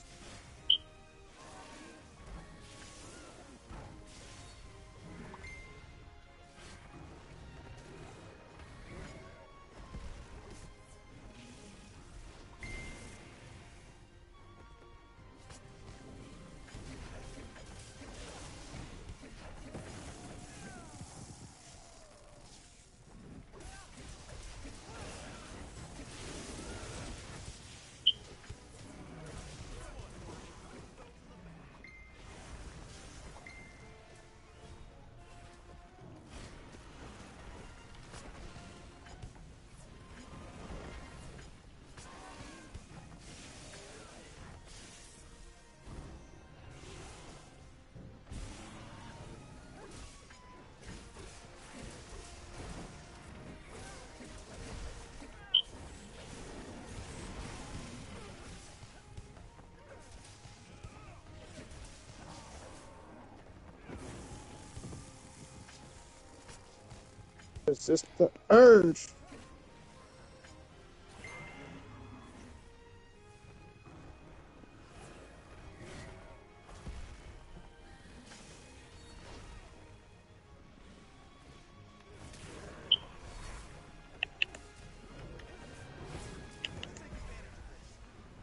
It's just the urge.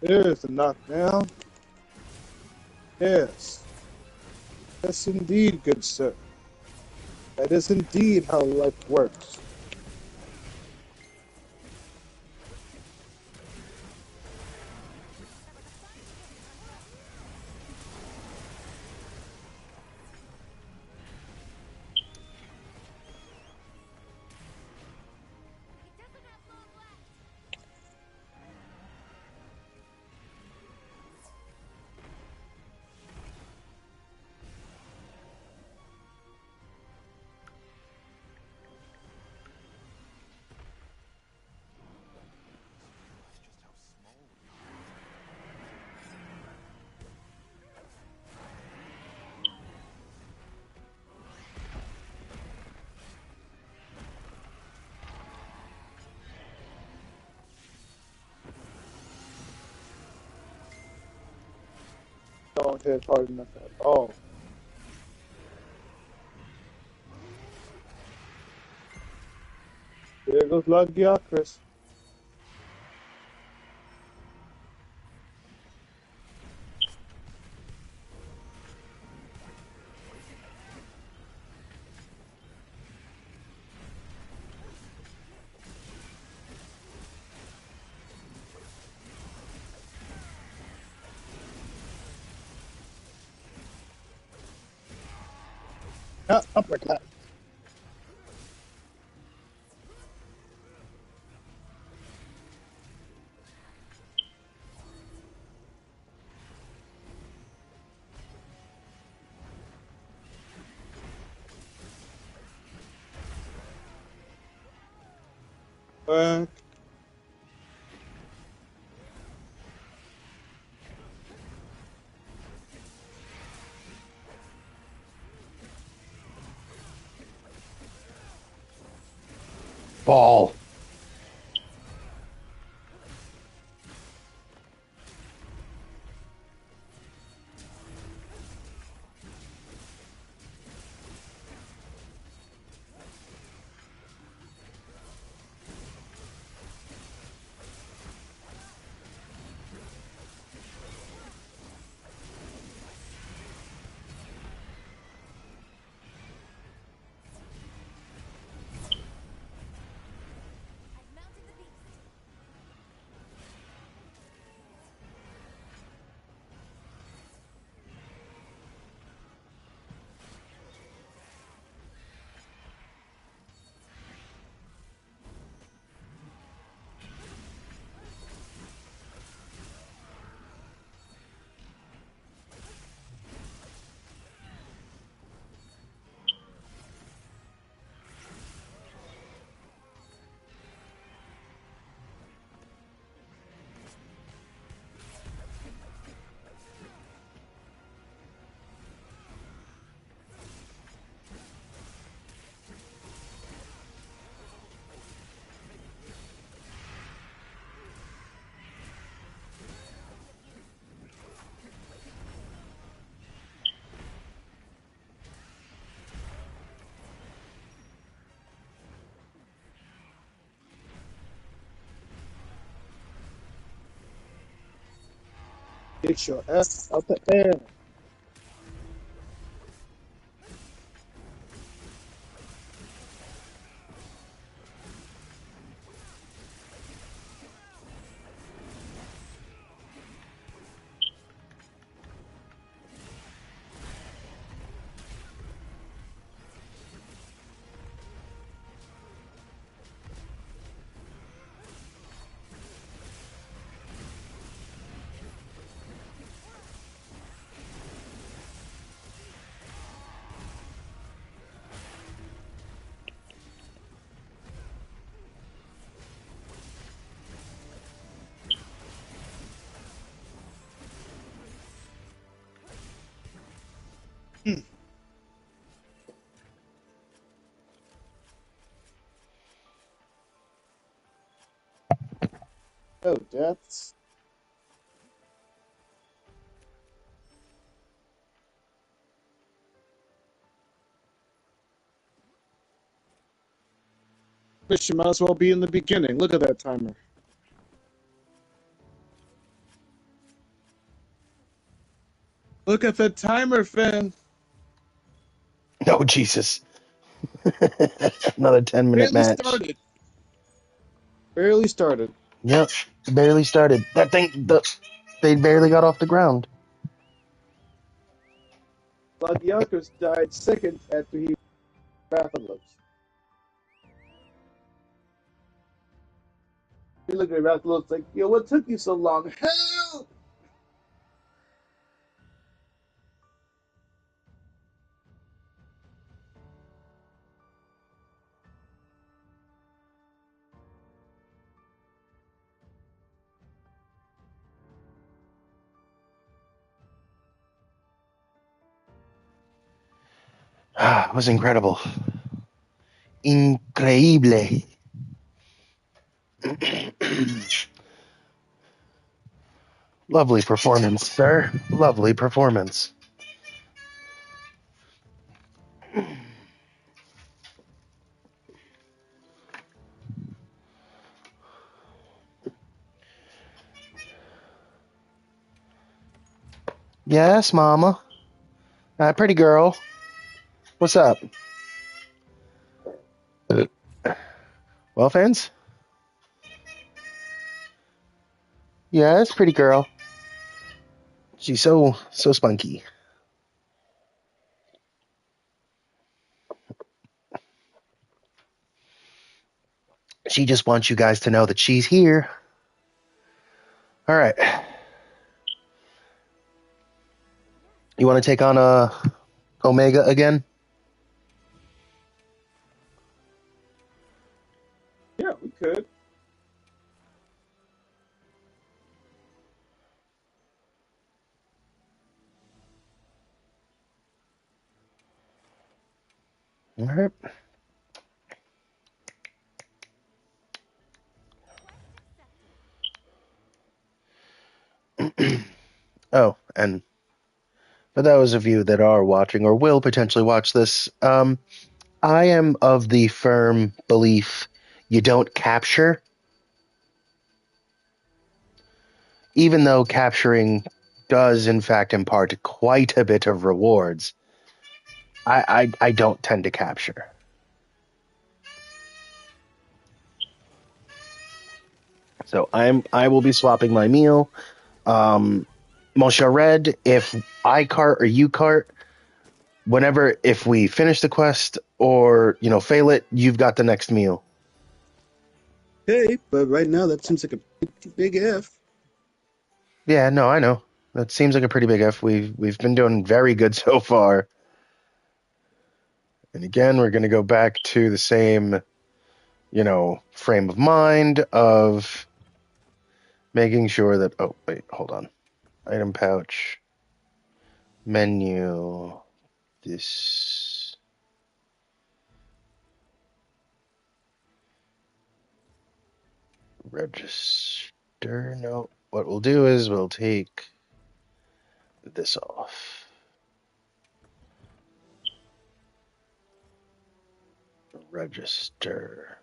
There's the knockdown. Yes. Yes, indeed, good sir. That is indeed how life works. Don't hit hard enough at all. There goes Lagiacris. Uppercut. Back. Ball. Get your ass out the air. Oh, deaths. Mission might as well be in the beginning. Look at that timer. Look at the timer, Finn. Oh, Jesus. Another 10-minute Barely match. started. Barely started. Yep, barely started. They barely got off the ground. Vladiakos died seconds after he Rathalos. He looked at Rathalos like, yo, what took you so long? Help! It was incredible. Increíble. Lovely performance, sir. Lovely performance. Yes, Mama. Pretty girl. What's up? Well, fans? Yes, pretty girl. She's so spunky. She just wants you guys to know that she's here. All right. You want to take on Omega again? Yeah, we could. All right. Oh, and for those of you that are watching or will potentially watch this, I am of the firm belief you don't capture, even though capturing does in fact impart quite a bit of rewards. I don't tend to capture. So I will be swapping my meal. Moshe Red, if I cart or you cart, whenever if we finish the quest or fail it, you've got the next meal. Okay, but right now that seems like a pretty big if. Yeah, no, I know. That seems like a pretty big if. We've been doing very good so far. And again, we're going to go back to the same, frame of mind of making sure that. Oh, wait, hold on. Item pouch, menu, this. Register. No, what we'll do is we'll take this off. Register.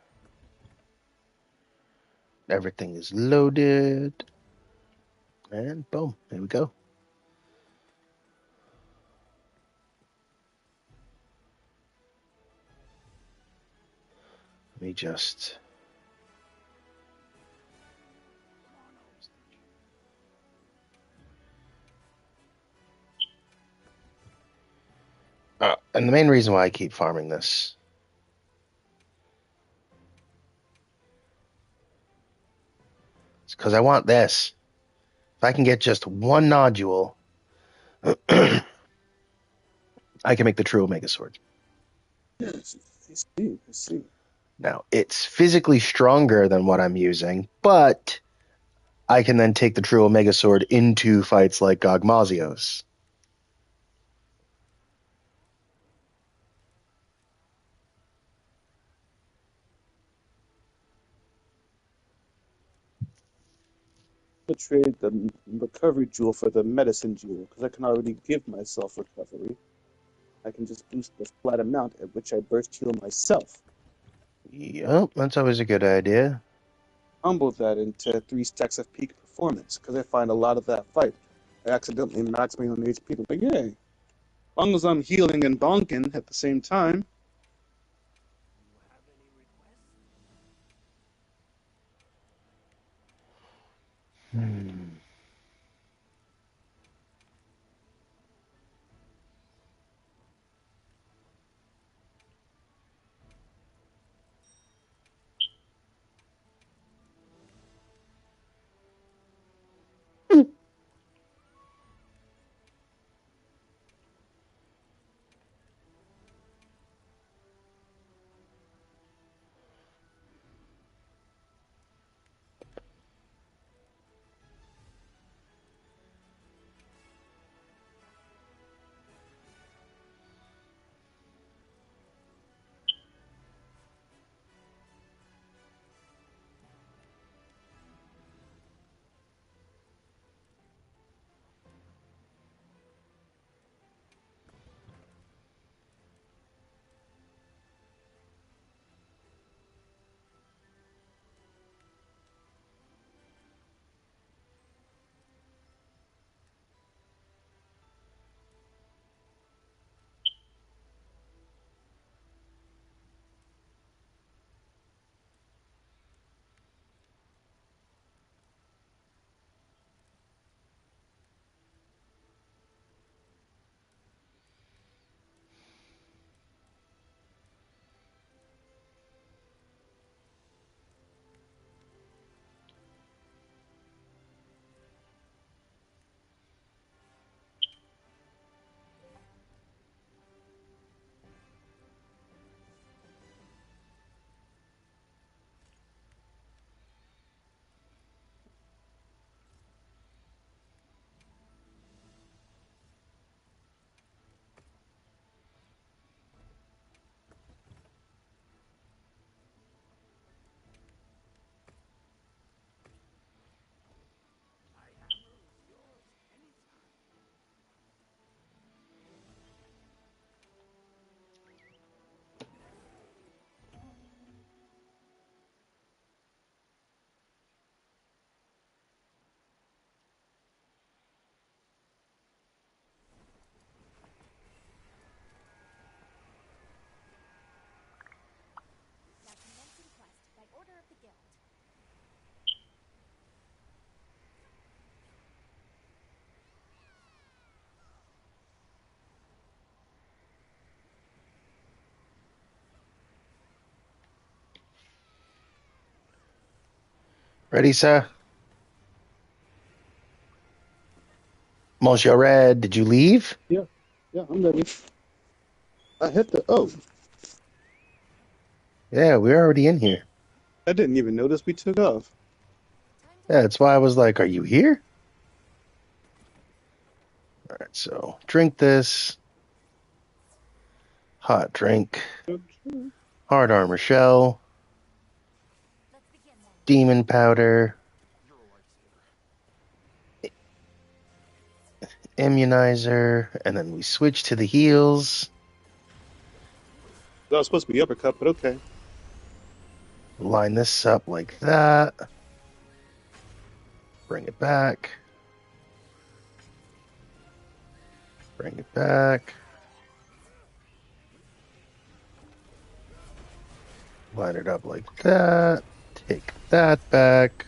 Everything is loaded. And boom, there we go. Let me just... and the main reason why I keep farming this is because I want this. If I can get just one nodule, I can make the true Omega Sword. Yes, I see. I see. Now, it's physically stronger than what I'm using, but I can then take the true Omega Sword into fights like Gogmazios. To trade the recovery jewel for the medicine jewel because I can already give myself recovery. I can just boost the flat amount at which I burst heal myself. Yep, that's always a good idea. Humble that into 3 stacks of peak performance because I find a lot of that fight. I accidentally max my own HP. I'm like, yay. As long as I'm healing and bonking at the same time. Hmm. Ready, sir? Monsieur Red, did you leave? Yeah, yeah, I'm ready. I hit the. Oh, Yeah, we're already in here. I didn't even notice we took off. Yeah, that's why I was like, are you here? All right, so drink this. Hot drink. Okay. Hard armor shell. Demon powder. Immunizer. And then we switch to the heals. That was supposed to be uppercut, but okay. Line this up like that. Bring it back. Bring it back. Line it up like that. Take that back.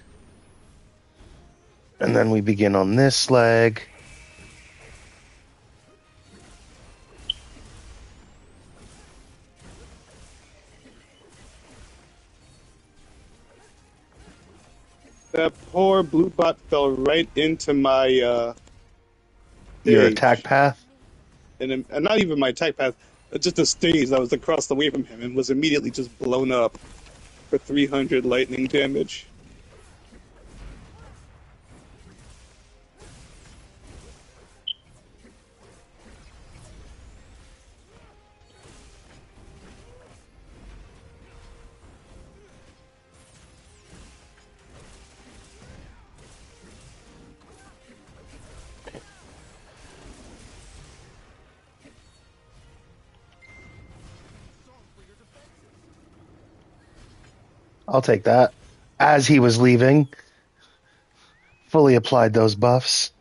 And then we begin on this leg. That poor blue bot fell right into my Your attack stage. path. And not even my attack path, just a stage that was across the way from him and was immediately just blown up for 300 lightning damage. I'll take that. As he was leaving, fully applied those buffs.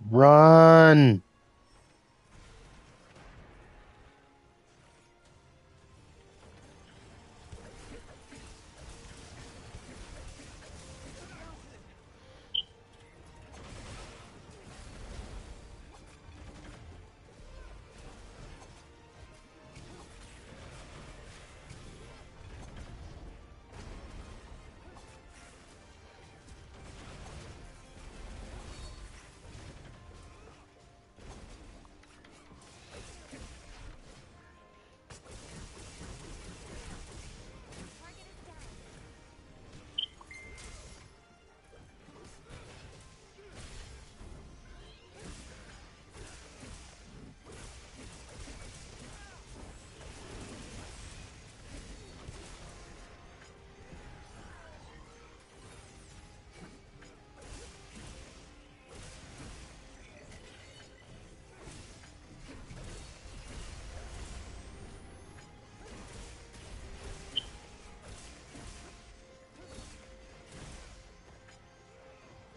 Run.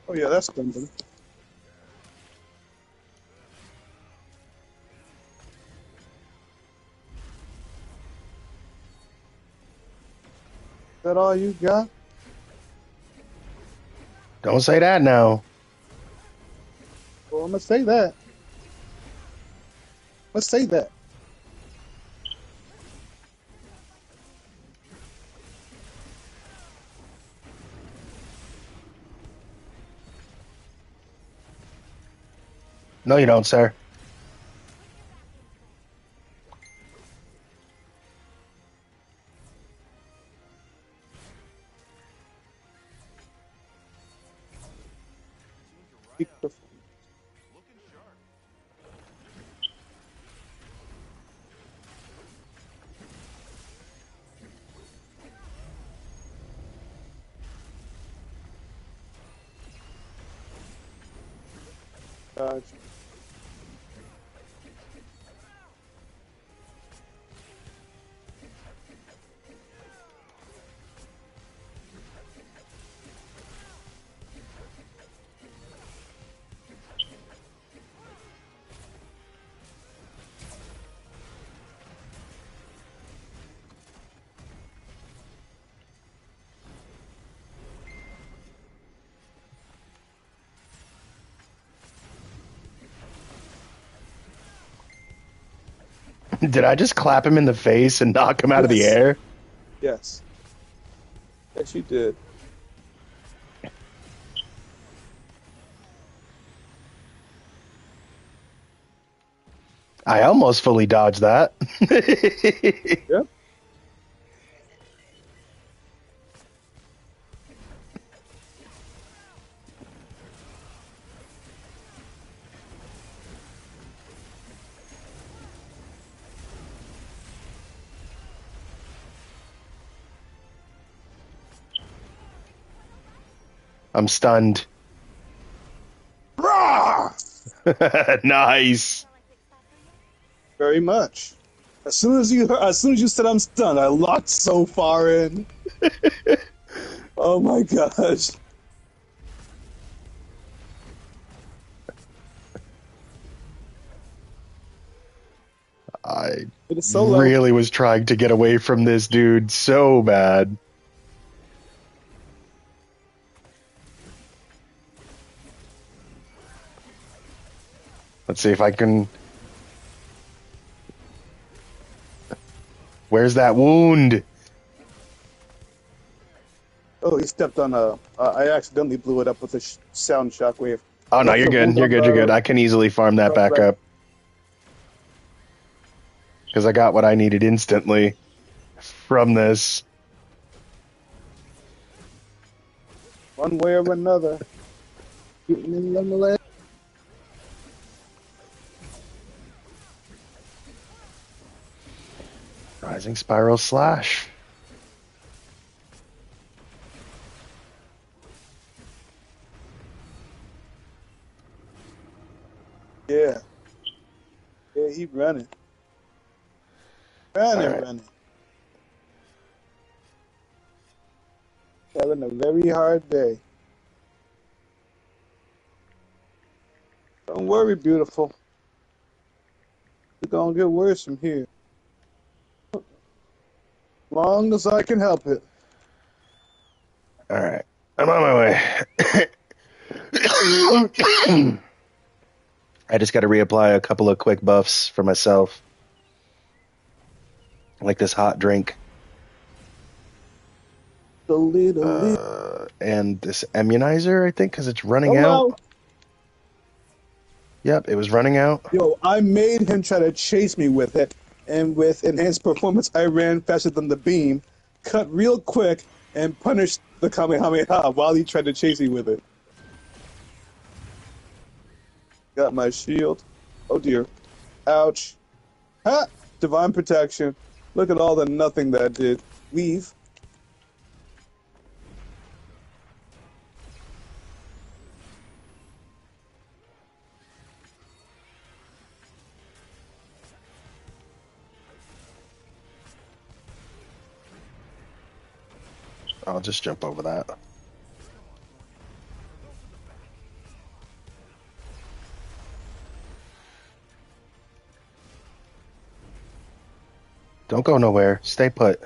Oh yeah, that's something. Is that all you got? Don't say that now. Well, I'm gonna say that. Let's say that. No, you don't, sir. Uh, Did I just clap him in the face and knock him out of the yes. air? Yes. Yes, you did. I almost fully dodged that. Yep. I'm stunned. Rah! Nice. Very much. As soon as you said I'm stunned, I locked so far in. Oh my gosh. I It is so low. really was trying to get away from this dude so bad. Let's see if I can. Where's that wound? Oh, he stepped on a. I accidentally blew it up with a sound shockwave. Oh no, That's you're a good. wound You're on good. You're good. the I can easily farm that front back right. up because I got what I needed instantly from this. One way or another. Getting in on the leg. Rising Spiral Slash. Yeah. Yeah, he running. All Running, right. running. Having a very hard day. Don't worry, beautiful. It's gonna get worse from here. Long as I can help it. All right. I'm on my way. I just got to reapply a couple of quick buffs for myself, like this hot drink The little. and this immunizer, I think, because it's running out. Hello. Yep, it was running out. Yo, I made him try to chase me with it, and with enhanced performance, I ran faster than the beam, cut real quick, and punished the Kamehameha while he tried to chase me with it. Got my shield. Oh dear. Ouch. Ha! Divine protection. Look at all the nothing that did. Weave. I'll just jump over that. Don't go nowhere. Stay put.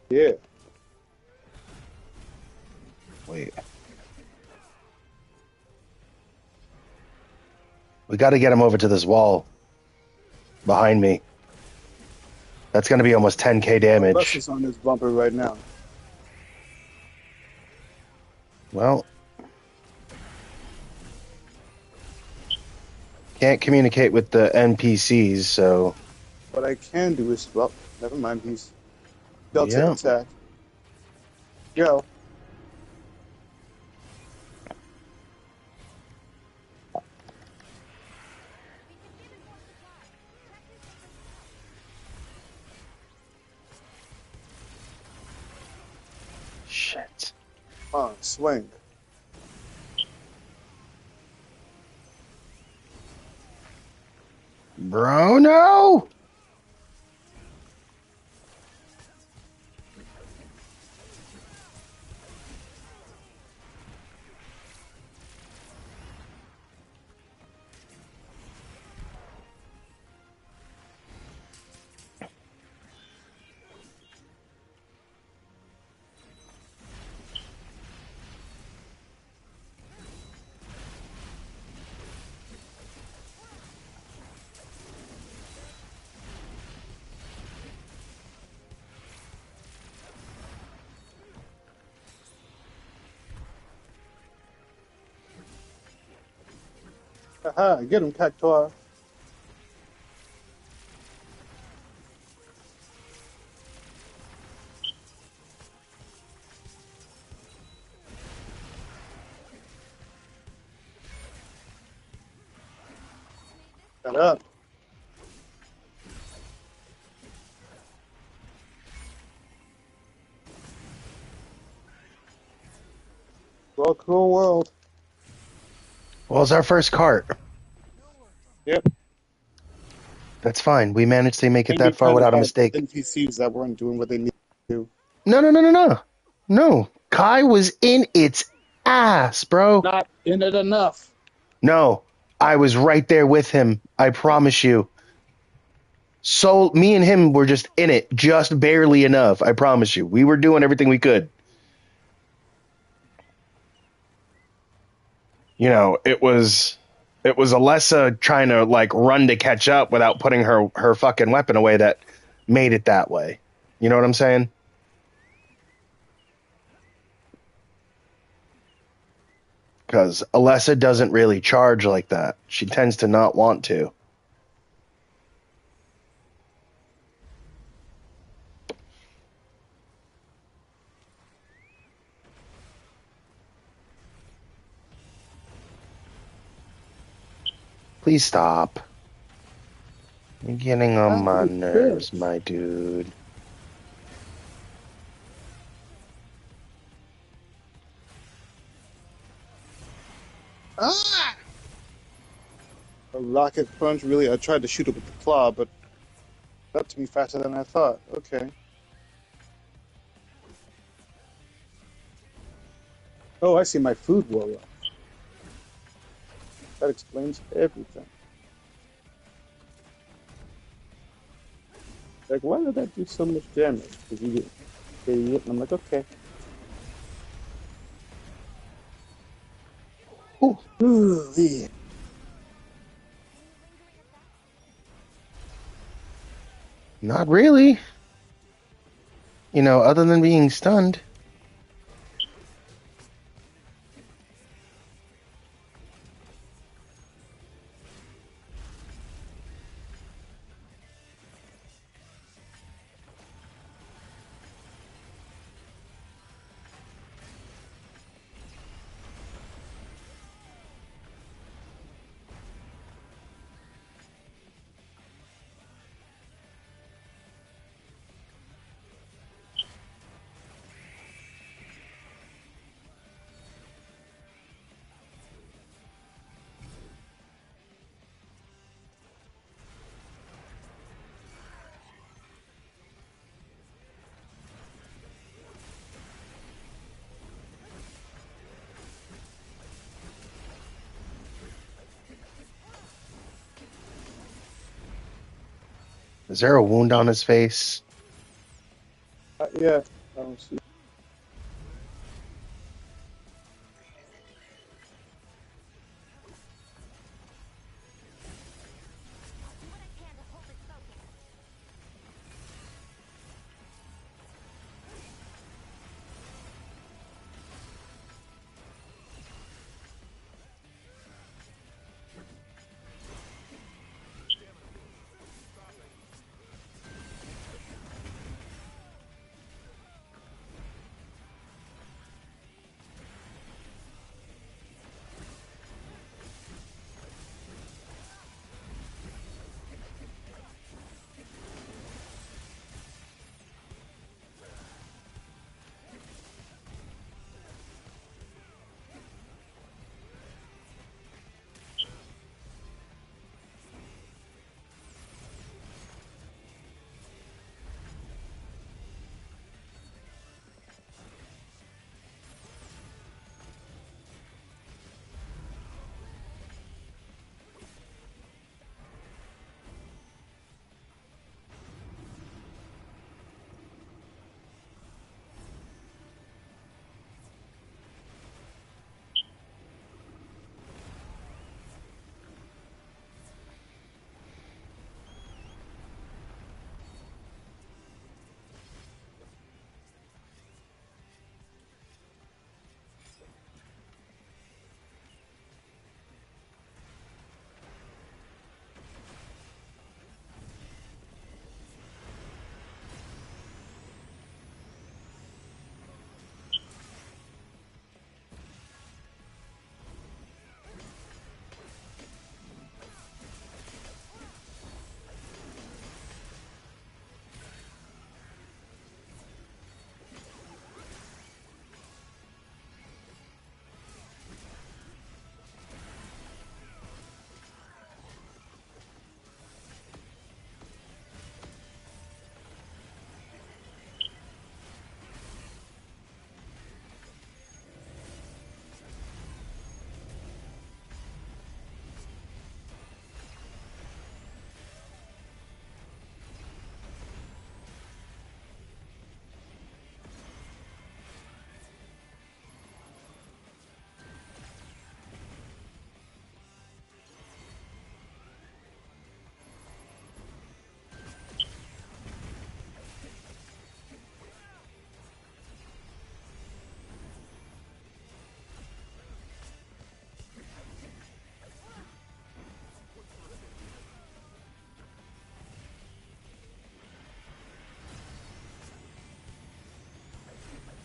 Yeah. Wait. We got to get him over to this wall behind me. That's going to be almost 10k Bus damage. is on this bumper right now. Well, can't communicate with the NPCs, so What I can do is, well, never mind. He's Delta yeah. attack. Go. Shit. Come on, swing. Bro, no! Aha, get him, Cactuar. Shut up. Well, cool world. Well, it's our first cart. Yep. That's fine. We managed to make it Can be that far kind of without a hard with mistake. NPCs that weren't doing what they needed to. No, no, no, no, no. No. Kai was in its ass, bro. Not in it enough. No. I was right there with him. I promise you. So me and him were just in it, just barely enough. I promise you. We were doing everything we could. You know, it was Alessa trying to like run to catch up without putting her fucking weapon away that made it that way. You know what I'm saying? Because Alessa doesn't really charge like that. She tends to not want to. Please stop. You're getting on my nerves, my dude. Ah! A rocket punch, really? I tried to shoot it with the claw, but that to me faster than I thought. Okay. Oh, I see, my food wore off. That explains everything. Like, why did that do so much damage? Because you get idiot, and I'm like, okay. Ooh, Ooh, yeah. not really. You know, other than being stunned. Is there a wound on his face? Yeah. I don't see.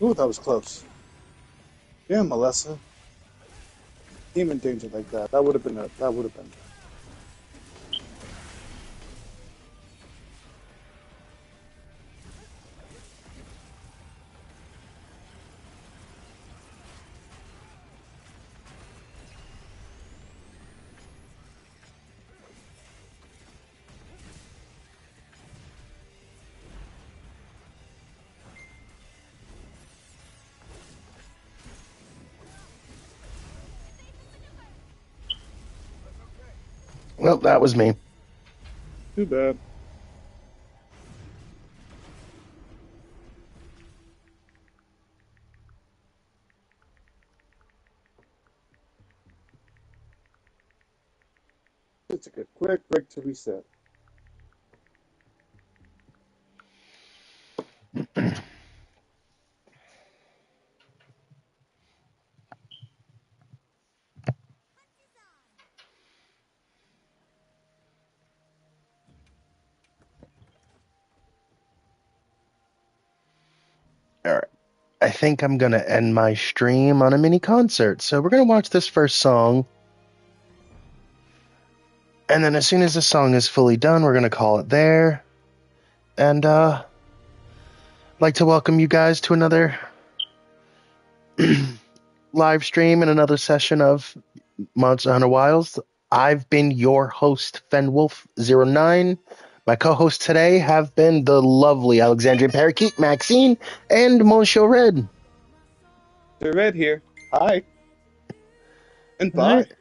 Ooh, that was close. Damn, Melissa. Demon danger like that. That would have been a. That would have been. Well, that was me. Too bad. Let's take a quick break to reset. All right. I think I'm going to end my stream on a mini concert. So we're going to watch this first song. And then as soon as the song is fully done, we're going to call it there. And I'd like to welcome you guys to another live stream and another session of Monster Hunter Wilds. I've been your host, FenWolf09. My co-hosts today have been the lovely Alexandrian Parakeet, Maxine, and Monsieur Red. They're red here. Hi. And All right. bye.